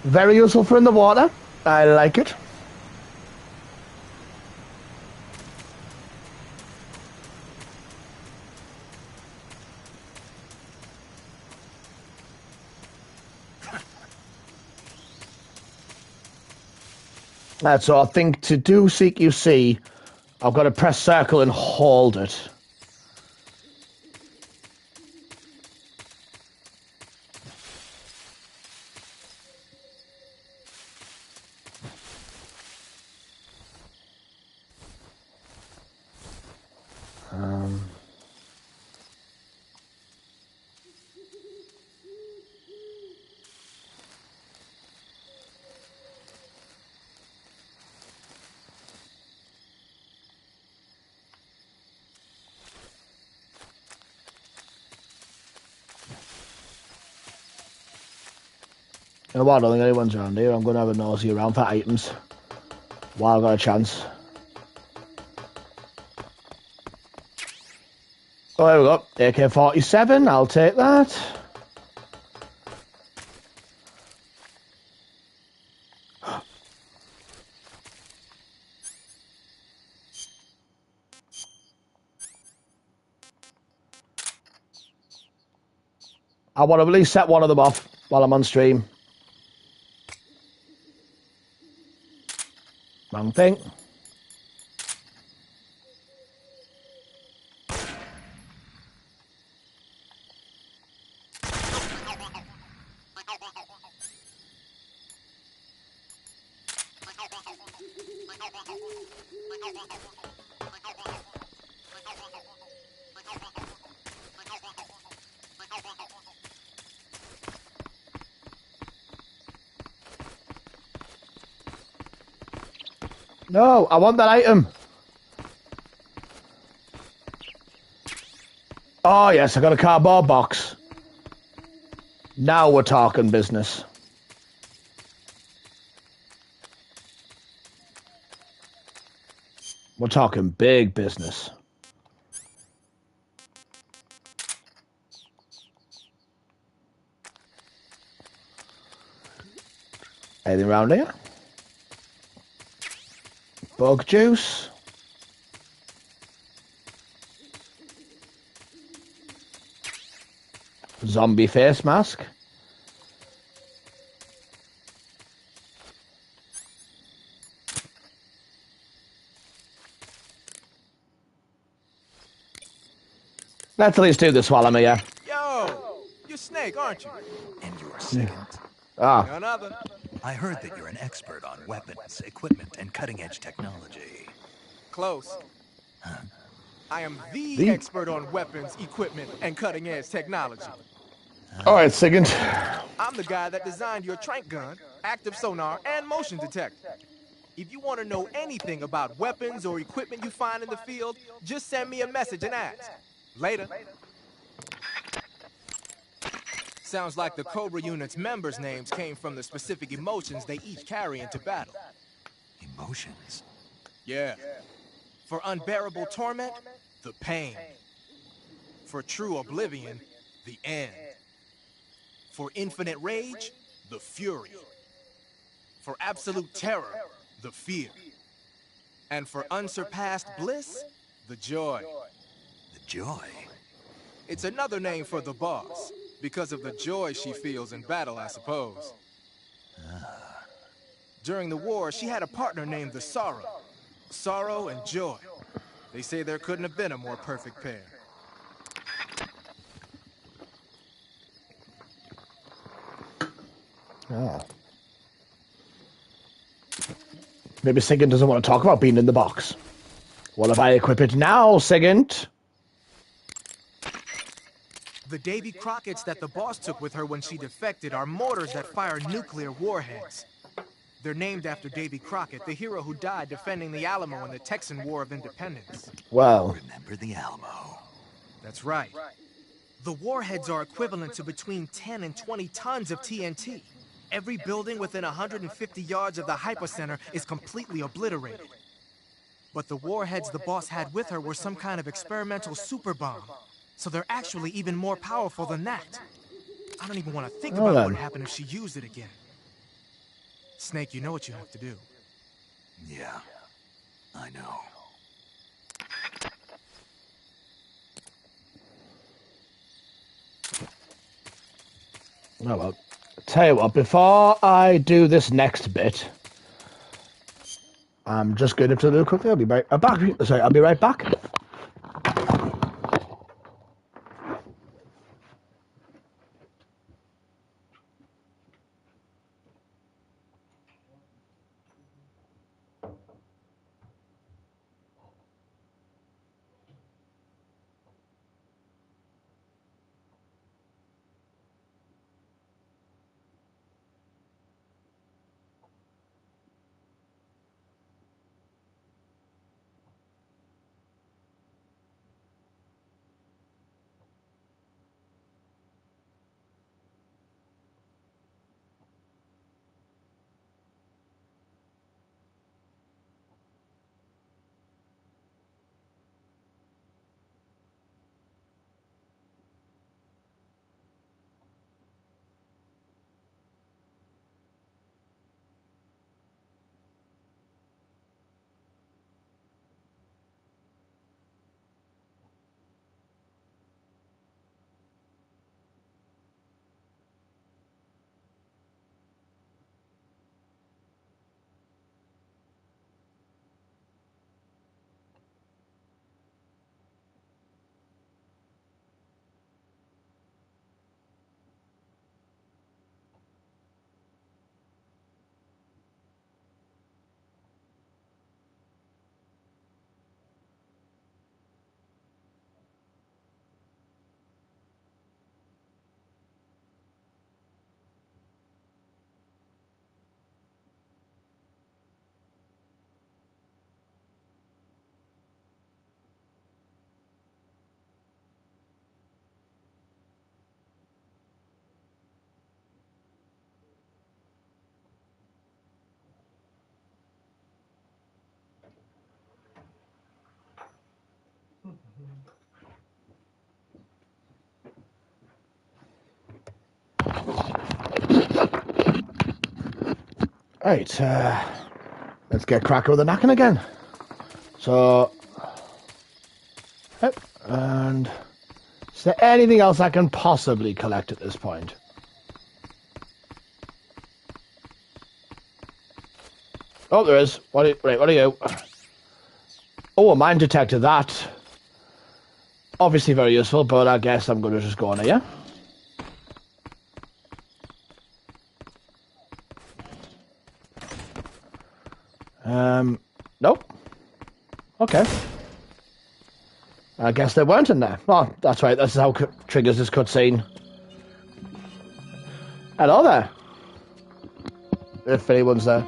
Very useful for in the water. I like it. So I think to do CQC, I've got to press circle and hold it. You know what, I don't think anyone's around here. I'm going to have a nosy around for items while I've got a chance. Oh, there we go. AK-47, I'll take that. I want to at least set one of them off while I'm on stream. Wrong thing. No, I want that item. Oh, yes, I got a cardboard box. Now we're talking business. We're talking big business. Anything around here? Bug juice. Zombie face mask. Let's at least do this while I'm here. Yo, you're Snake, aren't you? And you're second. Ah. None other. I heard that you're an expert on weapons, equipment, and cutting-edge technology. Close. I am the expert on weapons, equipment, and cutting-edge technology. All right, second. I'm the guy that designed your trank gun, active sonar, and motion detector. If you want to know anything about weapons or equipment you find in the field, just send me a message and ask. Later. Sounds like the Cobra unit's members' names came from the specific emotions they each carry into battle. Emotions? Yeah. For unbearable torment, the pain. For true oblivion, the end. For infinite rage, the fury. For absolute terror, the fear. And for unsurpassed bliss, the joy. The joy? It's another name for the boss. Because of the joy she feels in battle, I suppose. During the war, she had a partner named the Sorrow. Sorrow and joy. They say there couldn't have been a more perfect pair. Oh. Maybe Sigurd doesn't want to talk about being in the box. Well, if I equip it now, Sigurd? The Davy Crockett's that the boss took with her when she defected are mortars that fire nuclear warheads. They're named after Davy Crockett, the hero who died defending the Alamo in the Texan War of Independence. Well. Remember the Alamo. That's right. The warheads are equivalent to between 10 and 20 tons of TNT. Every building within 150 yards of the hypocenter is completely obliterated. But the warheads the boss had with her were some kind of experimental super bomb. So they're actually even more powerful than that. I don't even want to think about what would happen if she used it again. Snake, you know what you have to do. Yeah, I know. Oh well. Tell you what, before I do this next bit, I'm just going up to the loo quickly. I'll be right back. Sorry, I'll be right back. Right, let's get cracking with the knacking again. So, yep, and is there anything else I can possibly collect at this point? Oh, there is. What are you? Oh, a mine detector. That obviously very useful, but I guess I'm going to just go on here. Nope. Okay. I guess they weren't in there. Oh, that's right. That's how triggers this cutscene. Hello there. If anyone's there.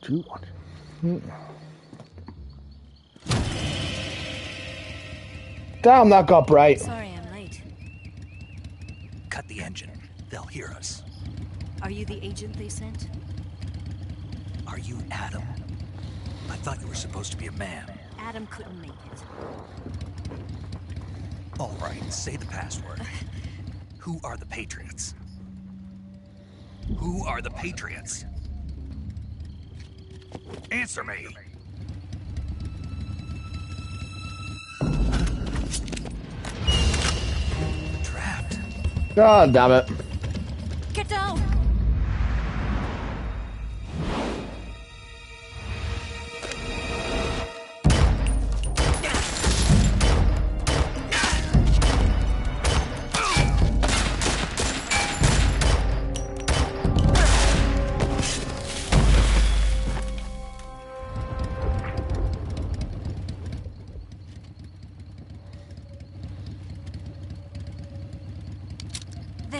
2, 1. Damn, that got bright. Sorry, I'm late. Cut the engine. They'll hear us. Are you the agent they sent? Are you Adam? I thought you were supposed to be a man. Adam couldn't make it. All right, say the password. Who are the Patriots? Who are the Patriots? Answer me! Trapped. God damn it. Get down!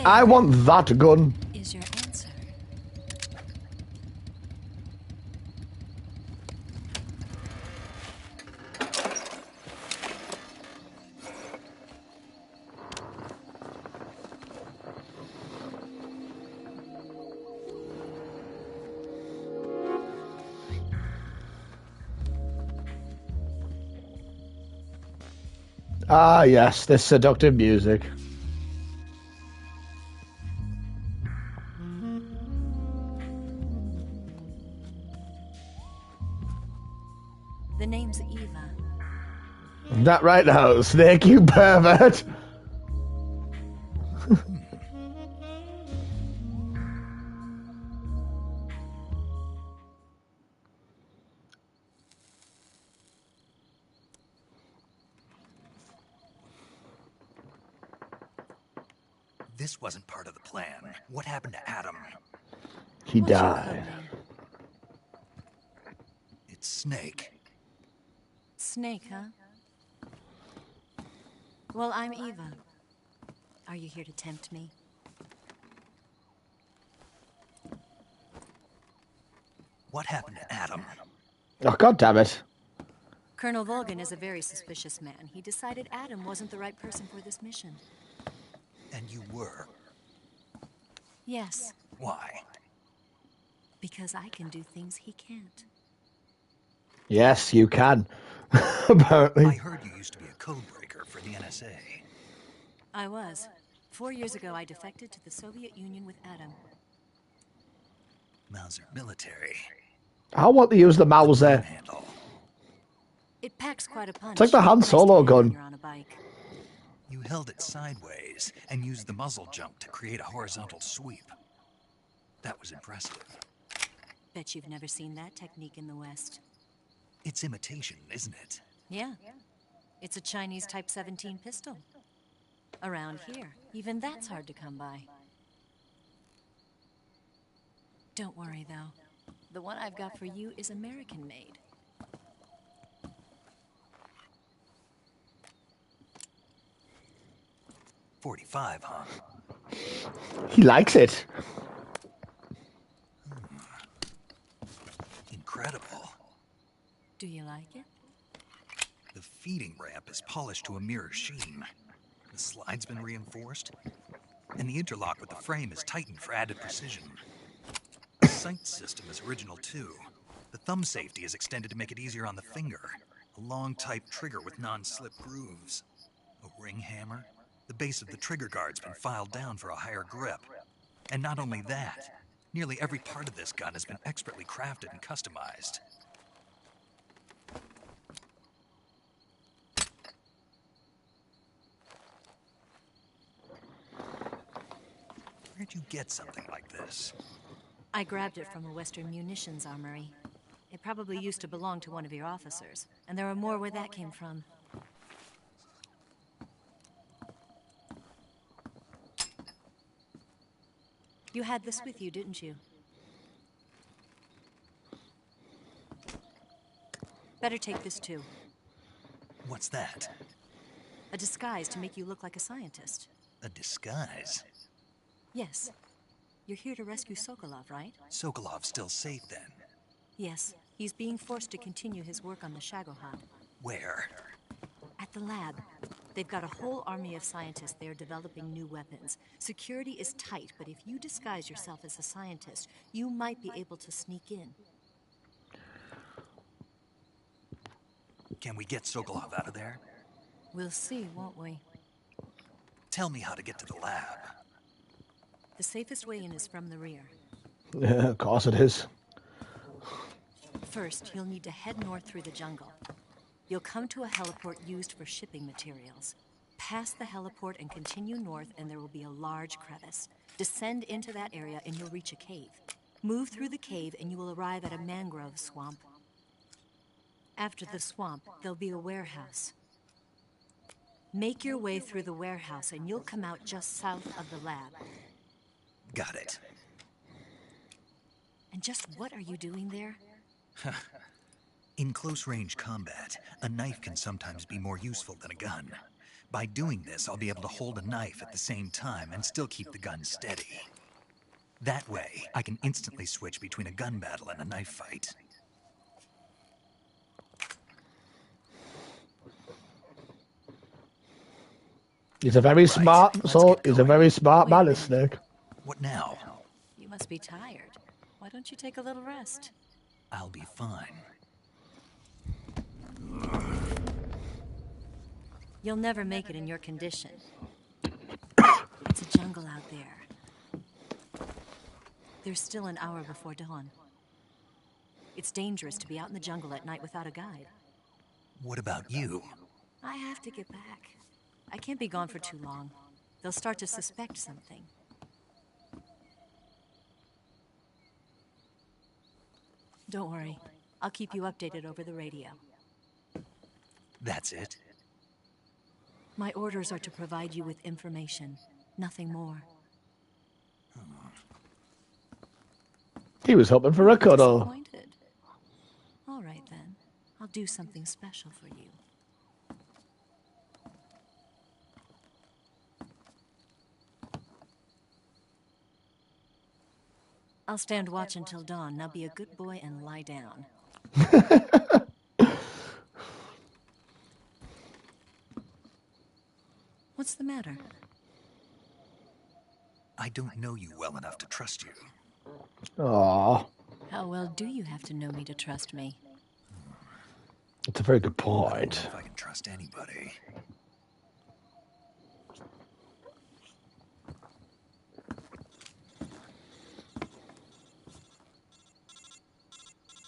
I want that gun. Is your answer? Ah, yes, this seductive music. The name's Eva. That right now, Snake, you pervert. this wasn't part of the plan, what happened to Adam? He died. It's Snake. Snake, huh? Well, I'm Eva. Are you here to tempt me? What happened to Adam? Oh, God damn it. Colonel Volgin is a very suspicious man. He decided Adam wasn't the right person for this mission. And you were? Yes. Why? Because I can do things he can't. Yes, you can. Apparently. I heard you used to be a codebreaker for the NSA. I was. 4 years ago, I defected to the Soviet Union with Adam. Mauser military. I want to use the Mauser. It packs quite a punch. It's like the Han Solo gun. You're on a bike. You held it sideways and used the muzzle jump to create a horizontal sweep. That was impressive. Bet you've never seen that technique in the West. It's imitation, isn't it? Yeah. It's a Chinese Type 17 pistol. Around here, even that's hard to come by. Don't worry, though. The one I've got for you is American-made. .45, huh? He likes it. Incredible. Do you like it? The feeding ramp is polished to a mirror sheen. The slide's been reinforced, and the interlock with the frame is tightened for added precision. The sight system is original too. The thumb safety is extended to make it easier on the finger. A long type trigger with non-slip grooves. A ring hammer. The base of the trigger guard's been filed down for a higher grip. And not only that, nearly every part of this gun has been expertly crafted and customized. Where'd you get something like this? I grabbed it from a Western munitions armory. It probably used to belong to one of your officers, and there are more where that came from. You had this with you, didn't you? Better take this too. What's that? A disguise to make you look like a scientist. A disguise? Yes. You're here to rescue Sokolov, right? Sokolov's still safe then? Yes. He's being forced to continue his work on the Shagohod. Where? At the lab. They've got a whole army of scientists there developing new weapons. Security is tight, but if you disguise yourself as a scientist, you might be able to sneak in. Can we get Sokolov out of there? We'll see, won't we? Tell me how to get to the lab. The safest way in is from the rear. Yeah, of course it is. First, you'll need to head north through the jungle. You'll come to a heliport used for shipping materials. Pass the heliport and continue north, and there will be a large crevice. Descend into that area and you'll reach a cave. Move through the cave and you will arrive at a mangrove swamp. After the swamp, there'll be a warehouse. Make your way through the warehouse and you'll come out just south of the lab. Got it. And just what are you doing there? In close-range combat, a knife can sometimes be more useful than a gun. By doing this, I'll be able to hold a knife at the same time and still keep the gun steady. That way, I can instantly switch between a gun battle and a knife fight. He's a very smart, he's a very smart man, is Snake. What now? You must be tired. Why don't you take a little rest? I'll be fine. You'll never make it in your condition. It's a jungle out there. There's still an hour before dawn. It's dangerous to be out in the jungle at night without a guide. What about you? I have to get back. I can't be gone for too long. They'll start to suspect something. Don't worry. I'll keep you updated over the radio. That's it? My orders are to provide you with information. Nothing more. He was hoping for a cuddle. Disappointed. All right, then. I'll do something special for you. I'll stand watch until dawn. Now be a good boy and lie down. What's the matter? I don't know you well enough to trust you. Aww. How well do you have to know me to trust me? That's a very good I don't know point. if I can trust anybody.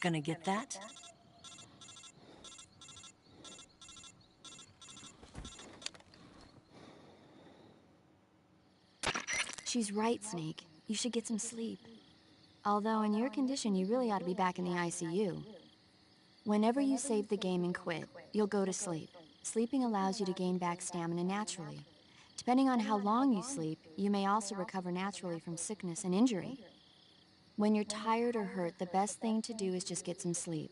Gonna get that? She's right, Snake. You should get some sleep. Although in your condition, you really ought to be back in the ICU. Whenever you save the game and quit, you'll go to sleep. Sleeping allows you to gain back stamina naturally. Depending on how long you sleep, you may also recover naturally from sickness and injury. When you're tired or hurt, the best thing to do is just get some sleep.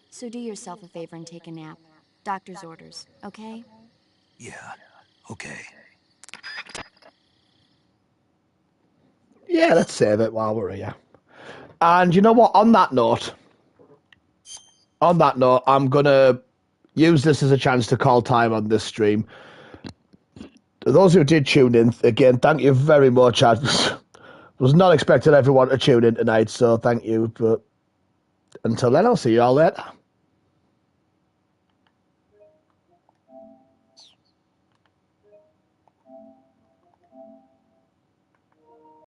So do yourself a favor and take a nap. Doctor's orders, okay? Yeah, okay. Yeah, let's save it while we're here. And you know what? On that note, I'm going to use this as a chance to call time on this stream. To those who did tune in, again, thank you very much. I was not expecting everyone to tune in tonight, so thank you. But until then, I'll see you all later.